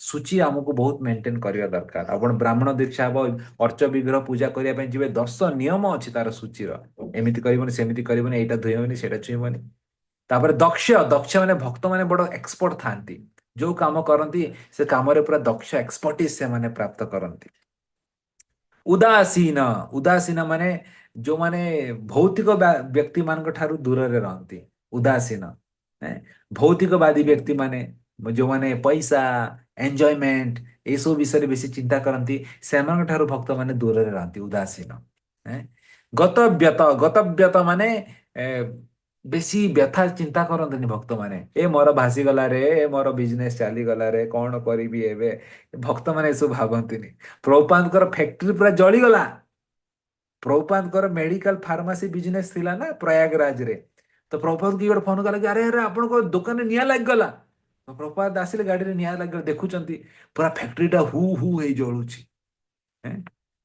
S1: ସୂଚି ଆମକୁ ବହୁତ ମେଣ୍ଟେନ କରିବା ଦରକାର। ଆପଣ ବ୍ରାହ୍ମଣ ଦୀକ୍ଷା ହବ, ଅର୍ଚ୍ଚ ବିଗ୍ରହ ପୂଜା କରିବା ପାଇଁ ଯିବେ, 10 ନିୟମ ଅଛି ତାର ସୂଚୀର। ଏମିତି କରିବନି, ସେମିତି କରିବନି, ଏଇଟା ଧୁଇବନି, ସେଇଟା ଛୁଇଁବନି। ତାପରେ ଦକ୍ଷ, ଦକ୍ଷ ମାନେ ଭକ୍ତ ମାନେ ବଡ ଏକ୍ସପର୍ଟ ଥାନ୍ତି। ଯୋଉ କାମ କରନ୍ତି, ସେ କାମରେ ପୁରା ଦକ୍ଷ, ଏକ୍ସପର୍ଟିସ ସେମାନେ ପ୍ରାପ୍ତ କରନ୍ତି। ଉଦାସୀନ, ଉଦାସୀନ ମାନେ ଯୋଉମାନେ ଭୌତିକ ବ୍ୟକ୍ତି ମାନଙ୍କ ଠାରୁ ଦୂରରେ ରହନ୍ତି, ଉଦାସୀନ। ହେଁ, ଭୌତିକବାଦୀ ବ୍ୟକ୍ତି ମାନେ, ଯୋଉମାନେ ପଇସା, ଏନ୍ଜୟମେଣ୍ଟ ଏସବୁ ବିଷୟରେ ବେଶୀ ଚିନ୍ତା କରନ୍ତି, ସେମାନଙ୍କ ଠାରୁ ଭକ୍ତ ମାନେ ଦୂରରେ ରହନ୍ତି, ଉଦାସୀନ। ହେଁ, ଗତବ୍ୟତ, ଗତବ୍ୟତ ମାନେ ଏ, ବେଶୀ ବ୍ୟଥା ଚିନ୍ତା କରନ୍ତିନି ଭକ୍ତମାନେ। ଏ ମୋର ଭାସିଗଲା ରେ, ଏ ମୋର ବିଜନେସ ଚାଲିଗଲା ରେ, କଣ କରିବି ଏବେ। ଭକ୍ତମାନେ ଏସବୁ ଭାବନ୍ତିନି। ପ୍ରଭୁପାଦଙ୍କର ଫ୍ୟାକ୍ଟ୍ରି ପୁରା ଜଳିଗଲା। ପ୍ରଭୁପାଦଙ୍କର ମେଡିକାଲ ଫାର୍ମାସି ବିଜନେସ ଥିଲା ନା ପ୍ରୟାଗରାଜରେ। ତ ପ୍ରଭୁପାଦ କି ଗୋଟେ ଫୋନ କଲା କି, ଆରେ ଆରେ ଆପଣଙ୍କ ଦୋକାନରେ ନିଆଁ ଲାଗିଗଲା। ତ ପ୍ରଭୁପାଦ ଆସିଲେ, ଗାଡିରେ ନିଆଁ ଲାଗିଗଲା, ଦେଖୁଛନ୍ତି ପୁରା ଫ୍ୟାକ୍ଟ୍ରିଟା ହୁ ହୁ ହେଇ ଜଳୁଛି। ହେଁ,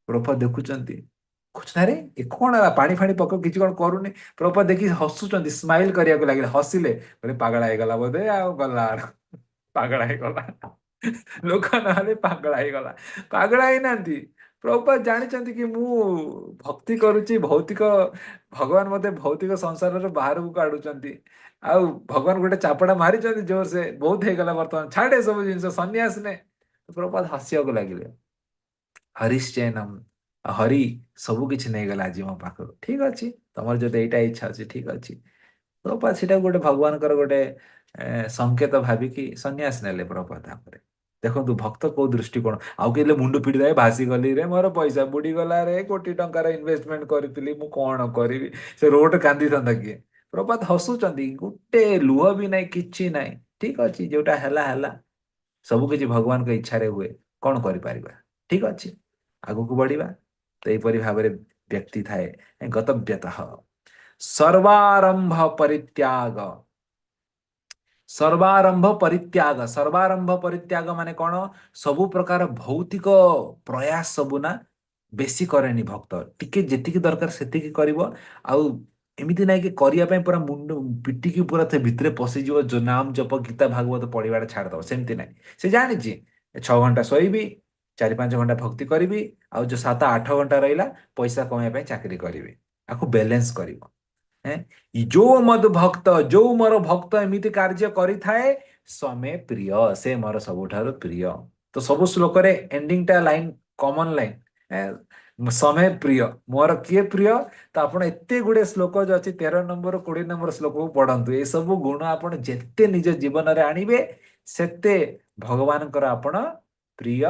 S1: ପ୍ରଭୁପାଦ ଦେଖୁଛନ୍ତି, କହୁଛନ୍ତି ଆରେ ଏ କଣ ହେଲା, ପାଣି ଫାଣି ପକ, କିଛି କଣ କରୁନି। ପ୍ରଭୁପାଦ ଦେଖି ହସୁଛନ୍ତି, ସ୍ମାଇଲ କରିବାକୁ ଲାଗିଲେ, ହସିଲେ, କହିଲେ ପାଗଳା ହେଇଗଲା ବୋଧେ, ଆଉ ଗଲା ପାଗଳା ହେଇଗଲା। ଲୋକ ନହେଲେ ପାଗଳା ହେଇଗଲା। ପାଗଳା ହେଇନାହାନ୍ତି। ପ୍ରଭୁପାଦ ଜାଣିଛନ୍ତି କି ମୁଁ ଭକ୍ତି କରୁଛି, ଭୌତିକ, ଭଗବାନ ମତେ ଭୌତିକ ସଂସାରରୁ ବାହାରକୁ କାଢୁଛନ୍ତି। ଆଉ ଭଗବାନ ଗୋଟେ ଚାପଡା ମାରିଛନ୍ତି ଜୋରସେ, ବହୁତ ହେଇଗଲା, ବର୍ତ୍ତମାନ ଛାଡେ ସବୁ ଜିନିଷ, ସନ୍ନ୍ୟାସ ନେ। ପ୍ରଭୁପାଦ ହସିବାକୁ ଲାଗିଲେ। ହରିଶ୍ଚେନମ୍, ହରି ସବୁ କିଛି ନେଇଗଲା ଆଜି ମୋ ପାଖରୁ, ଠିକ ଅଛି, ତମର ଯଦି ଏଇଟା ଇଚ୍ଛା ଅଛି, ଠିକ ଅଛି। ପ୍ରଭୁପାଦ ସେଟାକୁ ଗୋଟେ ଭଗବାନଙ୍କର ଗୋଟେ ସଂକେତ ଭାବିକି ସନ୍ନ୍ୟାସ ନେଲେ ପ୍ରଭୁପାଦ। ତାପରେ ଦେଖନ୍ତୁ ଭକ୍ତ କୋଉ ଦୃଷ୍ଟିକୋଣ। ଆଉ କିଏ ମୁଣ୍ଡ ପିଟିଥାଏ, ଭାସିଗଲି ରେ, ମୋର ପଇସା ବୁଡିଗଲା ରେ, କୋଟି ଟଙ୍କାର ଇନଭେଷ୍ଟମେଣ୍ଟ କରିଥିଲି, ମୁଁ କଣ କରିବି। ସେ ରୋଡ କାନ୍ଦିଥାନ୍ତା କିଏ। ପ୍ରଭୁପାଦ ହସୁଛନ୍ତି, ଗୋଟେ ଲୁହ ବି ନାହିଁ, କିଛି ନାହିଁ। ଠିକ ଅଛି, ଯୋଉଟା ହେଲା ହେଲା। ସବୁ କିଛି ଭଗବାନଙ୍କ ଇଚ୍ଛାରେ ହୁଏ, କଣ କରିପାରିବା। ଠିକ ଅଛି, ଆଗକୁ ବଢିବା। ତ ଏହିପରି ଭାବରେ ବ୍ୟକ୍ତି ଥାଏ। ଗତବ୍ୟତଃ ସର୍ବାରମ୍ଭ ପରିତ୍ୟାଗ। ସର୍ବାରମ୍ଭ ପରିତ୍ୟାଗ, ସର୍ବାରମ୍ଭ ପରିତ୍ୟାଗ ମାନେ କଣ? ସବୁ ପ୍ରକାର ଭୌତିକ ପ୍ରୟାସ ସବୁ ନା ବେଶୀ କରେନି ଭକ୍ତ। ଟିକେ ଯେତିକି ଦରକାର ସେତିକି କରିବ। ଆଉ ଏମିତି ନାଇଁ କି କରିବା ପାଇଁ ପୁରା ମୁଣ୍ଡ ପିଟିକି ପୁରା ତା ଭିତରେ ପଶିଯିବ, ନାମ ଜପ, ଗୀତା ଭାଗବତ ପଢିବାଟା ଛାଡିଦବ, ସେମିତି ନାହିଁ। ସେ ଜାଣିଛି 6 ଘଣ୍ଟା ଶୋଇବି, 4-5 ଘଣ୍ଟା ଭକ୍ତି କରିବି, ଆଉ ଯୋଉ 7-8 ଘଣ୍ଟା ରହିଲା ପଇସା କମେଇବା ପାଇଁ ଚାକିରି କରିବି। ଆକୁ ବାଲାନ୍ସ କରିବ। ହେଁ, ଯୋଉ ମଦ ଭକ୍ତ, ଯୋଉ ମୋର ଭକ୍ତ ଏମିତି କାର୍ଯ୍ୟ କରିଥାଏ ସମେ ପ୍ରିୟ, ସେ ମୋର ସବୁଠାରୁ ପ୍ରିୟ। ତ ସବୁ ଶ୍ଲୋକରେ ଏଣ୍ଡିଂ ଟା ଲାଇନ କମନ ଲାଇନ, ସମେ ପ୍ରିୟ, ମୋର କିଏ ପ୍ରିୟ? ତ ଆପଣ ଏତେ ଗୁଡେ ଶ୍ଲୋକ ଯୋଉ ଅଛି 13 ନମ୍ବର 20 ନମ୍ବର ଶ୍ଲୋକକୁ ପଢନ୍ତୁ। ଏ ସବୁ ଗୁଣ ଆପଣ ଯେତେ ନିଜ ଜୀବନରେ ଆଣିବେ ସେତେ ଭଗବାନଙ୍କର ଆପଣ ପ୍ରିୟ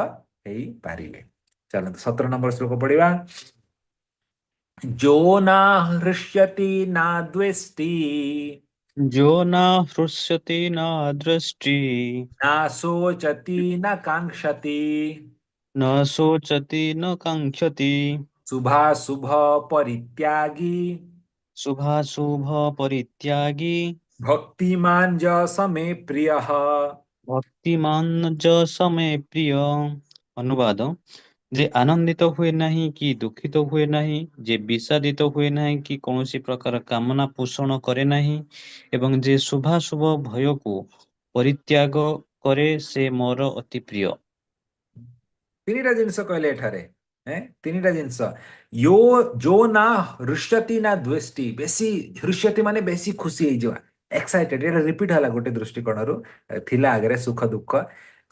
S1: ହେଇପାରିବେ। ଚାଲନ୍ତୁ 17 ନମ୍ବର ଶ୍ଲୋକ ପଢିବା। जो न हृष्यति न द्वेष्टि
S2: जो न हृष्यति न दृष्टि
S1: न शोचति न काङ्क्षति
S2: न शोचति न काङ्क्षति
S1: शुभाशुभ परित्यागी
S2: शुभाशुभ परित्यागी
S1: भक्तिमान् च स मे प्रियः।
S2: ଭକ୍ତିମାନ ଯ ସମେ ପ୍ରିୟ। ଅନୁବାଦ, ଯେ ଆନନ୍ଦିତ ହୁଏ ନାହିଁ କି ଦୁଃଖିତ ହୁଏ ନାହିଁ, ଯେ ବିଷାଦିତ ହୁଏ ନାହିଁ କି କୌଣସି ପ୍ରକାର କାମନା ପୋଷଣ କରେ ନାହିଁ, ଏବଂ ଯେ ଶୁଭାଶୁଭ ଭୟକୁ ପରିତ୍ୟାଗ କରେ, ସେ ମୋର ଅତି ପ୍ରିୟ।
S1: ତିନିଟା ଜିନିଷ କହିଲେ ଏଠାରେ। ତିନିଟା ଜିନିଷ। ୟୋ ଯୋ ନା ହୃଷ୍ୟତି ନା ଦ୍ୱେଷ୍ଟି, ବେଶୀ ହୃଷ୍ୟତି ମାନେ ବେଶୀ ଖୁସି ହେଇଯିବା, ଏକ୍ସାଇଟେଡ। ଏଇଟା ରିପିଟ ହେଲା ଗୋଟେ ଦୃଷ୍ଟିକୋଣରୁ, ଥିଲା ଆଗରେ ସୁଖ ଦୁଃଖ।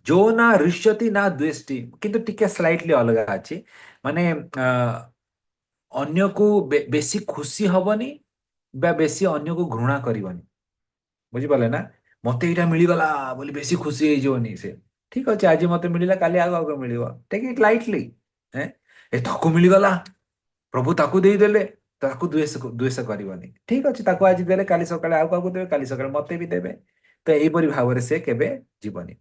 S1: ଯୋ ନା ହୃଷ୍ୟତି ନା ଦ୍ୱେଷ୍ଟି, କିନ୍ତୁ ଟିକେ ସ୍ଲାଇଟଲି ଅଲଗା ଅଛି। ମାନେ ଅନ୍ୟକୁ ବେଶୀ ଖୁସି ହବନି ବା ବେଶୀ ଅନ୍ୟକୁ ଘୃଣା କରିବନି। ବୁଝିପାରିଲେ ନା? ମତେ ଏଇଟା ମିଳିଗଲା ବୋଲି ବେଶୀ ଖୁସି ହେଇଯିବନି ସେ। ଠିକ ଅଛି, ଆଜି ମତେ ମିଳିଲା, କାଲି ଆଉ କାହାକୁ ମିଳିବ, ଟେକ୍ ଇଟ୍ ଲାଇଟଲି। ଏ ତାକୁ ମିଳିଗଲା, ପ୍ରଭୁ ତାକୁ ଦେଇଦେଲେ, ତାକୁ ଦ୍ୱେଷ ଦ୍ୱେଷ କରିବନି। ଠିକ ଅଛି, ତାକୁ ଆଜି ଦେଲେ କାଲି ସକାଳେ ଆଉ କାହାକୁ ଦେବେ, କାଲି ସକାଳେ ମତେ ବି ଦେବେ। ତ ଏଇପରି ଭାବରେ ସେ କେବେ ଯିବନି।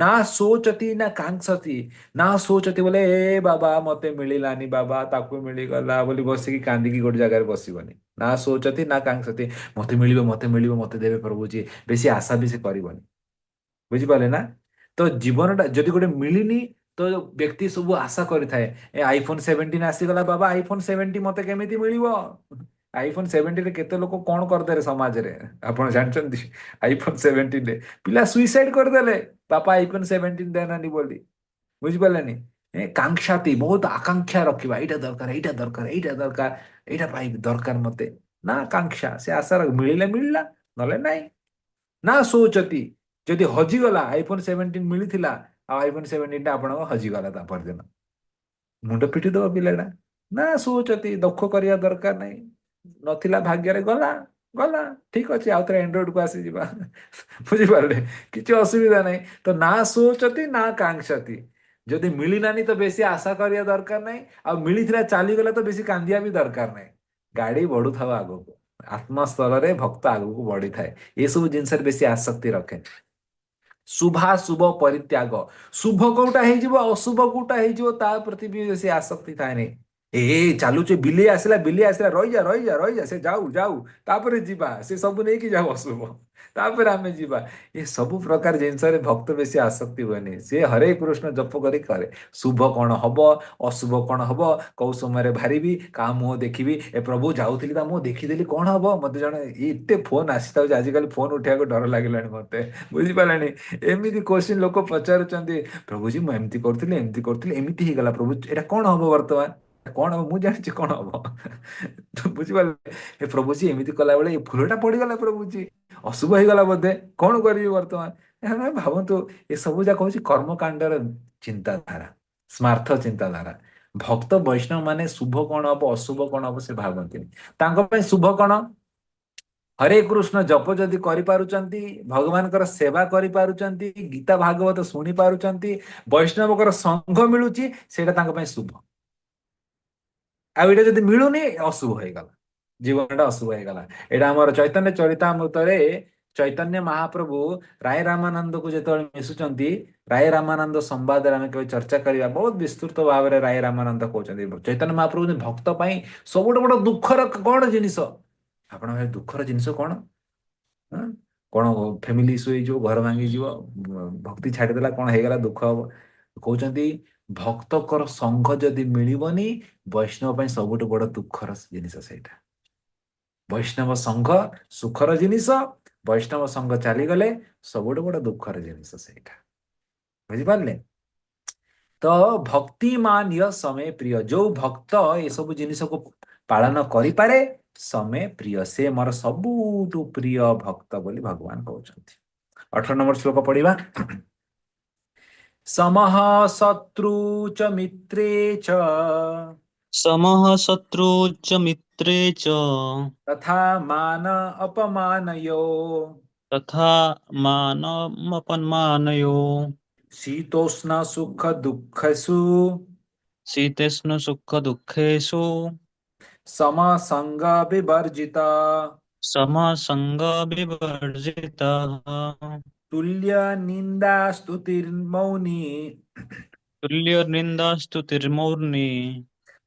S1: ନା ଶୋଚତି ନା କାଂକ୍ଷତି। ନା ଶୋଚତି ବୋଲେ ଏ ବାବା ମତେ ମିଳିଲାନି ବାବା, ତାକୁ ମିଳିଗଲା ବୋଲି ବସିକି କାନ୍ଦିକି ଗୋଟେ ଜାଗାରେ ବସିବନି। ନା ଶୋଚତି ନା କାଂକ୍ଷତି, ମତେ ମିଳିବ ମତେ ମିଳିବ ମତେ ଦେବେ ପ୍ରଭୁଜି, ବେଶୀ ଆଶା ବି ସେ କରିବନି। ବୁଝିପାରିଲେ ନା? ତ ଜୀବନଟା ଯଦି ଗୋଟେ ମିଳିନି, ତ ବ୍ୟକ୍ତି ସବୁ ଆଶା କରିଥାଏ, ଏ iPhone 17 ଆସିଗଲା ବାବା, iPhone 17 ମତେ କେମିତି ମିଳିବ? iPhone 17ରେ କେତେ ଲୋକ କଣ କରିଦେଲେ ସମାଜରେ, ଆପଣ ଜାଣିଛନ୍ତି? iPhone 17ରେ ପିଲା ସୁଇସାଇଡ କରିଦେଲେ, ବାପା iPhone 17 ଦେନାନି ବୋଲି। ବୁଝିପାରିଲେନି? କାଂକ୍ଷାତି, ବହୁତ ଆକାଂକ୍ଷା ରଖିବା, ଏଇଟା ଦରକାର ଏଇଟା ଦରକାର ଏଇଟା ଦରକାର, ଏଇଟା ପାଇବି ଦରକାର ମତେ। ନା କାଂକ୍ଷା, ସେ ଆଶା ମିଳିଲେ ମିଳିଲା, ନହେଲେ ନାଇଁ। ନା ଶୋଚତି, ଯଦି ହଜିଗଲା, iPhone 17 ମିଳିଥିଲା ଆଉ iPhone 17ଟା ଆପଣଙ୍କ ହଜିଗଲା ତା ପରଦିନ, ମୁଣ୍ଡ ପିଟି ଦବ ପିଲାଟା। ନା ଶୋଚତି, ଦୁଃଖ କରିବା ଦରକାର ନାହିଁ, ନଥିଲା ଭାଗ୍ୟରେ, ଗଲା ଗଲା, ଠିକ ଅଛି, ଆଉ ଥରେ ଆଣ୍ଡ୍ରଏଡକୁ ଆସିଯିବା। ବୁଝିପାରିଲେ? କିଛି ଅସୁବିଧା ନାହିଁ। ତ ନା ଶୋଚତି ନା କାଂକ୍ଷତି, ଯଦି ମିଳିଲାନି ତ ବେଶୀ ଆଶା କରିବା ଦରକାର ନାହିଁ, ଆଉ ମିଳିଥିଲା ଚାଲିଗଲା ତ ବେଶୀ କାନ୍ଦିବା ବି ଦରକାର ନାହିଁ। ଗାଡି ବଢୁଥାଉ ଆଗକୁ, ଆତ୍ମସ୍ତରରେ ଭକ୍ତ ଆଗକୁ ବଢିଥାଏ, ଏସବୁ ଜିନିଷରେ ବେଶୀ ଆସକ୍ତି ରଖେ। ଶୁଭାଶୁଭ ପରିତ୍ୟାଗ, ଶୁଭ କୋଉଟା ହେଇଯିବ ଅଶୁଭ କୋଉଟା ହେଇଯିବ ତା ପ୍ରତି ବି ବେଶୀ ଆସକ୍ତି ଥାଏନି। ଚାଲୁଛି, ବିଲେଇ ଆସିଲା, ରହିଯା ରହିଯା ରହିଯା, ସେ ଯାଉ ଯାଉ, ତାପରେ ଯିବା, ସେ ସବୁ ନେଇକି ଯାଉ ଅଶୁଭ, ତାପରେ ଆମେ ଯିବା। ଏ ସବୁ ପ୍ରକାର ଜିନିଷରେ ଭକ୍ତ ବେଶୀ ଆସକ୍ତି ହୁଏନି, ସେ ହରେ କୃଷ୍ଣ ଜପ କରି କରେ। ଶୁଭ କଣ ହବ, ଅଶୁଭ କଣ ହବ, କୋଉ ସମୟରେ ବାହାରିବି, କାହା ମୁହଁ ଦେଖିବି, ଏ ପ୍ରଭୁ ଯାଉଥିଲି ତା ମୁହଁ ଦେଖିଦେଲି କଣ ହବ, ମତେ ଜଣେ ଏତେ ଫୋନ ଆସିଥାଉଛି, ଆଜିକାଲି ଫୋନ ଉଠେଇବାକୁ ଡର ଲାଗିଲାଣି ମତେ। ବୁଝିପାରିଲାଣି? ଏମିତି କୋଶ୍ଚିନ୍ ଲୋକ ପଚାରୁଛନ୍ତି, ପ୍ରଭୁଜୀ ମୁଁ ଏମିତି କରୁଥିଲି ଏମିତି ହେଇଗଲା, ପ୍ରଭୁ ଏଇଟା କଣ ହବ ବର୍ତ୍ତମାନ? କଣ ହବ? ମୁଁ ଜାଣିଛି କଣ ହବ। ତ ବୁଝିପାରିଲେ? ଏ ପ୍ରଭୁଜୀ ଏମିତି କଲା ବେଳେ ଏ ଫୁଲଟା ପଡିଗଲା, ପ୍ରଭୁଜୀ ଅଶୁଭ ହେଇଗଲା ବୋଧେ, କଣ କରିବି ବର୍ତ୍ତମାନ? ଆମେ ଭାବନ୍ତୁ, ଏସବୁ ଯାକ ହଉଛି କର୍ମକାଣ୍ଡର ଚିନ୍ତାଧାରା, ସ୍ମାର୍ଥ ଚିନ୍ତାଧାରା। ଭକ୍ତ ବୈଷ୍ଣବ ମାନେ ଶୁଭ କଣ ହବ ଅଶୁଭ କଣ ହବ ସେ ଭାବନ୍ତିନି। ତାଙ୍କ ପାଇଁ ଶୁଭ କଣ? ହରେ କୃଷ୍ଣ ଜପ ଯଦି କରିପାରୁଛନ୍ତି, ଭଗବାନଙ୍କର ସେବା କରିପାରୁଛନ୍ତି, ଗୀତା ଭାଗବତ ଶୁଣି ପାରୁଛନ୍ତି, ବୈଷ୍ଣବଙ୍କର ସଙ୍ଘ ମିଳୁଛି, ସେଇଟା ତାଙ୍କ ପାଇଁ ଶୁଭ। ଆଉ ଏଇଟା ଯଦି ମିଳୁନି, ଅଶୁଭ ହେଇଗଲା, ଜୀବନଟା ଅଶୁଭ ହେଇଗଲା। ଏଇଟା ଆମର ଚୈତନ୍ୟ ଚରିତାମୃତରେ ଚୈତନ୍ୟ ମହାପ୍ରଭୁ ରାୟ ରାମାନନ୍ଦକୁ ଯେତେବେଳେ ମିଶୁଛନ୍ତି, ରାୟ ରାମାନନ୍ଦ ସମ୍ବାଦରେ ଆମେ କେବେ ଚର୍ଚ୍ଚା କରିବା, ବହୁତ ବିସ୍ତୃତ ଭାବରେ ରାୟ ରାମାନନ୍ଦ କହୁଛନ୍ତି ଚୈତନ୍ୟ ମହାପ୍ରଭୁ ଭକ୍ତ ପାଇଁ ସବୁଠୁ ବଡ ଦୁଃଖର କଣ ଜିନିଷ? ଆପଣ ଭାଇ ଦୁଃଖର ଜିନିଷ କଣ? ହଁ? କଣ ଫ୍ୟାମିଲି ଇସ୍ୟୁ ହେଇଯିବ, ଘର ଭାଙ୍ଗିଯିବ, ଭକ୍ତି ଛାଡିଦେଲା, କଣ ହେଇଗଲା, ଦୁଃଖ ହବ? କହୁଛନ୍ତି ଭକ୍ତଙ୍କର ସଙ୍ଘ ଯଦି ମିଳିବନି, ବୈଷ୍ଣବ ପାଇଁ ସବୁଠୁ ବଡ ଦୁଃଖର ଜିନିଷ ସେଇଟା। ବୈଷ୍ଣବ ସଂଘ ସୁଖର ଜିନିଷ, ବୈଷ୍ଣବ ସଂଘ ଚାଲିଗଲେ ସବୁଠୁ ବଡ ଦୁଃଖର ଜିନିଷ ସେଇଟା। ବୁଝିପାରିଲେ? ତ ଭକ୍ତିମାନ ୟ ସମେ ପ୍ରିୟ, ଯୋଉ ଭକ୍ତ ଏସବୁ ଜିନିଷକୁ ପାଳନ କରିପାରେ ସମେ ପ୍ରିୟ, ସେ ମୋର ସବୁଠୁ ପ୍ରିୟ ଭକ୍ତ ବୋଲି ଭଗବାନ କହୁଛନ୍ତି। 18 ନମ୍ବର ଶ୍ଲୋକ ପଢିବା। ସମଃ ଶତ୍ରୁ ଚ ମିତ୍ରେ ଚ
S2: समः शत्रु च मित्रे च
S1: ତଥା ମାନ ଅପମାନୟୋ
S2: तथा मानमपमानयो।
S1: ଶୀତୋଷ୍ଣ ସୁଖ ଦୁଃଖସୁ
S2: शीतेष्ण सुख दुःखेषु
S1: समसंग विवर्जिता
S2: समसंग विवर्जितः।
S1: तुल्य निंदा स्तुतिर्मौनी
S2: तुल्य निन्दास्तुतिर्मौनी।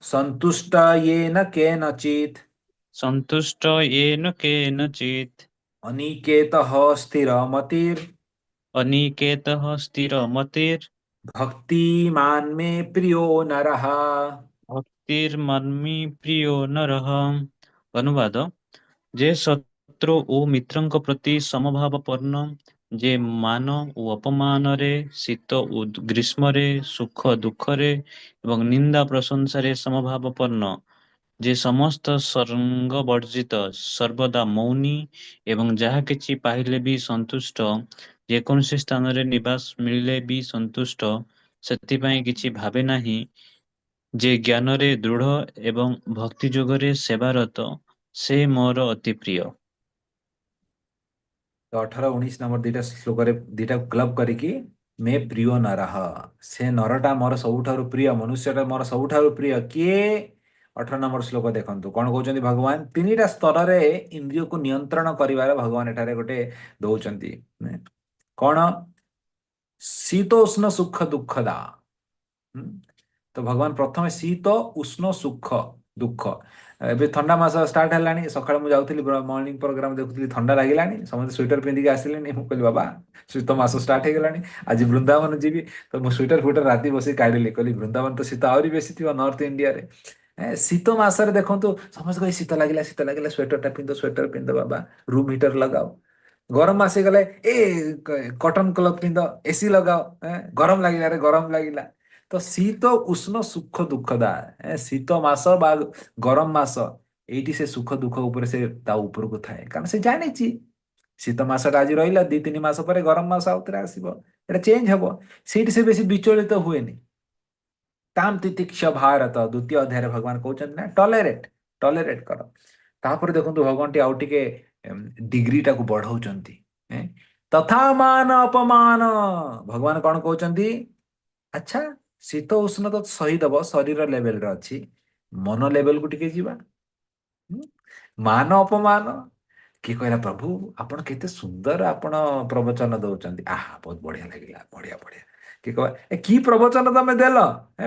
S1: संतुष्ट येन केनचित्
S2: सन्तुष्ट येन केनचित्।
S1: अनिकेतः स्थिरमतिर्
S2: अनिकेतः स्थिरमतिर्।
S1: भक्तिमान् मे प्रियो नरः।
S2: ଭକ୍ତିର୍ମାନ୍ମି ପ୍ରିୟ ନରଃ। ଅନୁବାଦ, ଯେ ଶତ୍ରୁ ଓ ମିତ୍ରଙ୍କ ପ୍ରତି ସମଭାବାପନ୍ନ, ଯେ ମାନ ଓ ଅପମାନରେ, ଶୀତ ଓ ଗ୍ରୀଷ୍ମରେ, ସୁଖ ଦୁଃଖରେ ଏବଂ ନିନ୍ଦା ପ୍ରଶଂସାରେ ସମଭାବାପନ୍ନ, ଯେ ସମସ୍ତ ସର୍ଙ୍ଗ ବର୍ଜିତ, ସର୍ବଦା ମୌନୀ ଏବଂ ଯାହା କିଛି ପାଇଲେ ବି ସନ୍ତୁଷ୍ଟ, ଯେକୌଣସି ସ୍ଥାନରେ ନିବାସ ମିଳିଲେ ବି ସନ୍ତୁଷ୍ଟ, ସେଥିପାଇଁ କିଛି ଭାବେ ନାହିଁ, ଯେ ଜ୍ଞାନରେ ଦୃଢ଼ ଏବଂ ଭକ୍ତି ଯୋଗରେ ସେବାରତ, ସେ ମୋର ଅତି ପ୍ରିୟ।
S1: ତ 18 19 ନମ୍ବର ଦିଟା ଶ୍ଲୋକରେ ଦିଟା କ୍ଲବ କରିକି ମେ ପ୍ରିୟ ନରହ, ସେ ନରଟା ମୋର ସବୁଠାରୁ ପ୍ରିୟ, ମନୁଷ୍ୟଟା ମୋର ସବୁଠାରୁ ପ୍ରିୟ କିଏ? 18 ନମ୍ବର ଶ୍ଲୋକ ଦେଖନ୍ତୁ କଣ କହୁଛନ୍ତି ଭଗବାନ। ତିନିଟା ସ୍ତରରେ ଇନ୍ଦ୍ରିୟକୁ ନିୟନ୍ତ୍ରଣ କରିବାର ଭଗବାନ ଏଠାରେ ଗୋଟେ ଦଉଛନ୍ତି। କଣ? ଶୀତୋଷ୍ଣ ସୁଖ ଦୁଃଖଦା। ହୁଁ? ତ ଭଗବାନ ପ୍ରଥମେ ଶୀତ ଉଷ୍ଣ ସୁଖ ଦୁଃଖ। ଏବେ ଥଣ୍ଡା ମାସ ଷ୍ଟାର୍ଟ ହେଲାଣି, ସକାଳେ ମୁଁ ଯାଉଥିଲି ମର୍ଣ୍ଣିଂ ପ୍ରୋଗ୍ରାମ ଦେଖୁଥିଲି, ଥଣ୍ଡା ଲାଗିଲାଣି, ସମସ୍ତେ ସ୍ୱେଟର ପିନ୍ଧିକି ଆସିଲେଣି, ମୁଁ କହିଲି ବାବା ଶୀତ ମାସ ଷ୍ଟାର୍ଟ ହେଇଗଲାଣି, ଆଜି ବୃନ୍ଦାବନ ଯିବି, ତ ମୁଁ ସ୍ୱେଟର ଫୁଟର ରାତି ବସି କାଢିଲି, କହିଲି ବୃନ୍ଦାବନ ତ ଶୀତ ଆହୁରି ବେଶୀ ଥିବ ନର୍ଥ ଇଣ୍ଡିଆରେ। ଶୀତ ମାସରେ ଦେଖନ୍ତୁ ସମସ୍ତେ କହି ଶୀତ ଲାଗିଲା ଶୀତ ଲାଗିଲା, ସ୍ୱେଟରଟା ପିନ୍ଧ ସ୍ୱେଟର ପିନ୍ଧ ବାବା, ରୁମ୍ ହିଟର ଲଗାଅ। ଗରମ ଆସିଗଲେ ଏ କଟନ କ୍ଲଥ ପିନ୍ଧ, ଏସି ଲଗାଅ, ଗରମ ଲାଗିଲା ରେ ଗରମ ଲାଗିଲା। ତ ଶୀତ ଉଷ୍ଣ ସୁଖ ଦୁଃଖଦା, ଶୀତ ମାସ ବା ଗରମ ମାସ, ଏଇଠି ସେ ସୁଖ ଦୁଃଖ ଉପରେ ସେ ତା ଉପରକୁ ଥାଏ, କାରଣ ସେ ଜାଣିଛି ଶୀତ ମାସଟା ଆଜି ରହିଲା, 2 3 ମାସ ପରେ ଗରମ ମାସ ଆଉଥରେ ଆସିବ, ଏଟା ଚେଞ୍ଜ ହବ। ସେଇଠି ସେ ବେଶୀ ବିଚଳିତ ହୁଏନି। ତାମ ତିତିକ୍ଷ ଭାରତ, ଦ୍ୱିତୀୟ ଅଧ୍ୟାୟରେ ଭଗବାନ କହୁଛନ୍ତି ନା ଟଲେରେଟ, ଟଲେରେଟ କର। ତାପରେ ଦେଖନ୍ତୁ ଭଗବାନ ଟି ଆଉ ଟିକେ ଡିଗ୍ରୀଟାକୁ ବଢଉଛନ୍ତି। ଏଁ? ତଥା ମାନ ଅପମାନ, ଭଗବାନ କଣ କହୁଛନ୍ତି? ଆଚ୍ଛା, ଶୀତ ଉଷ୍ଣ ତ ସହିଦବ, ଶରୀର ଲେଭେଲରେ ଅଛି, ମନ ଲେଭେଲକୁ ଟିକେ ଯିବା। ହୁଁ? ମାନ ଅପମାନ, କିଏ କହିଲା ପ୍ରଭୁ ଆପଣ କେତେ ସୁନ୍ଦର ଆପଣ ପ୍ରବଚନ ଦଉଛନ୍ତି, ଆହା ବହୁତ ବଢିଆ ଲାଗିଲା, ବଢିଆ ବଢିଆ। କିଏ କହ ଏ କି ପ୍ରବଚନ ତମେ ଦେଲ,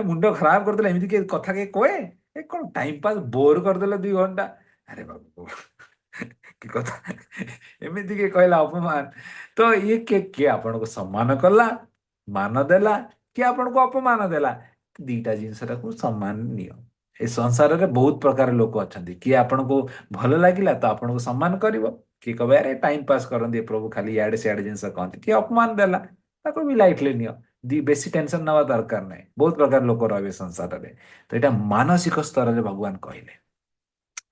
S1: ମୁଣ୍ଡ ଖରାପ କରିଦେଲେ, ଏମିତି କିଏ କଥା କିଏ କହେ? କଣ ଟାଇମ ପାସ୍ ବୋର କରିଦେଲେ 2 ଘଣ୍ଟା। ଆରେ ବାବୁ କି କଥା, ଏମିତି କିଏ କହିଲା ଅପମାନ। ତ ଇଏ କିଏ ଆପଣଙ୍କୁ ସମ୍ମାନ କଲା, ମାନ ଦେଲା, କିଏ ଆପଣଙ୍କୁ ଅପମାନ ଦେଲା? ଦିଟା ଜିନିଷଟାକୁ ସମ୍ମାନ ନିଅ। ଏ ସଂସାରରେ ବହୁତ ପ୍ରକାର ଲୋକ ଅଛନ୍ତି, କିଏ ଆପଣଙ୍କୁ ଭଲ ଲାଗିଲା ତ ଆପଣଙ୍କୁ ସମ୍ମାନ କରିବ, କିଏ କହିବ ଆରେ ଟାଇମ ପାସ୍ କରନ୍ତି ଏ ପ୍ରଭୁ, ଖାଲି ଇଆଡେ ସିଆଡେ ଜିନିଷ କହନ୍ତି, କିଏ ଅପମାନ ଦେଲା ତାକୁ ବି ଲାଇଟଲି ନିଅ, ବେଶୀ ଟେନସନ ନେବା ଦରକାର ନାହିଁ। ବହୁତ ପ୍ରକାର ଲୋକ ରହିବେ ସଂସାରରେ। ତ ଏଇଟା ମାନସିକ ସ୍ତରରେ ଭଗବାନ କହିଲେ।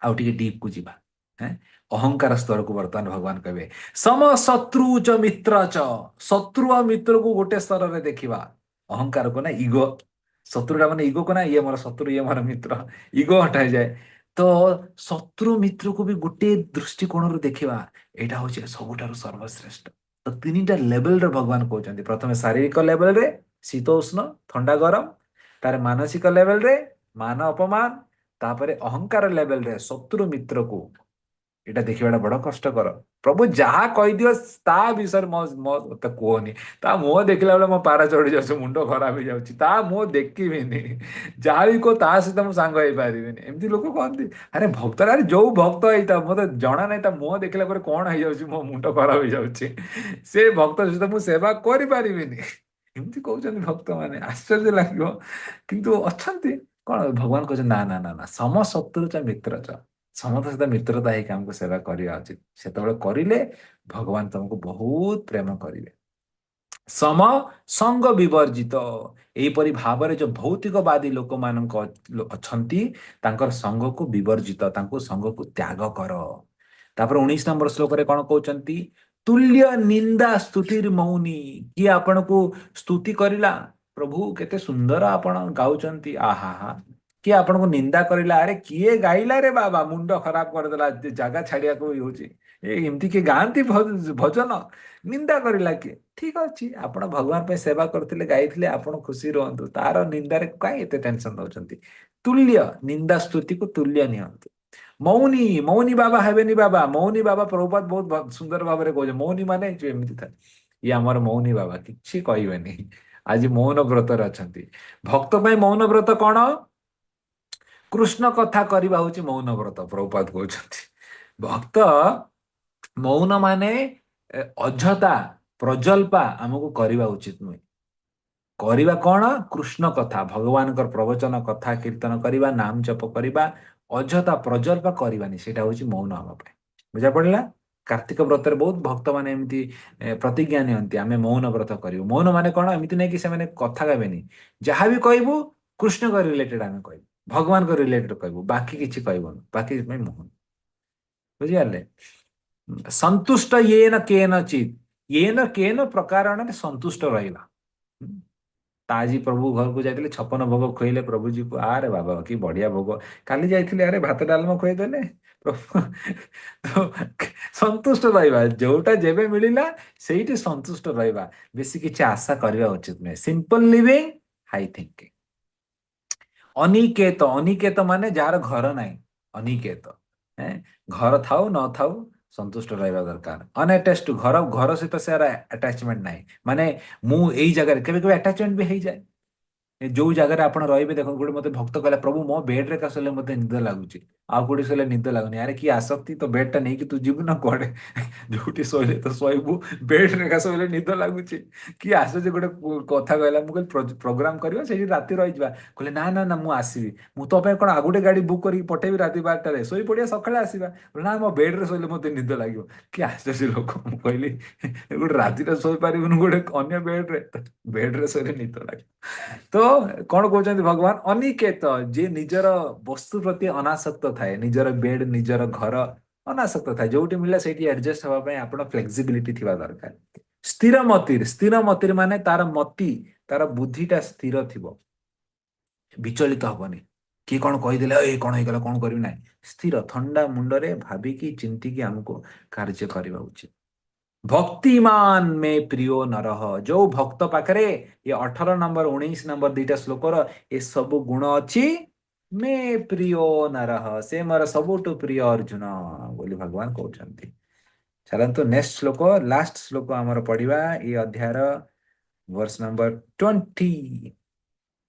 S1: ଆଉ ଟିକେ ଡିପ୍ କୁ ଯିବା। ହେଁ? ଅହଙ୍କାର ସ୍ତରକୁ ବର୍ତ୍ତମାନ ଭଗବାନ କହିବେ ସମ ଶତ୍ରୁ ଚ ମିତ୍ର ଚ, ଶତ୍ରୁ ଆଉ ମିତ୍ରକୁ ଗୋଟେ ସ୍ତରରେ ଦେଖିବା। ଅହଙ୍କାରକୁ ନା ଇଗୋ, ଶତ୍ରୁଟା ମାନେ ଇଗୋକୁ ନା, ଇଏ ମୋର ଶତ୍ରୁ ଇଏ ମୋର ମିତ୍ର, ଇଗୋ ହଟାଯାଏ। ତ ଶତ୍ରୁ ମିତ୍ରକୁ ବି ଗୋଟେ ଦୃଷ୍ଟିକୋଣରୁ ଦେଖିବା, ଏଇଟା ହଉଛି ସବୁଠାରୁ ସର୍ବଶ୍ରେଷ୍ଠ। ତ ତିନିଟା ଲେଭେଲରେ ଭଗବାନ କହୁଛନ୍ତି, ପ୍ରଥମେ ଶାରୀରିକ ଲେଭେଲରେ ଶୀତ ଉଷ୍ଣ ଥଣ୍ଡା ଗରମ, ତାର ମାନସିକ ଲେଭେଲରେ ମାନ ଅପମାନ, ତାପରେ ଅହଙ୍କାର ଲେଭେଲରେ ଶତ୍ରୁ ମିତ୍ରକୁ, ଏଇଟା ଦେଖିବାଟା ବଡ କଷ୍ଟକର। ପ୍ରଭୁ ଯାହା କହିଦିଅ ତା ବିଷୟରେ ମତେ କୁହନି, ତା ମୁହଁ ଦେଖିଲା ବେଳେ ମୋ ପାରା ଚଢି ଯାଉଛି, ମୁଣ୍ଡ ଖରାପ ହେଇଯାଉଛି, ତା ମୁହଁ ଦେଖିବିନି, ଯାହା ବି କହ ତା ସହିତ ମୁଁ ସାଙ୍ଗ ହେଇପାରିବିନି, ଏମିତି ଲୋକ କହନ୍ତି। ଆରେ ଭକ୍ତ, ଆରେ ଯୋଉ ଭକ୍ତ ହେଇଥା, ମତେ ଜଣା ନାହିଁ ତା ମୁହଁ ଦେଖିଲା ପରେ କଣ ହେଇଯାଉଛି, ମୋ ମୁଣ୍ଡ ଖରାପ ହେଇଯାଉଛି, ସେ ଭକ୍ତ ସହିତ ମୁଁ ସେବା କରିପାରିବିନି, ଏମିତି କହୁଛନ୍ତି ଭକ୍ତ ମାନେ, ଆଶ୍ଚର୍ଯ୍ୟ ଲାଗିବ। କିନ୍ତୁ ଅଛନ୍ତି କଣ, ଭଗବାନ କହୁଛନ୍ତି ନା ନା ନା ନା, ସମ ଶତ୍ରୁ ଚ ମିତ୍ର ଚ, ସମସ୍ତଙ୍କ ସହିତ ମିତ୍ରତା ହେଇକି ଆମକୁ ସେବା କରିବା ଉଚିତ। ସେତେବେଳେ କରିଲେ ଭଗବାନ ତମକୁ ବହୁତ ପ୍ରେମ କରିବେ। ସମ ସଙ୍ଗ ବିବର୍ଜିତ। ଏହିପରି ଭାବରେ ଯୋଉ ଭୌତିକବାଦୀ ଲୋକମାନଙ୍କ ଅଛନ୍ତି ତାଙ୍କର ସଙ୍ଗକୁ ବିବର୍ଜିତ, ତାଙ୍କୁ ସଙ୍ଗକୁ ତ୍ୟାଗ କର। ତାପରେ 19 ନମ୍ବର ଶ୍ଲୋକରେ କଣ କହୁଛନ୍ତି? ତୁଲ୍ୟ ନିନ୍ଦା ସ୍ତୁତିର ମୌନି। କିଏ ଆପଣଙ୍କୁ ସ୍ତୁତି କରିଲା, ପ୍ରଭୁ କେତେ ସୁନ୍ଦର ଆପଣ ଗାଉଛନ୍ତି, ଆହା ହା। କିଏ ଆପଣଙ୍କୁ ନିନ୍ଦା କରିଲା, ଆରେ କିଏ ଗାଇଲା ରେ ବାବା, ମୁଣ୍ଡ ଖରାପ କରିଦେଲା, ଜାଗା ଛାଡିବାକୁ ବି ହଉଛି। ଏମିତି କିଏ ଗାଆନ୍ତି ଭଜନ? ନିନ୍ଦା କରିଲା କିଏ? ଠିକ ଅଛି, ଆପଣ ଭଗବାନ ପାଇଁ ସେବା କରିଥିଲେ, ଗାଇଥିଲେ, ଆପଣ ଖୁସି ରୁହନ୍ତୁ। ତାର ନିନ୍ଦାରେ କାହିଁ ଏତେ ଟେନସନ ନଉଛନ୍ତି? ତୁଲ୍ୟ ନିନ୍ଦା ସ୍ତୁତିକୁ ତୁଲ୍ୟ ନିଅନ୍ତୁ। ମୌନି, ମୌନି ବାବା ହେବେନି ବାବା। ମୌନି ବାବା ପ୍ରଭୁପାଦ ବହୁତ ସୁନ୍ଦର ଭାବରେ କହୁছে, ମୌନି ମାନେ ଯୋଉ ଏମିତି ଥାଏ। ଇଏ ଆମର ମୌନି ବାବା କିଛି କହିବେନି, ଆଜି ମୌନ ବ୍ରତରେ ଅଛନ୍ତି। ଭକ୍ତ ପାଇଁ ମୌନ ବ୍ରତ କଣ? କୃଷ୍ଣ କଥା କରିବା ହଉଛି ମୌନ ବ୍ରତ, ପ୍ରଭୁପାଦ କହୁଛନ୍ତି। ଭକ୍ତ ମୌନ ମାନେ ଅଯଥା ପ୍ରଜଲ୍ପା ଆମକୁ କରିବା ଉଚିତ ନୁହେଁ। କରିବା କଣ? କୃଷ୍ଣ କଥା, ଭଗବାନଙ୍କର ପ୍ରବଚନ କଥା କୀର୍ତ୍ତନ କରିବା, ନାମ ଜପ କରିବା, ଅଯଥା ପ୍ରଜଲ୍ପ କରିବାନି। ସେଇଟା ହଉଛି ମୌନ ହବା ପାଇଁ। ବୁଝା ପଡିଲା? କାର୍ତ୍ତିକ ବ୍ରତରେ ବହୁତ ଭକ୍ତମାନେ ଏମିତି ପ୍ରତିଜ୍ଞା ନିଅନ୍ତି, ଆମେ ମୌନ ବ୍ରତ କରିବୁ। ମୌନ ମାନେ କଣ? ଏମିତି ନାହିଁ କି ସେମାନେ କଥା କହିବେନି, ଯାହା ବି କହିବୁ କୃଷ୍ଣଙ୍କ ରିଲେଟେଡ ଆମେ କହିବୁ, ଭଗବାନଙ୍କ ରିଲେଟେଡ କହିବୁ, ବାକି କିଛି କହିବୁନି। ବାକି ପାଇଁ ମୌନ। ବୁଝିପାରିଲେ? ସନ୍ତୁଷ୍ଟ ଇଏନ କେନଚିତ୍, ଇଏନ କେନ ପ୍ରକାରରେ ସନ୍ତୁଷ୍ଟ ରହିଲା। ତା ଆଜି ପ୍ରଭୁ ଘରକୁ ଯାଇଥିଲେ, 56 ଭୋଗ ଖୁଆଇଲେ ପ୍ରଭୁଜୀକୁ। ଆରେ ବାବା କି ବଢିଆ ଭୋଗ। କାଲି ଯାଇଥିଲେ, ଆରେ ଭାତ ଡାଲମା ଖୁଆଇଦେଲେ ପ୍ରଭୁ। ତ ସନ୍ତୁଷ୍ଟ ରହିବା, ଯୋଉଟା ଯେବେ ମିଳିଲା ସେଇଠି ସନ୍ତୁଷ୍ଟ ରହିବା। ବେଶୀ କିଛି ଆଶା କରିବା ଉଚିତ ନୁହେଁ। Simple living, high thinking. ଅନିକେତ, ଅନିକେତ ମାନେ ଯାହାର ଘର ନାହିଁ, ଅନିକେତ। ହେଁ, ଘର ଥାଉ ନଥାଉ ସନ୍ତୁଷ୍ଟ ରହିବା ଦରକାର। ଅନଆଟାଚ ଟୁ ଘର, ଘର ସହିତ ସେହାର ଆଟାଚମେଣ୍ଟ ନାହିଁ। ମାନେ ମୁଁ ଏଇ ଜାଗାରେ କେବେ କେବେ ଆଟାଚମେଣ୍ଟ ବି ହେଇଯାଏ। ଯୋଉ ଜାଗାରେ ଆପଣ ରହିବେ, ଦେଖନ୍ତୁ ଗୋଟେ ମତେ ଭକ୍ତ କହିଲା, ପ୍ରଭୁ ମୋ ବେଡରେ ଏକା ଶୋଇଲେ ମତେ ନିଦ ଲାଗୁଛି, ଆଉ କୋଉଠି ଶୋଇଲେ ନିଦ ଲାଗୁନି। ଆରେ କି ଆସକ୍ତି, ତ ବେଡ ଟା ନେଇକି ତୁ ଯିବୁ ନା କୁଆଡେ? ଯୋଉଠି ଶୋଇଲେ ତ ଶୋଇବୁ, ବେଡରେ ଏକା ଶୋଇଲେ ନିଦ ଲାଗୁଛି। କି ଆସୁଛି ଗୋଟେ କଥା କହିଲା, ମୁଁ କହିଲି ପ୍ରୋଗ୍ରାମ କରିବା ସେଇଠି ରାତି ରହିଯିବା। କହିଲେ ନା ନା ନା ମୁଁ ଆସିବି, ମୁଁ ତୋ ପାଇଁ କଣ ଆଉ ଗୋଟେ ଗାଡି ବୁକ୍ କରିକି ପଠେଇବି ରାତି 12ଟାରେ, ଶୋଇ ପଡିଆ ସକାଳେ ଆସିବା। ନା ମୋ ବେଡରେ ଶୋଇଲେ ମତେ ନିଦ ଲାଗିବ। କି ଆସୁଛି ଲୋକ। ମୁଁ କହିଲି ଗୋଟେ ରାତିରେ ଶୋଇପାରିବୁନି ଗୋଟେ ଅନ୍ୟ ବେଡରେ, ବେଡରେ ଶୋଇଲେ ନିଦ ଲାଗିବ। ତ କଣ କହୁଛନ୍ତି ଭଗବାନ? ଅନିକେତ, ଯିଏ ନିଜର ବସ୍ତୁ ପ୍ରତି ଅନାସକ୍ତ ଥାଏ, ନିଜର ବେଡ, ନିଜର ଘର ଅନାସକ୍ତ ଥାଏ, ଯୋଉଠି ମିଳିଲା ସେଇଠି ଆଡଜଷ୍ଟ ହବା ପାଇଁ ଆପଣ ଫ୍ଲେକ୍ସିବିଲିଟି ଥିବା ଦରକାର। ସ୍ଥିର ମତିର, ସ୍ଥିର ମତିର ମାନେ ତାର ମତି, ତାର ବୁଦ୍ଧିଟା ସ୍ଥିର ଥିବ, ବିଚଳିତ ହବନି। କିଏ କଣ କହିଦେଲେ ଏ କଣ ହେଇଗଲା, କଣ କରିବି, ନାହିଁ। ସ୍ଥିର ଥଣ୍ଡା ମୁଣ୍ଡରେ ଭାବିକି ଚିନ୍ତିକି ଆମକୁ କାର୍ଯ୍ୟ କରିବା ଉଚିତ। ଭକ୍ତିମାନ ମେ ପ୍ରିୟ ନରହ, ଯୋଉ ଭକ୍ତ ପାଖରେ ଏ 18 ନମ୍ବର 19 ନମ୍ବର ଦିଟା ଶ୍ଲୋକର ଏସବୁ ଗୁଣ ଅଛି, ମେ ପ୍ରିୟ ନରହ, ସେ ମୋର ସବୁଠୁ ପ୍ରିୟ ଅର୍ଜୁନ ବୋଲି ଭଗବାନ କହୁଛନ୍ତି। ଚାଲନ୍ତୁ ନେକ୍ସଟ ଶ୍ଲୋକ, ଲାଷ୍ଟ ଶ୍ଲୋକ ଆମର ପଢିବା ଏଇ ଅଧ୍ୟାୟର, ବର୍ଷ ନମ୍ବର 20।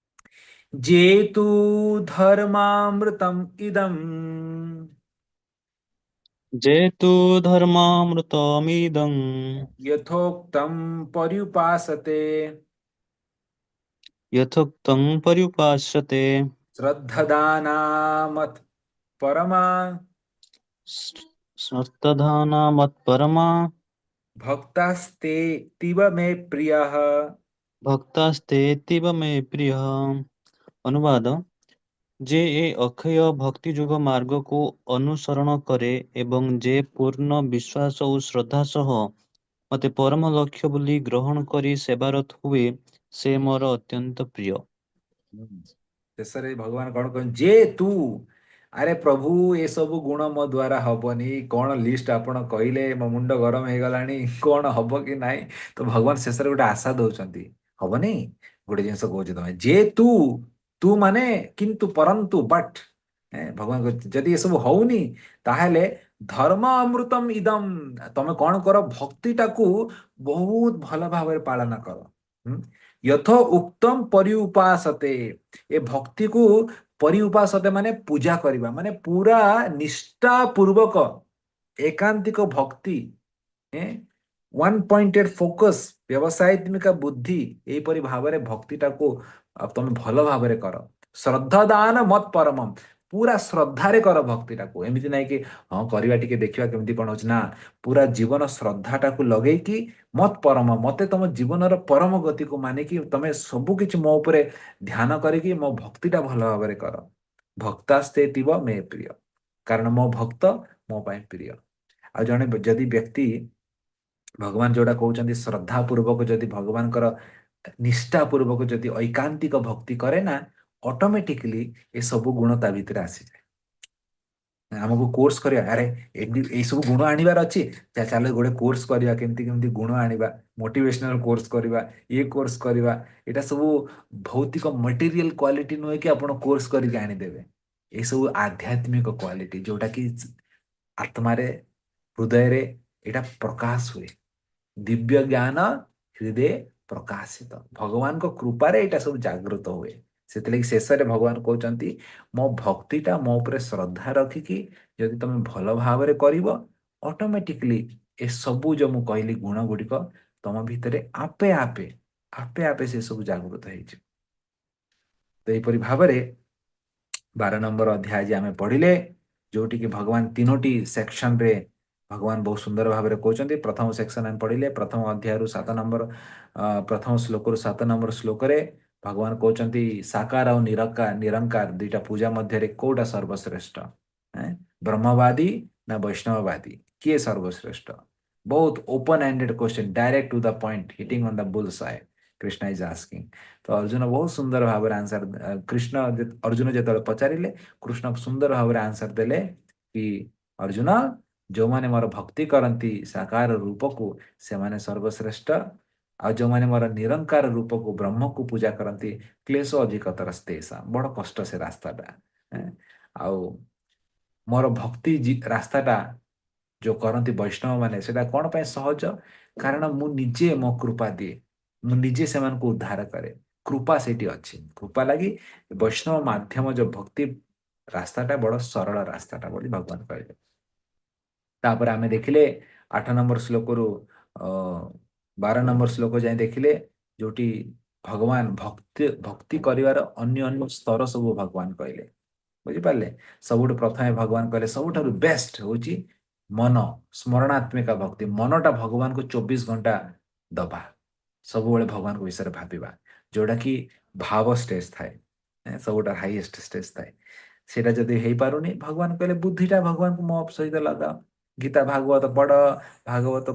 S1: जेतु धर्मामृतम इदम
S2: जेतु धर्मामृतमिदं
S1: यथोक्तम पर्युपासते
S2: यथोक्तं पर्युपास्यते।
S1: श्रद्धदाना मत परमा
S2: श्रद्धधाना मत्परमा
S1: भक्तास्ते तीव मे प्रियः।
S2: ଭକ୍ତାସ୍ତେତିବ ମେ ପ୍ରିୟ। ଅନୁବାଦ, ଯେ ଏ ଅକ୍ଷୟ ଭକ୍ତି ଯୁଗ ମାର୍ଗକୁ ଅନୁସରଣ କରେ ଏବଂ ଯେ ପୂର୍ଣ୍ଣ ବିଶ୍ୱାସ ଓ ଶ୍ରଦ୍ଧା ସହ ମୋତେ ପରମ ଲକ୍ଷ୍ୟ ବୋଲି ଗ୍ରହଣ କରି ସେବାରତ ହୁଏ, ସେ ମୋର ଅତ୍ୟନ୍ତ ପ୍ରିୟ।
S1: ଶେଷରେ ଭଗବାନ କଣ କହନ୍ତି? ଯେ ତୁ, ଆରେ ପ୍ରଭୁ ଏସବୁ ଗୁଣ ମୋ ଦ୍ୱାରା ହବନି, କଣ ଲିଷ୍ଟ ଆପଣ କହିଲେ, ମୋ ମୁଣ୍ଡ ଗରମ ହେଇଗଲାଣି, କଣ ହବ କି ନାହିଁ। ତ ଭଗବାନ ଶେଷରେ ଗୋଟେ ଆଶା ଦଉଛନ୍ତି, ହବନି। ଗୋଟେ ଜିନିଷ କହୁଛି, ତମେ ଯେ ତୁ, ତୁ ମାନେ କିନ୍ତୁ, ପରନ୍ତୁ, ବଟ୍, ଭଗବାନ କହୁଛି ଯଦି ଏସବୁ ହଉନି ତାହେଲେ ଧର୍ମ ଅମୃତମ ଇଦମ, ତମେ କଣ କର? ଭକ୍ତିଟାକୁ ବହୁତ ଭଲ ଭାବରେ ପାଳନ କର। ହୁଁ? ଯଥ ଉକ୍ତମ ପରିଉପାସତେ, ଏ ଭକ୍ତିକୁ ପରିଉପାସତେ ମାନେ ପୂଜା କରିବା, ମାନେ ପୁରା ନିଷ୍ଠା ପୂର୍ବକ ଏକାନ୍ତିକ ଭକ୍ତି, ୱାନ୍ ପଏଣ୍ଟେଡ ଫୋକସ, ବ୍ୟବସାୟିକ ବୁଦ୍ଧି, ଏହିପରି ଭାବରେ ଭକ୍ତିଟାକୁ ତମେ ଭଲ ଭାବରେ କର। ଶ୍ରଦ୍ଧା ଦାନ ମତ ପରମମ୍, ପୁରା ଶ୍ରଦ୍ଧାରେ କର ଭକ୍ତିଟାକୁ। ଏମିତି ନାହିଁ କି ହଁ କରିବା ଟିକେ ଦେଖିବା କେମିତି କଣ ହଉଛି, ନା ପୁରା ଜୀବନ ଶ୍ରଦ୍ଧାଟାକୁ ଲଗେଇକି ମତ୍ ପରମ, ମତେ ତମ ଜୀବନର ପରମ ଗତିକୁ ମାନିକି ତମେ ସବୁ କିଛି ମୋ ଉପରେ ଧ୍ୟାନ କରିକି ମୋ ଭକ୍ତିଟା ଭଲ ଭାବରେ କର। ଭକ୍ତାସ୍ତେ ଥିବ ମେ ପ୍ରିୟ, କାରଣ ମୋ ଭକ୍ତ ମୋ ପାଇଁ ପ୍ରିୟ। ଆଉ ଜଣେ ଯଦି ବ୍ୟକ୍ତି ଭଗବାନ ଯୋଉଟା କହୁଛନ୍ତି ଶ୍ରଦ୍ଧା ପୂର୍ବକ ଯଦି ଭଗବାନଙ୍କର ନିଷ୍ଠା ପୂର୍ବକ ଯଦି ଐକାନ୍ତିକ ଭକ୍ତି କରେ ନା, ଅଟୋମେଟିକଲି ଏ ସବୁ ଗୁଣ ତା ଭିତରେ ଆସିଯାଏ। ଆମକୁ କୋର୍ସ କରିବା, ଆରେ ଏଇ ସବୁ ଗୁଣ ଆଣିବାର ଅଛି, ଚାଲ ଗୋଟେ କୋର୍ସ କରିବା, କେମିତି କେମିତି ଗୁଣ ଆଣିବା, ମୋଟିଭେଶନାଲ କୋର୍ସ କରିବା, ଇଏ କୋର୍ସ କରିବା। ଏଇଟା ସବୁ ଭୌତିକ ମଟେରିଆଲ କ୍ୱାଲିଟି ନୁହେଁ କି ଆପଣ କୋର୍ସ କରିକି ଆଣିଦେବେ। ଏସବୁ ଆଧ୍ୟାତ୍ମିକ କ୍ୱାଲିଟି ଯୋଉଟା କି ଆତ୍ମାରେ, ହୃଦୟରେ ଏଇଟା ପ୍ରକାଶ ହୁଏ। ଦିବ୍ୟ ଜ୍ଞାନ ହୃଦୟ ପ୍ରକାଶିତ, ଭଗବାନଙ୍କ କୃପାରେ ଏଇଟା ସବୁ ଜାଗୃତ ହୁଏ। ସେଥିଲାଗି ଶେଷରେ ଭଗବାନ କହୁଛନ୍ତି ମୋ ଭକ୍ତିଟା ମୋ ଉପରେ ଶ୍ରଦ୍ଧା ରଖିକି ଯଦି ତମେ ଭଲ ଭାବରେ କରିବ, ଅଟୋମେଟିକଲି ଏସବୁ ଯୋଉ ମୁଁ କହିଲି ଗୁଣ ଗୁଡ଼ିକ ତମ ଭିତରେ ଆପେ ଆପେ ଆପେ ଆପେ ସେ ସବୁ ଜାଗୃତ ହେଇଯିବ। ତ ଏହିପରି ଭାବରେ 12 ନମ୍ବର ଅଧ୍ୟାୟ ଆଜି ଆମେ ପଢିଲେ, ଯୋଉଠିକି ଭଗବାନ ତିନୋଟି ସେକ୍ସନରେ ଭଗବାନ ବହୁତ ସୁନ୍ଦର ଭାବରେ କହୁଛନ୍ତି। ପ୍ରଥମ ସେକ୍ସନ ଆମେ ପଢିଲେ, ପ୍ରଥମ ଅଧ୍ୟାୟରୁ 7 ନମ୍ବର ପ୍ରଥମ ଶ୍ଲୋକରୁ 7 ନମ୍ବର ଶ୍ଲୋକରେ ଭଗବାନ କହୁଛନ୍ତି ସାକାର ଆଉ ନିରଙ୍କାର ଦୁଇଟା ପୂଜା ମଧ୍ୟରେ କୋଉଟା ସର୍ବଶ୍ରେଷ୍ଠ? ବ୍ରହ୍ମବାଦୀ ନା ବୈଷ୍ଣବବାଦୀ, କିଏ ସର୍ବଶ୍ରେଷ୍ଠ? ବହୁତ open ended question, direct to the point, hitting on the Bulls I, Krishna is asking. ତ ଅର୍ଜୁନ ବହୁତ ସୁନ୍ଦର ଭାବରେ ଆନ୍ସର, ଅର୍ଜୁନ ଯେତେବେଳେ ପଚାରିଲେ କୃଷ୍ଣ ସୁନ୍ଦର ଭାବରେ ଆନ୍ସର ଦେଲେ କି ଅର୍ଜୁନ, ଯୋଉମାନେ ମୋର ଭକ୍ତି କରନ୍ତି ସାକାର ରୂପକୁ ସେମାନେ ସର୍ବଶ୍ରେଷ୍ଠ, ଆଉ ଯୋଉମାନେ ମୋର ନିରଙ୍କାର ରୂପକୁ ବ୍ରହ୍ମକୁ ପୂଜା କରନ୍ତି କ୍ଲେଶ ଅଧିକତର ସ୍ତେଷା, ବଡ କଷ୍ଟ ସେ ରାସ୍ତାଟା। ଆଉ ମୋର ଭକ୍ତି ରାସ୍ତାଟା ଯୋଉ କରନ୍ତି ବୈଷ୍ଣବ ମାନେ, ସେଟା କଣ ପାଇଁ ସହଜ? କାରଣ ମୁଁ ନିଜେ ମୋ କୃପା ଦିଏ, ମୁଁ ନିଜେ ସେମାନଙ୍କୁ ଉଦ୍ଧାର କରେ, କୃପା ସେଇଠି ଅଛି। କୃପା ଲାଗି ବୈଷ୍ଣବ ମାଧ୍ୟମ ଯୋଉ ଭକ୍ତି ରାସ୍ତାଟା ବଡ ସରଳ ରାସ୍ତାଟା ବୋଲି ଭଗବାନ କହିଲେ। ତାପରେ ଆମେ ଦେଖିଲେ 8 ନମ୍ବର ଶ୍ଲୋକରୁ 12 ନମ୍ବର ଶ୍ଲୋକ ଯାଏ ଦେଖିଲେ, ଯୋଉଠି ଭଗବାନ ଭକ୍ତି ଭକ୍ତି କରିବାର ଅନ୍ୟ ଅନ୍ୟ ସ୍ତର ସବୁ ଭଗବାନ କହିଲେ। ବୁଝିପାରିଲେ? ସବୁଠୁ ପ୍ରଥମେ ଭଗବାନ କହିଲେ ସବୁଠାରୁ ବେଷ୍ଟ ହଉଛି ମନ, ସ୍ମରଣାତ୍ମିକ ଭକ୍ତି। ମନଟା ଭଗବାନଙ୍କୁ 24 ଘଣ୍ଟା ଦବା, ସବୁବେଳେ ଭଗବାନଙ୍କ ବିଷୟରେ ଭାବିବା, ଯୋଉଟା କି ଭାବ ଷ୍ଟେଜ ଥାଏ, ସବୁଟା ହାଇଏଷ୍ଟ ଷ୍ଟେଜ ଥାଏ। ସେଇଟା ଯଦି ହେଇପାରୁନି, ଭଗବାନ କହିଲେ ବୁଦ୍ଧିଟା ଭଗବାନଙ୍କୁ ମୋ ସହିତ ଲଗାଅ। ଗୀତା ଭାଗବତ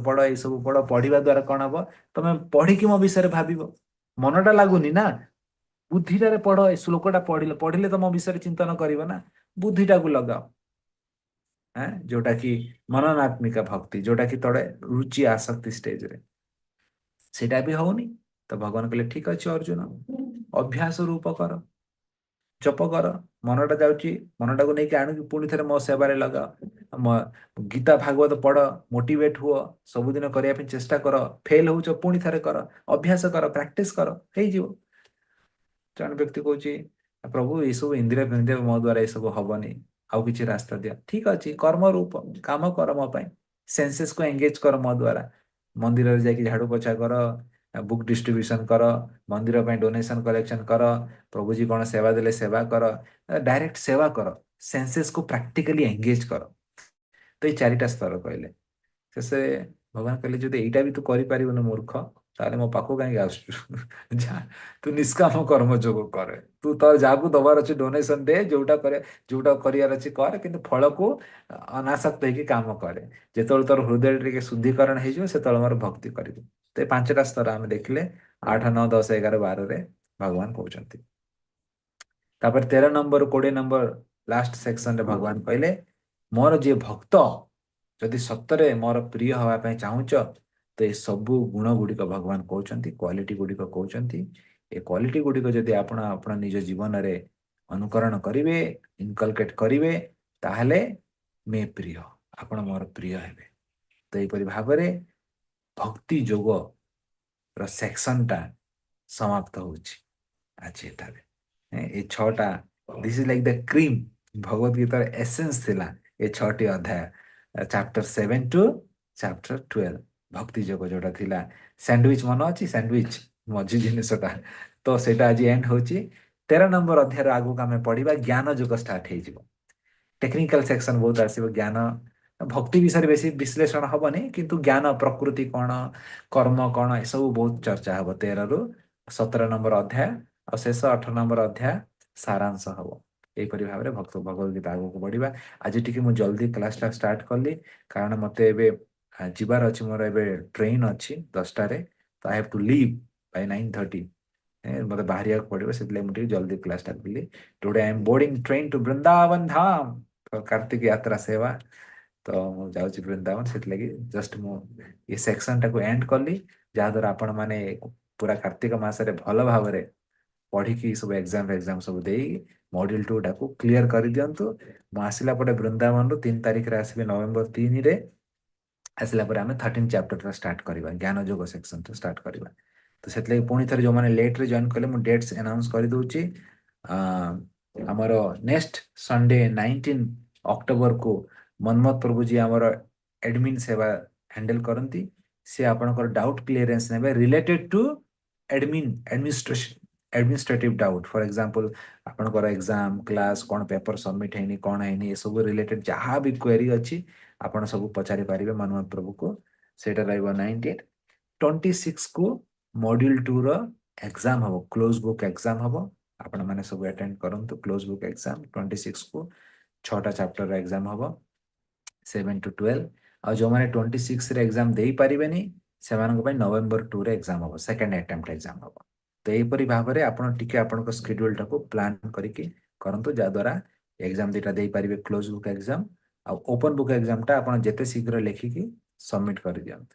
S1: ପଢ, ଏଇସବୁ ପଢ। ପଢିବା ଦ୍ଵାରା କଣ ହବ? ତମେ ପଢିକି ମୋ ବିଷୟରେ ଭାବିବ। ମନଟା ଲାଗୁନି ନା, ବୁଦ୍ଧିଟାରେ ପଢ। ଏ ଶ୍ଲୋକଟା ପଢିଲେ ପଢିଲେ ତମ ବିଷୟରେ ଚିନ୍ତନ କରିବ ନା, ବୁଦ୍ଧିଟାକୁ ଲଗାଅ। ଯୋଉଟା କି ମନନାତ୍ମିକା ଭକ୍ତି, ଯୋଉଟା କି ତଳେ ରୁଚି ଆସକ୍ତି ଷ୍ଟେଜରେ, ସେଇଟା ବି ହଉନି। ତ ଭଗବାନ କହିଲେ ଠିକ ଅଛି ଅର୍ଜୁନ, ଅଭ୍ୟାସ ରୂପ କର, ଜପ କର। ମନଟା ଯାଉଛି, ମନଟାକୁ ନେଇକି ଆଣିକି ପୁଣି ଥରେ ମୋ ସେବାରେ ଲଗାଅ। ଗୀତା ଭାଗବତ ପଢ, ମୋଟିଭେଟ ହୁଅ, ସବୁଦିନ କରିବା ପାଇଁ ଚେଷ୍ଟା କର। ଫେଲ ହଉଛ, ପୁଣି ଥରେ କର, ଅଭ୍ୟାସ କର, ପ୍ରାକ୍ଟିସ କର, ହେଇଯିବ। ଜଣେ ବ୍ୟକ୍ତି କହୁଛି ପ୍ରଭୁ ଏଇସବୁ ଇନ୍ଦ୍ରିୟ ଫିନ୍ଦ୍ରିୟ ମୋ ଦ୍ୱାରା ଏସବୁ ହବନି, ଆଉ କିଛି ରାସ୍ତା ଦିଅ। ଠିକ ଅଛି, କର୍ମ ରୂପ କାମ କର ମୋ ପାଇଁ, ସେନ୍ସେସକୁ ଏଙ୍ଗେଜ କର ମୋ ଦ୍ୱାରା। ମନ୍ଦିରରେ ଯାଇକି ଝାଡୁ ପୋଛା କର, ବୁକ୍ ଡିଷ୍ଟ୍ରିବ୍ୟୁସନ କର, ମନ୍ଦିର ପାଇଁ ଡୋନେସନ କଲେକ୍ସନ କର, ପ୍ରଭୁଜୀ କଣ ସେବା ଦେଲେ ସେବା କର, ଡାଇରେକ୍ଟ ସେବା କର, ସେନ୍ସେସକୁ ପ୍ରାକ୍ଟିକାଲି ଏଙ୍ଗେଜ କର। ତ ଏଇ 4ଟା ସ୍ତର କହିଲେ। ଶେଷରେ ଭଗବାନ କହିଲେ ଯଦି ଏଇଟା ବି ତୁ କରିପାରିବୁନି ମୂର୍ଖ, ତାହେଲେ ମୋ ପାଖକୁ କାହିଁକି ଆସୁଛୁ? ଯା, ତୁ ନିଷ୍କାମ କର୍ମ ଯୋଗ କରେ। ତୁ ତ ଯାହାକୁ ଦବାର ଅଛି ଡୋନେସନ ଦେ, ଯୋଉଟା କରିବାର ଅଛି କର, କିନ୍ତୁ ଫଳକୁ ଅନାସକ୍ତ ହେଇକି କାମ କରେ। ଯେତେବେଳେ ତୋର ହୃଦୟରେ ଟିକେ ଶୁଦ୍ଧିକରଣ ହେଇଯିବ, ସେତେବେଳେ ମୋର ଭକ୍ତି କରିବୁ। ତ ଏ 5ଟା ସ୍ତର ଆମେ ଦେଖିଲେ 8, 9, 10, 11, 12ରେ ଭଗବାନ କହୁଛନ୍ତି। ତାପରେ 13 ନମ୍ବର 20 ନମ୍ବର ଲାଷ୍ଟ ସେକ୍ସନରେ ଭଗବାନ କହିଲେ ମୋର ଯିଏ ଭକ୍ତ, ଯଦି ସତରେ ମୋର ପ୍ରିୟ ହବା ପାଇଁ ଚାହୁଁଛ, ତ ଏ ସବୁ ଗୁଣ ଗୁଡ଼ିକ ଭଗବାନ କହୁଛନ୍ତି, କ୍ୱାଲିଟି ଗୁଡ଼ିକ କହୁଛନ୍ତି। ଏ କ୍ୱାଲିଟି ଗୁଡ଼ିକ ଯଦି ଆପଣ ଆପଣ ନିଜ ଜୀବନରେ ଅନୁକରଣ କରିବେ, ଇନକଲକେଟ କରିବେ, ତାହେଲେ ମେ ପ୍ରିୟ, ଆପଣ ମୋର ପ୍ରିୟ ହେବେ। ତ ଏହିପରି ଭାବରେ ଭକ୍ତି ଯୋଗର ସେକ୍ସନଟା ସମାପ୍ତ ହଉଛି ଆଜି ଏଠାରେ। ଏ 6ଟା, this is like the cream, Bhagavad ଗୀତାର ଏସେନ୍ସ ଥିଲା ଏ 6ଟି ଅଧ୍ୟାୟ, ଚାପ୍ଟର 7 ଟୁ ଚାପ୍ଟର 12। ଭକ୍ତି ଯୋଗ ଯୋଉଟା ଥିଲା, ସ୍ୟାଣ୍ଡୱିଚ ମନେ ଅଛି? ସ୍ୟାଣ୍ଡୱିଚ ମଝି ଜିନିଷଟା, ତ ସେଇଟା ଆଜି ଏଣ୍ଡ ହଉଛି। 13 नंबर अध्याय आगु आम पढ़ा ज्ञान जुग स्टार्ट हो टेक्निकल सेक्शन बहुत आसो ज्ञान भक्ति विषय बेसी विश्लेषण हेनी किंतु ज्ञान प्रकृति कौन कर्म कौन ये सब बहुत चर्चा हम 13 रु 17 नंबर अध्याय और शेष 18 नंबर अध्याय सारांश हम यहीपरि भाव में भक्त भगवद गीता आगू बढ़ा आज टी मुझे जल्दी क्लास स्टार्ट कली कारण मत जीवार अच्छी मोर ए ट्रेन अच्छी 10टार तो I have to leave by 9:30 मत बाहर पड़ो से मुझे जल्दी क्लास स्टार्ट कली today I am boarding train to Vrindavan Dham तो कार्तिक यात्रा सेवा तो मुझे वृंदावन से लगी जस्ट मु ये सेक्शन टाक एंड कली जहाद्वारा आपण मैंने पूरा कार्तिक मासरे भल भाव में पढ़ी सब एग्जाम सब दे मॉड्यूल 2 टाक क्लीयर कर दिंतु मु आसला पटे वृंदावन 3 तारिख आसबि नवेम्बर 3 रे आसला परे आमे 13 चैप्टर स्टार्ट करबा ज्ञान जोग सेक्शन तो स्टार्ट करबा तो सेतले पुणी थरे जो माने लेट रे जॉइन कले मु डेट्स अनाउंस कर दूची आमर नेक्स्ट संडे 19 अक्टोबर को मनमत प्रभु जी आमर एडमिन सेवा हैंडल करती से आपनकर डाउट क्लियरेंस नेबे related to administration administrative doubt for example आपनकर एग्जाम क्लास कौन पेपर सबमिट हैनी कौन हैनी ये सब रिलेटेड जहाँ भी क्वेरी अच्छी आपण सब पचारि पारिबे मनमत प्रभु को सेटा रहइबो 19 26 को मॉड्यूल 2 रो एग्जाम हबो क्लोज बुक एग्जाम हबो आपण माने सब अटेंड करंतु क्लोज बुक एग्जाम 26 को 6टा चैप्टर एग्जाम हबो 7 to 12 आ जो माने 26 रे एग्जाम देई पारिबेनी सेमानक पय नवंबर 2 रे एग्जाम हबो सेकंड अटेम्प्ट एग्जाम हबो तो एपरि भाव रे आपण टिके आपनको शेड्यूल टाको प्लान करिके करंतु जा द्वारा एग्जाम दिटा देई पारिबे क्लोज बुक एग्जाम आ ओपन बुक एग्जाम टा आपण जेते शीघ्र लेखिकी सबमिट कर दियंत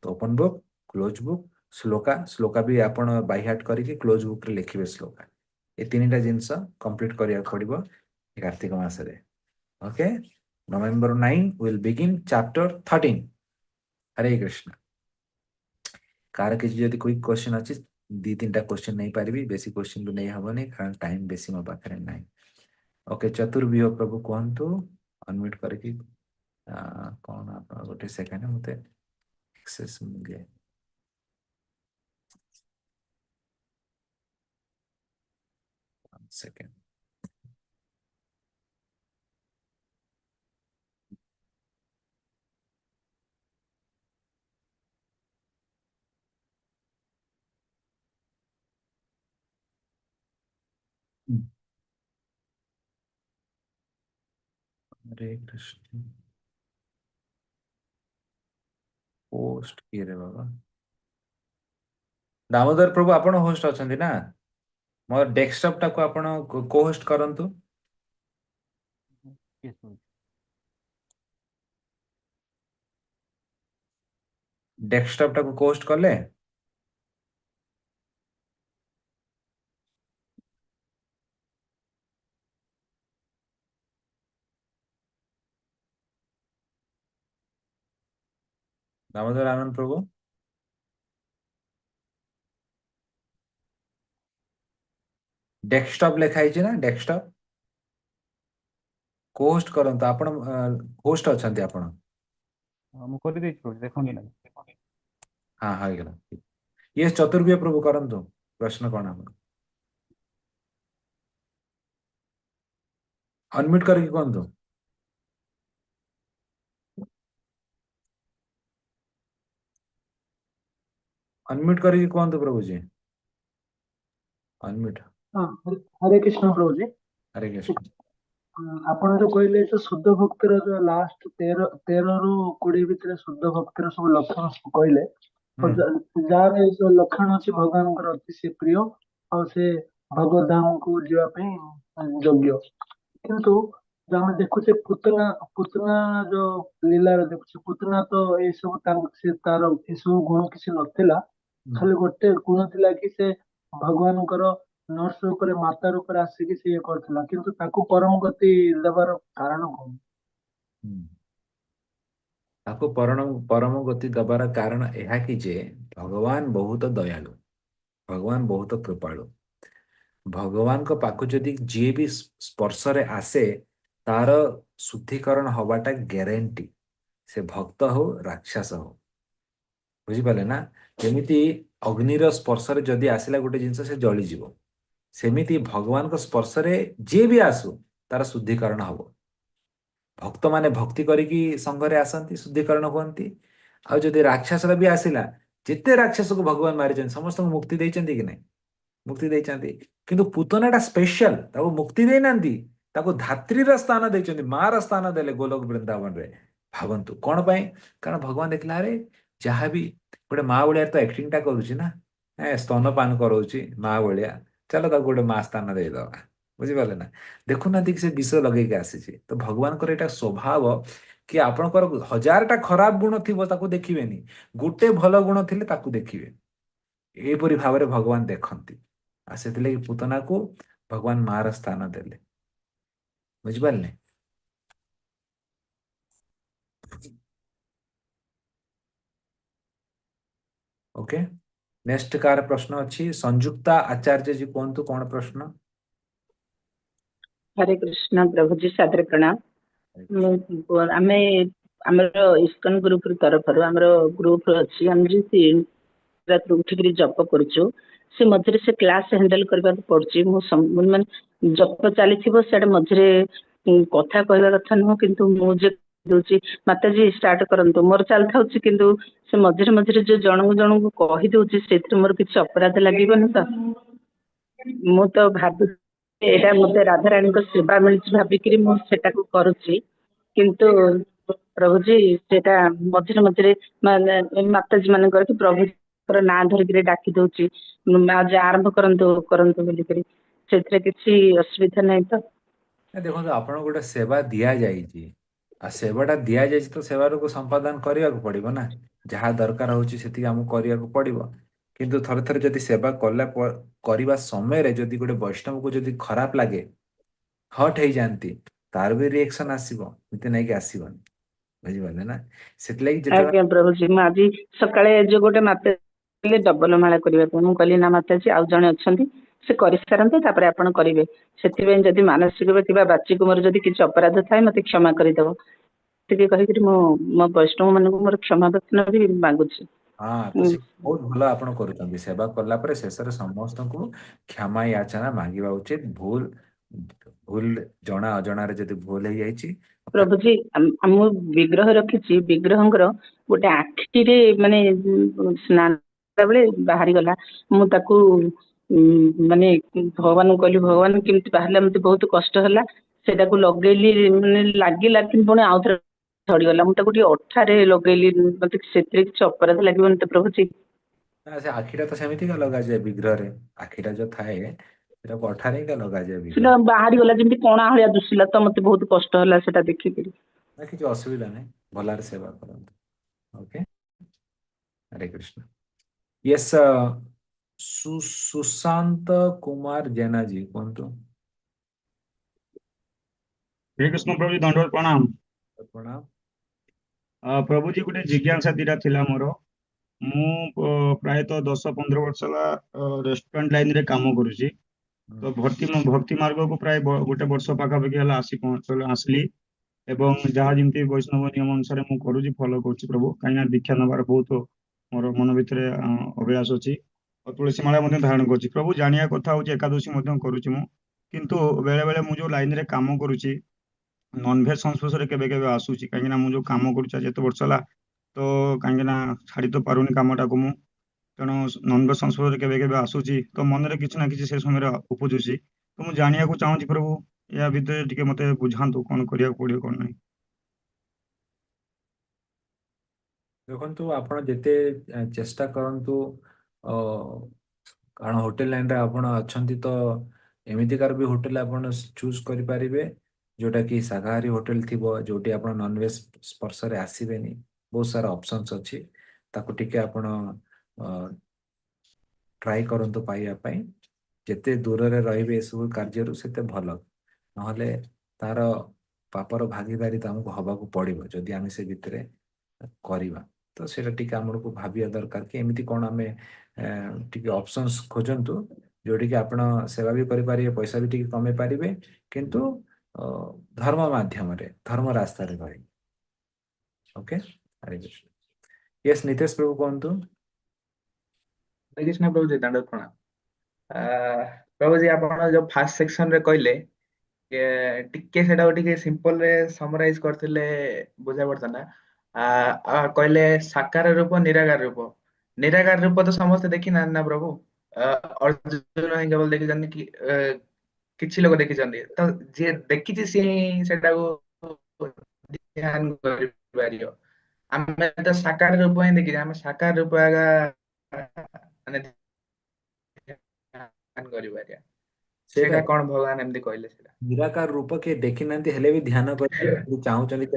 S1: तो open book close book shloka shloka भी आपण बाय हार्ट करिके क्लोज बुक रे लिखिबे श्लोका ए तीनटा जिंस कंप्लीट करिया पड़िबो कार्तिक मास रे okay November 9 will begin chapter 13 Hare Krishna car किसी जदि कोई क्वेश्चन अछि 2-3टा क्वेश्चन नहीं पारिबी बेसी क्वेश्चन भी नहीं हबनी कारण टाइम बेसी म पाखरे नहीं ओके चतुर्व्यूह प्रभु कहंतु अनम्यूट करके कौन आप गोटे सेकंड मते एक्सेस मिले सेकंड हरे कृष्ण पोस्ट किए रे बाबा दामोदर प्रभु आपण होस्ट अछंती ना मोर डेस्कटॉप टाको आपण को होस्ट करंतु डेस्कटॉप टाको को होस्ट करले दामोदर आनंद प्रभु डेस्कटॉप लेखा हिची ना डेस्कटॉप को होस्ट करंतु आपण होस्ट अछंती आपण
S2: ମୁଁ କରିଦେଇଛି ପ୍ରଭୁ ଦେଖନ୍ତୁ ନା
S1: हाँ हाँ गला ये चतुर्व्यूह प्रभु करंतु प्रश्न कौन आपण अनम्यूट करके कहंतु अनम्यूट करके कहंतु प्रभु जी अनम्यूट
S3: हाँ, हरे कृष्ण प्रभु जी।
S1: हरे कृष्ण
S3: ଆପଣ ଯୋଉ କହିଲେ ଯୋଉ ଶୁଦ୍ଧ ଭକ୍ତିର ଯୋଉ ଲାଷ୍ଟ 13 ରୁ 20 ଭିତରେ ଶୁଦ୍ଧ ଭକ୍ତିର ସବୁ ଲକ୍ଷଣ ସବୁ କହିଲେ ଆଉ ଯାହାର ଏଇ ସବୁ ଲକ୍ଷଣ ଅଛି ଭଗବାନଙ୍କର ଅତି ସେ ପ୍ରିୟ ଆଉ ସେ ଭଗବତ ଧାମକୁ ଯିବା ପାଇଁ ଯୋଗ୍ୟ କିନ୍ତୁ ଯୋଉ ଆମେ ଦେଖୁଛେ ପୁତନା ପୁତନା ଯୋଉ ଲୀଳାରେ ଦେଖୁଛେ ପୁତନା ତ ଏଇ ସବୁ ସେ ତାର ଏସବୁ ଗୁଣ କିଛି ନଥିଲା ଖାଲି ଗୋଟେ ଗୁଣ ଥିଲା କି ସେ ଭଗବାନଙ୍କର ନର୍ସ ଉପରେ ମାତା ରୂପରେ ଆସିକି ସେ ଇଏ କରିଥିଲା କିନ୍ତୁ ତାକୁ ପରମ ଗତି ଦେବାର କାରଣ କଣ?
S1: ताको परम गति दबार कारण यह कि जे भगवान बहुत दयालु भगवान बहुत कृपालु भगवान को पाखु जदि जी भी स्पर्श रे आसे तार शुद्धिकरण हवाटा ग्यारंटी से भक्त हो राक्षस हो बुझिपारे ना जमीती अग्निर स्पर्श रे जदि आसला गोटे जिनस से जली जीव सेमिति भगवान को स्पर्श रे जे भी आसु तार शुद्धिकरण हबो। भक्त माने भक्ति करिकी संघरे आसंती शुद्धिकरण हुअन्ति। आ जदि राक्षस भी आसिला, जेते राक्षस को भगवान मारिछन समस्त को मुक्ति देइछन्ति कि नहीं? मुक्ति देइछन्ति। किंतु पूतनाटा स्पेशल ताको मुक्ति देइनांती, ताको धात्रीर स्थान देइछन्ति, मार स्थान देले गोलोक वृंदावन रे। भावन्तु कोन पई? कारण भगवान देखला रे जहाँ भी गोटे माँ भलिया तो एक्टिंग टा करूची ना, स्तनपान करौची माँ भलिया, चलो ताको गोटे माँ स्थान देइदबा। बुझिपारे ना? देखुना कि से विष लगेइक आसीची। तो भगवान को एटा स्वभाव कि आपणकर 1000टा खराब गुण थिबो ताको देखिबेनी, गोटे भल गुण थिले ताको देखिबे। एपरि भावरे भगवान देखंती। आ सेतिले पूतना को भगवान मार स्थान देले। बुझिपारले? ओके, नेक्स्ट कार प्रश्न अच्छी संयुक्ता आचार्य जी कहतु कौन प्रश्न?
S4: हरे कृष्ण प्रभु जी सादर प्रणाम। आमे हमर इस्कन ग्रुप तरफ हमर ग्रुप अछि, हम जी रात उठिकरी जप करछु, से मझरे से क्लास हैंडल करबा पड़छि। मो माने जप चली थिबो सेड मझरे कथा कहबा कथा न, किंतु मो जे दोची माता जी स्टार्ट करंतु मोर चल थाउछि, किंतु से मझरे मझरे जो जण को कहि दोछि सेतिर मोर किछ अपराध लागिबन त मो तो भाबु एटा मते राधा रानी को सेवा मिलछि भाबिकरी मो सेटा को करूछि। किंतु प्रभु जी सेटा मझरे मझरे माता जी माने कि प्रभु ना धरिक डाकी दौची, आज आरंभ करंतु करंतु बोलिकरी सेतरे किछि असुविधा नहीं तो?
S1: देखो आपण गोटे सेवा दिया जाइए, आ सेवाटा दिया जाइए तो सेवार को संपादन करने को पड़ो ना, जहाँ दरकार होची सेति हमको करने को पड़ो। किंतु थरे थरे जदि सेवा कला करने समय रे जदि गोटे वैष्णव को जदि खराब लगे, हट हो जाती, तार भी रिएक्शन आसीबो, एते नहीं कि आसीबन। बुझिपारले ना? सेतलागि जते
S4: आज्ञा प्रभु जी, मैं आज सकाळे जो गोटे माता डबल माला करबा मु कहली ना माता जी आउ जणे अछंती से करि सारंते तापरे आपण करिवे, सेतिबे जदि मानसिक किबा बाचिक मोर जदि किछ अपराध थाए मते क्षमा करि दबो तिके कहि कि मो वैष्णव मन को मोर क्षमा प्रार्थना भी मांगु छी।
S1: हाँ, तो से बहुत भल आपण करूछन्ती। सेवा करला परे शेष रे समस्त को क्षमा याचना मांगिबा उचित। भूल भूल जणा अजणा रे जदि भूल हो जाइछि,
S4: प्रभु जी हम विग्रह रखिछि, विग्रहंकर गोटे आखि रे माने स्नान बेले बाहरी गला, मु ताकू माने भगवान कहली भगवान केमति बाहरला, मते बहुत कष्ट हला। सेटा को लगेली माने लागिला कि पुणी आउथरे झड़ी गला, मु ताकू टी अठारे लगेली, मते सेतरे किछ अपराध लागिबन त प्रभु जी?
S1: ना से आखिटा तो सेमिति का लगा जाए विग्रह रे, आखिटा जो थाए सेटा कोठारे का लगा जाए विग्रह।
S4: सेटा बाहरी गला जेमति कोणा हलिया दुसिला, त मते बहुत कष्ट हला सेटा देखि के।
S1: ना किछ असुविधा नहीं, भलार सेवा करंतु। ओके, हरे कृष्ण। यस, सुशांत कुमार जेना जी कहतु।
S5: हरे कृष्ण प्रभु जी, दंडवत प्रणाम।
S1: प्रणाम।
S5: प्रभु जी गोटे जिज्ञासा दीटा थिला मोर। मु प्रायतः 10-15 वर्ष रेस्टोरेंट लाइन रे काम करुची। तो भक्ति मार्ग को प्राय गोटे वर्ष पाखापाखि हला आसली एवं जहाँ जमी वैष्णव नियम अनुसार मु करुची, फॉलो करुची प्रभु। कहीं दीक्षा नबार बहुत मोर मन भितर अभिलाष अच्छी। तुलसी माला मध्य धारण करुची प्रभु। जानिया कथा हूँ एकादशी मध्य करुची मु, किंतु बेले बेले मु जो लाइन रे काम करुची नॉनभेज संस्पर्श केबे केबे आसूची। कहीं मु जो काम करुचा जेते वर्ष हला, तो कहीं छाड़ी तो पारुनी कामटा को मु, तेणु नॉनभेज संस्पर्श केबे केबे आसूची। तो मन रे किछ ना किछ से समय उपजुची। तो मु जानिया को चाहूची प्रभु, या भितर टिके मते बुझांतु कोन करिया पड़ियो कोन नहीं।
S1: देखो आपण जेते चेष्टा करंतु, कारण होटल लाइन रे आपण अछंती, तो एमिति कार भी होटल आपण चूज करि परिबे जोटा कि शाकाहारी होटल थिबो, जोटी आपण नॉनवेज स्पर्श रे आसीबेनी। बहुत सारा ऑप्शंस अछि, ताको टिके आपण ट्राई करंतु पाइया पई। जेते दूर रे रहिबे सब कार्यरु सेते भल, नहले तार पापर भागीदारी तुमको हबाकू पड़िबो जदि आमे से भितरे करिबा। तो सेटा टिके हमको भाबिया दरकार कि एमिति कोन आमे टिके ऑप्शंस खोजंतु जोटी कि आपण सेवा भी करि पारिबे, पैसा भी टिके कमे पारिबे, किंतु धर्म माध्यम रे, धर्म रास्ता रे रही। ओके, हरे कृष्ण। यस, नितेश प्रभु कहंतु।
S6: हरे कृष्ण प्रभु जी, दंडवत प्रणाम। ପ୍ରଭୁ ଜୀ ଆପଣ ଯୋଉ ଫାର୍ଷ୍ଟ ସେକ୍ସନ ରେ କହିଲେ ଟିକେ ସେଟାକୁ ଟିକେ ସିମ୍ପଲ ରେ ସମରାଇଜ କରିଥିଲେ ବୁଝା ପଡିଥାନ୍ତା। କହିଲେ ସାକାର ରୂପ ନିରାକାର ରୂପ। ନିରାକାର ରୂପ ତ ସମସ୍ତେ ଦେଖି ନାହାନ୍ତି ନା ପ୍ରଭୁ। ଅର୍ଜୁନ ହିଁ କେବଳ ଦେଖିଛନ୍ତି କି କିଛି ଲୋକ ଦେଖିଛନ୍ତି। ତ ଯିଏ ଦେଖିଛି ସିଏ ହିଁ ସେଟାକୁ ଧ୍ୟାନ କରିପାରିବ। ଆମେ ତ ସାକାର ରୂପ ହିଁ ଦେଖିଛେ, ଆମେ ସାକାର ରୂପ ଆଗ ମାନେ ଧ୍ୟାନ କରିପାରିବା।
S1: ସେଇଟା
S6: ସେଇଟା କଣ ଭଗବାନ ଏମିତି କହିଲେ ସେଇଟା?
S1: ନିରାକାର ରୂପ କିଏ ଦେଖିନାହାନ୍ତି ହେଲେ ବି ଧ୍ୟାନ କରିବାକୁ ଚାହୁଁଛନ୍ତି କି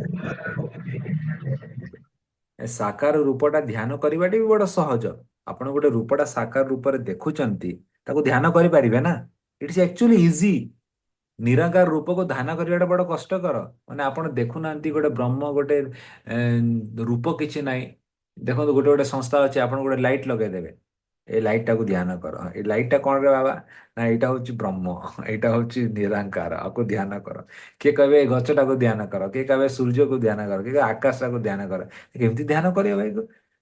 S1: ଏ ସାକାର ରୂପଟା ଧ୍ୟାନ କରିବାଟା ବି ବଡ ସହଜ। ଆପଣ ଗୋଟେ ରୂପଟା ସାକାର ରୂପରେ ଦେଖୁଛନ୍ତି, ତାକୁ ଧ୍ୟାନ କରିପାରିବେ ନା। It's actually easy. ନିରାକାର ରୂପକୁ ଧ୍ୟାନ କରିବାଟା ବଡ କଷ୍ଟକର। ମାନେ ଆପଣ ଦେଖୁନାହାନ୍ତି ଗୋଟେ ବ୍ରହ୍ମ ଗୋଟେ ରୂପ କିଛି ନାହିଁ। ଦେଖନ୍ତୁ ଗୋଟେ ଗୋଟେ ସଂସ୍ଥା ଅଛି, ଆପଣ ଗୋଟେ ଲାଇଟ୍ ଲଗେଇଦେବେ, ଏ ଲାଇଟ୍ ଟାକୁ ଧ୍ୟାନ କର। ଏ ଲାଇଟ୍ ଟା କଣ ରେ ବାବା? ନା ଏଇଟା ହଉଛି ବ୍ରହ୍ମ, ଏଇଟା ହଉଛି ନିରାକାର, ଆକୁ ଧ୍ୟାନ କର। କିଏ କହିବେ ଏ ଗଛଟାକୁ ଧ୍ୟାନ କର, କିଏ କହିବେ ସୂର୍ଯ୍ୟକୁ ଧ୍ୟାନ କର, କିଏ କହିବେ ଆକାଶଟାକୁ ଧ୍ୟାନ କର। କେମିତି ଧ୍ୟାନ କରିବ ଭାଇ?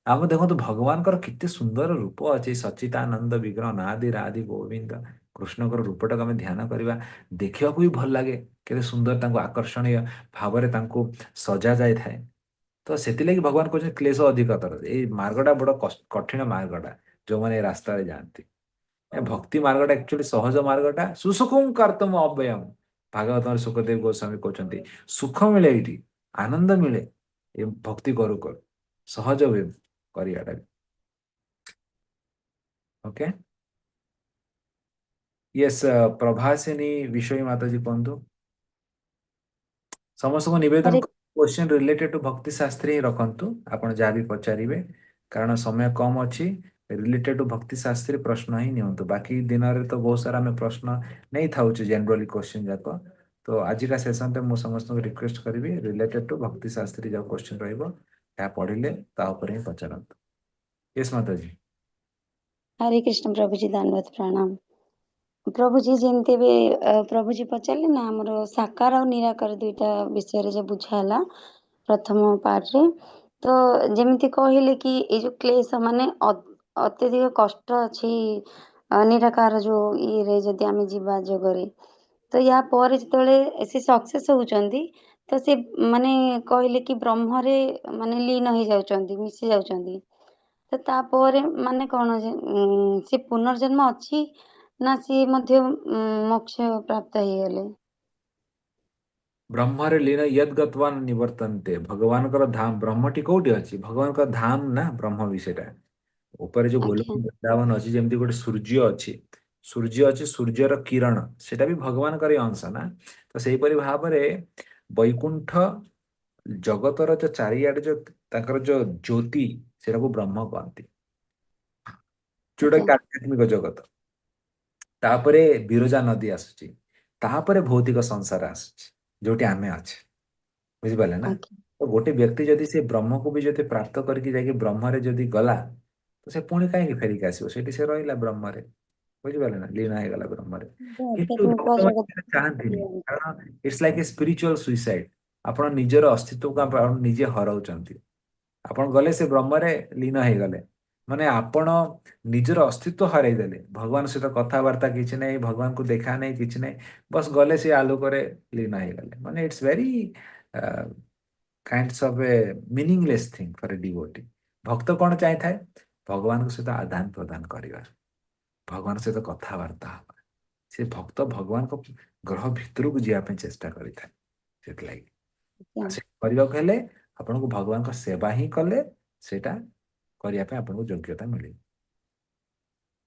S1: ଆମେ ଦେଖନ୍ତୁ ଭଗବାନଙ୍କର କେତେ ସୁନ୍ଦର ରୂପ ଅଛି। ସଚ୍ଚିଦାନନ୍ଦ ବିଗ୍ରହ ନାଦି ରାଧି ଗୋବିନ୍ଦ। କୃଷ୍ଣଙ୍କର ରୂପଟାକୁ ଆମେ ଧ୍ୟାନ କରିବା, ଦେଖିବାକୁ ବି ଭଲ ଲାଗେ। କେତେ ସୁନ୍ଦର ତାଙ୍କୁ ଆକର୍ଷଣୀୟ ଭାବରେ ତାଙ୍କୁ ସଜା ଯାଇଥାଏ। ତ ସେଥିଲାଗି ଭଗବାନ କହୁଛନ୍ତି କ୍ଲେଶ ଅଧିକତର। ଏଇ ମାର୍ଗଟା ବଡ କଠିନ ମାର୍ଗଟା, ଯୋଉମାନେ ଏ ରାସ୍ତାରେ ଯାଆନ୍ତି। ଏ ଭକ୍ତି ମାର୍ଗଟା ଆକ୍ଚୁଆଲି ସହଜ ମାର୍ଗଟା। ସୁସୁଖୁଂ କର୍ତ୍ତମ ଅବ୍ୟୟମ୍। ଭାଗବତରେ ସୁଖଦେବ ଗୋସ୍ୱାମୀ କହୁଛନ୍ତି ସୁଖ ମିଳେ ଏଇଠି, ଆନନ୍ଦ ମିଳେ ଏ ଭକ୍ତି କରୁ କରୁ। ସହଜ ହୁଏ କରିବାଟା ବି। ଓକେ। ୟେସ୍, ପ୍ରଭାସିନୀ ବିଷୟ ମାତାଜୀ କୁହନ୍ତୁ। ସମସ୍ତଙ୍କୁ ନିବେଦନ
S7: ହରେ
S1: କ୍ୱେଶ୍ଚନ ରିଲେଟେଡ ଟୁ ଭକ୍ତି ଶାସ୍ତ୍ରୀ ହିଁ ରଖନ୍ତୁ, ଆପଣ ଯାହା ବି ପଚାରିବେ। କାରଣ ସମୟ କମ ଅଛି। ରିଲେଟେଡ ଟୁ ଭକ୍ତି ଶାସ୍ତ୍ରୀ ପ୍ରଶ୍ନ ହିଁ ନିଅନ୍ତୁ। ବାକି ଦିନରେ ତ ବହୁତ ସାରା ଆମେ ପ୍ରଶ୍ନ ନେଇଥାଉଛୁ ଜେନେରାଲି କ୍ୱେଶ୍ଚନ ଯାକ। ତ ଆଜିକା ସେସନରେ ମୁଁ ସମସ୍ତଙ୍କୁ ରିକ୍ୱେଷ୍ଟ କରିବି ରିଲେଟେଡ ଟୁ ଭକ୍ତି ଶାସ୍ତ୍ରୀ ଯୋଉ କ୍ୱେଶ୍ଚନ ରହିବ ତାହା ପଢିଲେ ତା ଉପରେ ହିଁ ପଚାରନ୍ତୁ। ୟେସ୍ ମାତାଜୀ।
S7: ହରେ କୃଷ୍ଣ ପ୍ରଭୁଜୀ, ଦଣ୍ଡବତ ପ୍ରଣାମ। ପ୍ରଭୁଜୀ ଯେମିତି ବି ପ୍ରଭୁଜୀ ପଚାରିଲେ ନା, ଆମର ସାକାର ଆଉ ନିରାକାର ଦୁଇଟା ବିଷୟରେ ଯେ ବୁଝା ହେଲା ପ୍ରଥମ ପାର୍ଟରେ। ତ ଯେମିତି କହିଲେ କି ଏଇ ଯୋଉ କ୍ଲେଶ ମାନେ ଅତ୍ୟଧିକ କଷ୍ଟ ଅଛି ନିରାକାର ଯୋଉ ଇଏରେ ଯଦି ଆମେ ଯିବା ଯୋଗରେ, ତ ୟା ପରେ ଯେତେବେଳେ ସେ ସକ୍ସେସ୍ ହଉଛନ୍ତି, ତ ସେ ମାନେ କହିଲେ କି ବ୍ରହ୍ମରେ ମାନେ ଲୀନ ହେଇଯାଉଛନ୍ତି, ମିଶି ଯାଉଛନ୍ତି। ତ ତାପରେ ମାନେ କଣ ଯେ ସେ ପୁନର୍ଜନ୍ମ ଅଛି ନା ସିଏ ମଧ୍ୟ ମୋକ୍ଷ ପ୍ରାପ୍ତ ହେଇଗଲେ?
S1: ବ୍ରହ୍ମରେ ଲୀନ ୟଦ୍ ଗତ୍ୱାନ୍ ନିବର୍ତ୍ତନ୍ତେ। ଭଗବାନଙ୍କର ଧାମ ବ୍ରହ୍ମଟି କୋଉଠି ଅଛି? ଭଗବାନଙ୍କର ଧାମ ନା ବ୍ରହ୍ମ ବି ସେଇଟା। ଉପରେ ଯୋଉ ଗୋଲକ
S7: ଆଜ୍ଞା
S1: ବୃନ୍ଦାବନ ଅଛି, ଯେମିତି ଗୋଟେ ସୂର୍ଯ୍ୟ ଅଛି, ସୂର୍ଯ୍ୟ ଅଛି, ସୂର୍ଯ୍ୟର କିରଣ ସେଟା ବି ଭଗବାନଙ୍କର ଅଂଶ ନା। ତ ସେଇପରି ଭାବରେ ବୈକୁଣ୍ଠ ଜଗତର ଯୋଉ ଚାରିଆଡେ ଯୋଉ ତାଙ୍କର ଯୋଉ ଜ୍ୟୋତି, ସେଟାକୁ ବ୍ରହ୍ମ କହନ୍ତି, ଯୋଉଟା
S7: ଆଜ୍ଞା
S1: କି ଆଧ୍ୟାତ୍ମିକ ଜଗତ। ତାପରେ ବିରଜା ନଦୀ ଆସୁଛି, ତାପରେ ଭୌତିକ ସଂସାର ଆସୁଛି ଯୋଉଠି ଆମେ ଅଛେ। ବୁଝିପାରିଲେ ନା?
S7: ଆଜ୍ଞା
S1: ତ ଗୋଟେ ବ୍ୟକ୍ତି ଯଦି ସେ ବ୍ରହ୍ମକୁ ବି ଯଦି ପ୍ରାପ୍ତ କରିକି ଯାଇକି ବ୍ରହ୍ମରେ ଯଦି ଗଲା, ତ ସେ ପୁଣି କାହିଁକି ଫେରିକି ଆସିବ? ସେଠି ସେ ରହିଲା ବ୍ରହ୍ମରେ। ବୁଝିପାରିଲେ ନା? ଲୀନ ହେଇଗଲା ବ୍ରହ୍ମରେ। କିନ୍ତୁ
S7: ଆଧ୍ୟାତ୍ମିକ
S1: ଭକ୍ତମାନେ
S7: ଜଗତ
S1: ସେଟା ଚାହାନ୍ତିନି, କାରଣ it's like a spiritual suicide. ଆପଣ ନିଜର ଅସ୍ତିତ୍ୱକୁ ଆପଣ ନିଜେ ହରାଉଛନ୍ତି। ଆପଣ ଗଲେ ସେ ବ୍ରହ୍ମରେ ଲୀନ ହେଇଗଲେ, ମାନେ ଆପଣ ନିଜର ଅସ୍ତିତ୍ୱ ହରାଇ ଦେଲେ। ଭଗବାନ ସହିତ କଥାବାର୍ତ୍ତା କିଛି ନାହିଁ, ଭଗବାନଙ୍କୁ ଦେଖା ନାହିଁ, କିଛି ନାହିଁ। ବସ୍ ଗଲେ ସେ ଆଲୋକରେ ଲୀନ ହେଇଗଲେ। ମାନେ it's very kinds of a meaningless thing for a devotee. ଭକ୍ତ କଣ ଚାହିଁଥାଏ? ଭଗବାନଙ୍କ ସହିତ ଆଦାନ ପ୍ରଦାନ କରିବା, ଭଗବାନଙ୍କ ସହିତ କଥାବାର୍ତ୍ତା ହେବା। ସେ ଭକ୍ତ ଭଗବାନଙ୍କ ଗ୍ରହ ଭିତରକୁ ଯିବା ପାଇଁ ଚେଷ୍ଟା କରିଥାଏ। ସେଥିଲାଗି
S7: ଆଜ୍ଞା
S1: ସେ କରିବାକୁ ହେଲେ ଆପଣଙ୍କୁ ଭଗବାନଙ୍କ ସେବା ହିଁ କଲେ ସେଇଟା କରିବା ପାଇଁ ଆପଣଙ୍କୁ ଯୋଗ୍ୟତା ମିଳିବ।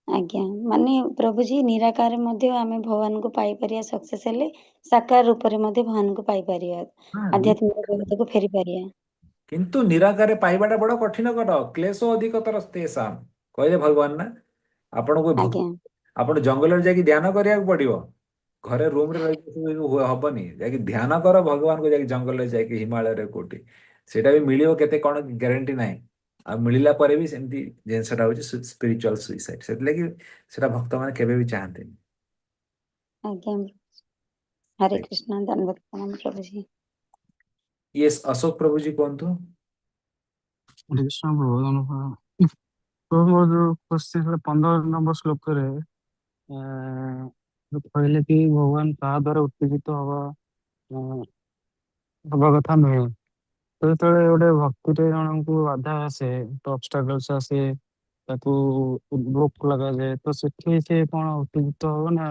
S7: ଆଜ୍ଞା, ମାନେ ପ୍ରଭୁଜୀ ନିରାକାର ମଧ୍ୟ ଆମେ ଭଗବାନଙ୍କୁ ପାଇପାରିବା ସକ୍ସେସ୍ ହେଲେ, ସାକାର ରୂପରେ ମଧ୍ୟ ଭଗବାନଙ୍କୁ ପାଇପାରିବା,
S1: ହଁ,
S7: ଆଧ୍ୟାତ୍ମିକ ଜଗତକୁ ଫେରି ପାରିବା।
S1: କିନ୍ତୁ ନିରାକାରରେ ପାଇବାଟା ବଡ କଠିନ କର, କ୍ଲେଶ ଅଧିକତର ତେଷାମ୍ କହିଲେ ଭଗବାନ ନା। ଆପଣଙ୍କୁ
S7: ଆଜ୍ଞା
S1: ଆପଣ ଜଙ୍ଗଲରେ ଯାଇକି ଧ୍ୟାନ କରିବାକୁ ପଡିବ। ଘରେ ରୁମରେ ରହିକି ହବନି। ଯାଇକି ଧ୍ୟାନ କର ଭଗବାନଙ୍କୁ, ଯାଇକି ଜଙ୍ଗଲରେ ଯାଇକି ହିମାଳୟରେ କୋଉଠି। ସେଇଟା ବି ମିଳିବ କେତେ କଣ ଗ୍ୟାରେଣ୍ଟି ନାହିଁ। ଆଉ ମିଳିଲା ପରେ ବି ସେମିତି ଜିନିଷଟା ହଉଛି ସ୍ପିରିଚୁଆଲ ସୁଇସାଇଡ୍। ସେଥିଲାଗି ସେଟା ଭକ୍ତମାନେ କେବେ ବି ଚାହାନ୍ତିନି।
S7: ଆଜ୍ଞା, ହରେ କୃଷ୍ଣ, ଦଣ୍ଡବତ ପ୍ରଣାମ ପ୍ରଭୁଜୀ।
S1: ୟେସ୍, ଅଶୋକ ପ୍ରଭୁଜୀ କୁହନ୍ତୁ।
S8: କୃଷ୍ଣ ପ୍ରଭୁ ମୋର ଯୋଉ 15 ନମ୍ବର ଶ୍ଲୋକରେ କହିଲେ କି ଭଗବାନ କାହା ଦ୍ୱାରା ଉତ୍ତେଜିତ ହବା କଥା ନୁହେଁ। ତ ଯେତେବେଳେ ଗୋଟେ ଭକ୍ତିରେ ଜଣଙ୍କୁ ବାଧା ଆସେ, ଅବଷ୍ଟାକଲ୍ସ ଆସେ, ତାକୁ ବ୍ଲୋକ ଲଗାଯାଏ, ତ ସେଠି ସେ କଣ ଉତ୍ତେଜିତ ହବ ନା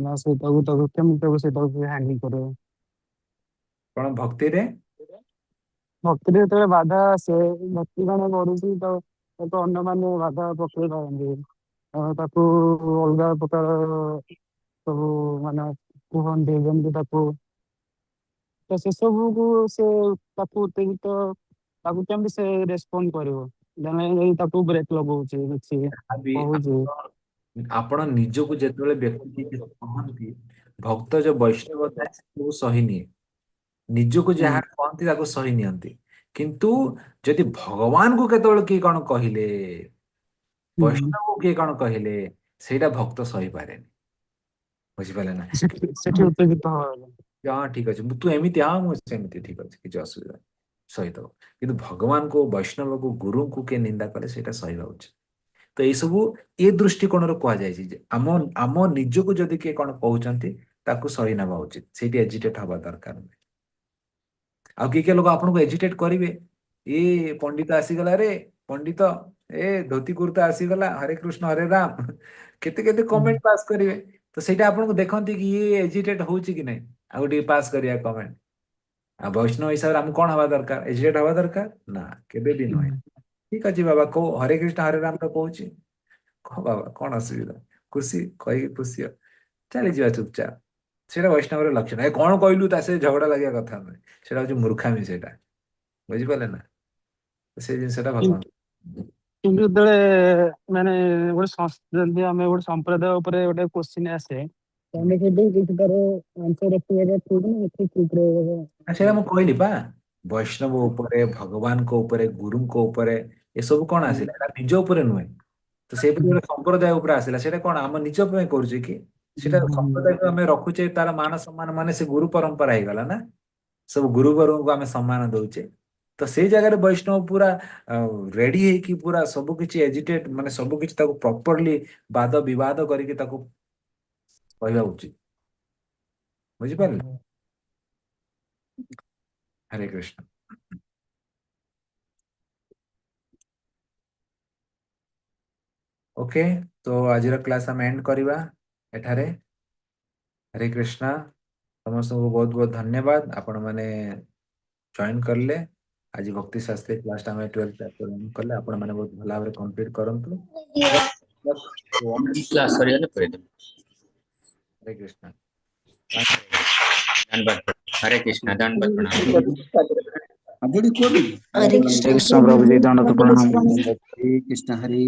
S8: ନା ତାକୁ କେମିତି ସେଇଟାକୁ ହ୍ୟାଣ୍ଡଲ କରିବ?
S1: କଣ ଭକ୍ତିରେ?
S8: ଭକ୍ତିରେ ଯେତେବେଳେ ବାଧା ଆସେ, ଭକ୍ତି ଜଣେ ବଢୁଛି ତ ତାକୁ ଅନ୍ୟମାନେ ବାଧା ପକେଇ ପାରନ୍ତି, ତାକୁ ଅଲଗା ପ୍ରକାର ସବୁ ମାନେ କୁହନ୍ତି, ଯେମିତି ତାକୁ, ତ ସେସବୁକୁ ସେ ତାକୁ ଉତ୍ତେଜିତ, ତାକୁ କେମିତି ସେ ରେସ୍ପଣ୍ଡ କରିବ? ଜଣେ ଯଦି ତାକୁ ବ୍ରେକ୍ ଲଗଉଛି, କିଛି
S1: ଭାବି
S8: କହୁଛି।
S1: ଆପଣ ନିଜକୁ ଯେତେବେଳେ ବ୍ୟକ୍ତି କିଛି କହନ୍ତି, ଭକ୍ତ ଯୋଉ ବୈଷ୍ଣବ ଥାଏ ସେସବୁ ସହି ନିଏ। ନିଜକୁ ଯାହା କହନ୍ତି ତାକୁ ସହି ନିଅନ୍ତି। କିନ୍ତୁ ଯଦି ଭଗବାନଙ୍କୁ କେତେବେଳେ କିଏ କଣ କହିଲେ, ବୈଷ୍ଣବକୁ କିଏ କଣ କହିଲେ, ସେଇଟା ଭକ୍ତ ସହିପାରେନି। ବୁଝିପାରିଲେ ନା?
S8: ସେଠି ଉତ୍ତେଜିତ ହବ।
S1: ହଁ ଠିକ ଅଛି, ତୁ ଏମିତି, ହଁ ମୁଁ ସେମିତି, ଠିକ ଅଛି, କିଛି ଅସୁବିଧା ନାହିଁ, ସହିଦବ। କିନ୍ତୁ ଭଗବାନଙ୍କୁ, ବୈଷ୍ଣବକୁ, ଗୁରୁଙ୍କୁ କିଏ ନିନ୍ଦା କଲେ ସେଇଟା ସହିବା ଉଚିତ। ତ ଏଇସବୁ ଏ ଦୃଷ୍ଟିକୋଣରୁ କୁହାଯାଇଛି ଯେ ଆମ ଆମ ନିଜକୁ ଯଦି କିଏ କଣ କହୁଛନ୍ତି ତାକୁ ସହି ନେବା ଉଚିତ, ସେଇଠି ଏଜିଟେଟ ହବା ଦରକାର ନାହିଁ। ଆଉ କିଏ କିଏ ଲୋକ ଆପଣଙ୍କୁ ଏଜିଟେଟ କରିବେ, ଏ ପଣ୍ଡିତ ଆସିଗଲା ରେ, ପଣ୍ଡିତ ଏ ଧୋତି କୁର୍ତ୍ତା ଆସିଗଲା, ହରେ କୃଷ୍ଣ ହରେ ରାମ, କେତେ କେତେ କମେଣ୍ଟ ପାସ୍ କରିବେ। ତ ସେଇଟା ଆପଣଙ୍କୁ ଦେଖନ୍ତି କି ଇଏ ଏଜିଟେଟ ହଉଛି କି ନାହିଁ, ଆଉ ଟିକେ ପାସ୍ କରିବା କମେଣ୍ଟ। ଆଉ ବୈଷ୍ଣବ ହିସାବରେ ଆମକୁ କଣ ହବା ଦରକାର? ଏଜିଟେଟ ହବା ଦରକାର ନା, କେବେ ବି ନୁହେଁ। ଠିକ ଅଛି ବାବା, କହୁ ହରେ କୃଷ୍ଣ ହରେ ରାମ ତ କହୁଛି, କହ ବାବା, କଣ ଅସୁବିଧା? ଖୁସି କହିକି ଖୁସି ଚାଲିଯିବା ଚୁପଚାପ। ସେଇଟା ବୈଷ୍ଣବର ଲକ୍ଷଣ। ଏ କଣ କହିଲୁ ତା ସେ ଝଗଡା ଲାଗିବା କଥା ନୁହେଁ, ସେଇଟା ହଉଛି ମୂର୍ଖାମି। ସେଇଟା ବୁଝିପାରିଲେ ନା? ସେଇ ଜିନିଷଟା ଭଗବାନ।
S8: କିନ୍ତୁ ଯେତେବେଳେ ମାନେ ଯଦି ଆମେ ଗୋଟେ ସମ୍ପ୍ରଦାୟ ଉପରେ ଗୋଟେ କ୍ୱେଶ୍ଚିନ୍ ଆସେ, ଆମେ କେବେ କିଛି ତାର ଆନ୍ସର ରଖିବାଟା ଠିକ ନା ଏଠି ଠିକ ରହିବ?
S1: ସେଇଟା ମୁଁ କହିଲି ବା, ବୈଷ୍ଣବ ଉପରେ, ଭଗବାନଙ୍କ ଉପରେ, ଗୁରୁଙ୍କ ଉପରେ, ଏସବୁ କଣ ଆସିଲା? ଏଟା ନିଜ ଉପରେ ନୁହେଁ। ତ ସେଇପରି ଗୋଟେ ସମ୍ପ୍ରଦାୟ ଉପରେ ଆସିଲା, ସେଇଟା କଣ ଆମ ନିଜ ପାଇଁ କରୁଛେ କି? ସେଇଟା ସମ୍ପ୍ରଦାୟକୁ ଆମେ ରଖୁଛେ, ତାର ମାନ ସମ୍ମାନ, ମାନେ ସେ ଗୁରୁ ପରମ୍ପରା ହେଇଗଲା ନା। ସବୁ ଗୁରୁବରଙ୍କୁ ଆମେ ସମ୍ମାନ ଦଉଛେ। ତ ସେଇ ଜାଗାରେ ବୈଷ୍ଣବ ପୁରା ରେଡି ହେଇକି, ପୁରା ସବୁ କିଛି ଏଜିଟେଟ, ମାନେ ସବୁ କିଛି ତାକୁ ପ୍ରପରଲି ବାଦ ବିବାଦ କରିକି ତାକୁ କହିବା ଉଚିତ। ବୁଝିପାରିଲେ? ହରେ କୃଷ୍ଣ। ଓକେ, ତ ଆଜିର କ୍ଲାସ୍ ଆମେ ଏଣ୍ଡ କରିବା ଏଠାରେ। ହରେ କୃଷ୍ଣ। ସମସ୍ତଙ୍କୁ ବହୁତ ବହୁତ ଧନ୍ୟବାଦ, ଆପଣମାନେ ଜଏନ୍ କଲେ। ଆଜି ଭକ୍ତି ଶାସ୍ତ୍ରୀ କ୍ଲାସଟା ଆମେ 12 ଚାପ୍ଟର କଲେ, ଆପଣମାନେ ବହୁତ ଭଲ ଭାବରେ କମ୍ପ୍ଲିଟ୍ କରନ୍ତୁ।
S2: କ୍ଲାସ ସରିଗଲେ କହିଦେବି।
S1: ହରେ କୃଷ୍ଣ।
S2: ଧନ୍ୟବାଦ। ହରେ କୃଷ୍ଣ, ଦଣ୍ଡବତ ପ୍ରଣାମ।
S9: ହରେ
S8: ହରେ
S9: କୃଷ୍ଣ
S8: କୃଷ୍ଣ ପ୍ରଭୁଜୀ, ଦଣ୍ଡବତ ପ୍ରଣାମ।
S9: ହରେ କୃଷ୍ଣ ହରେ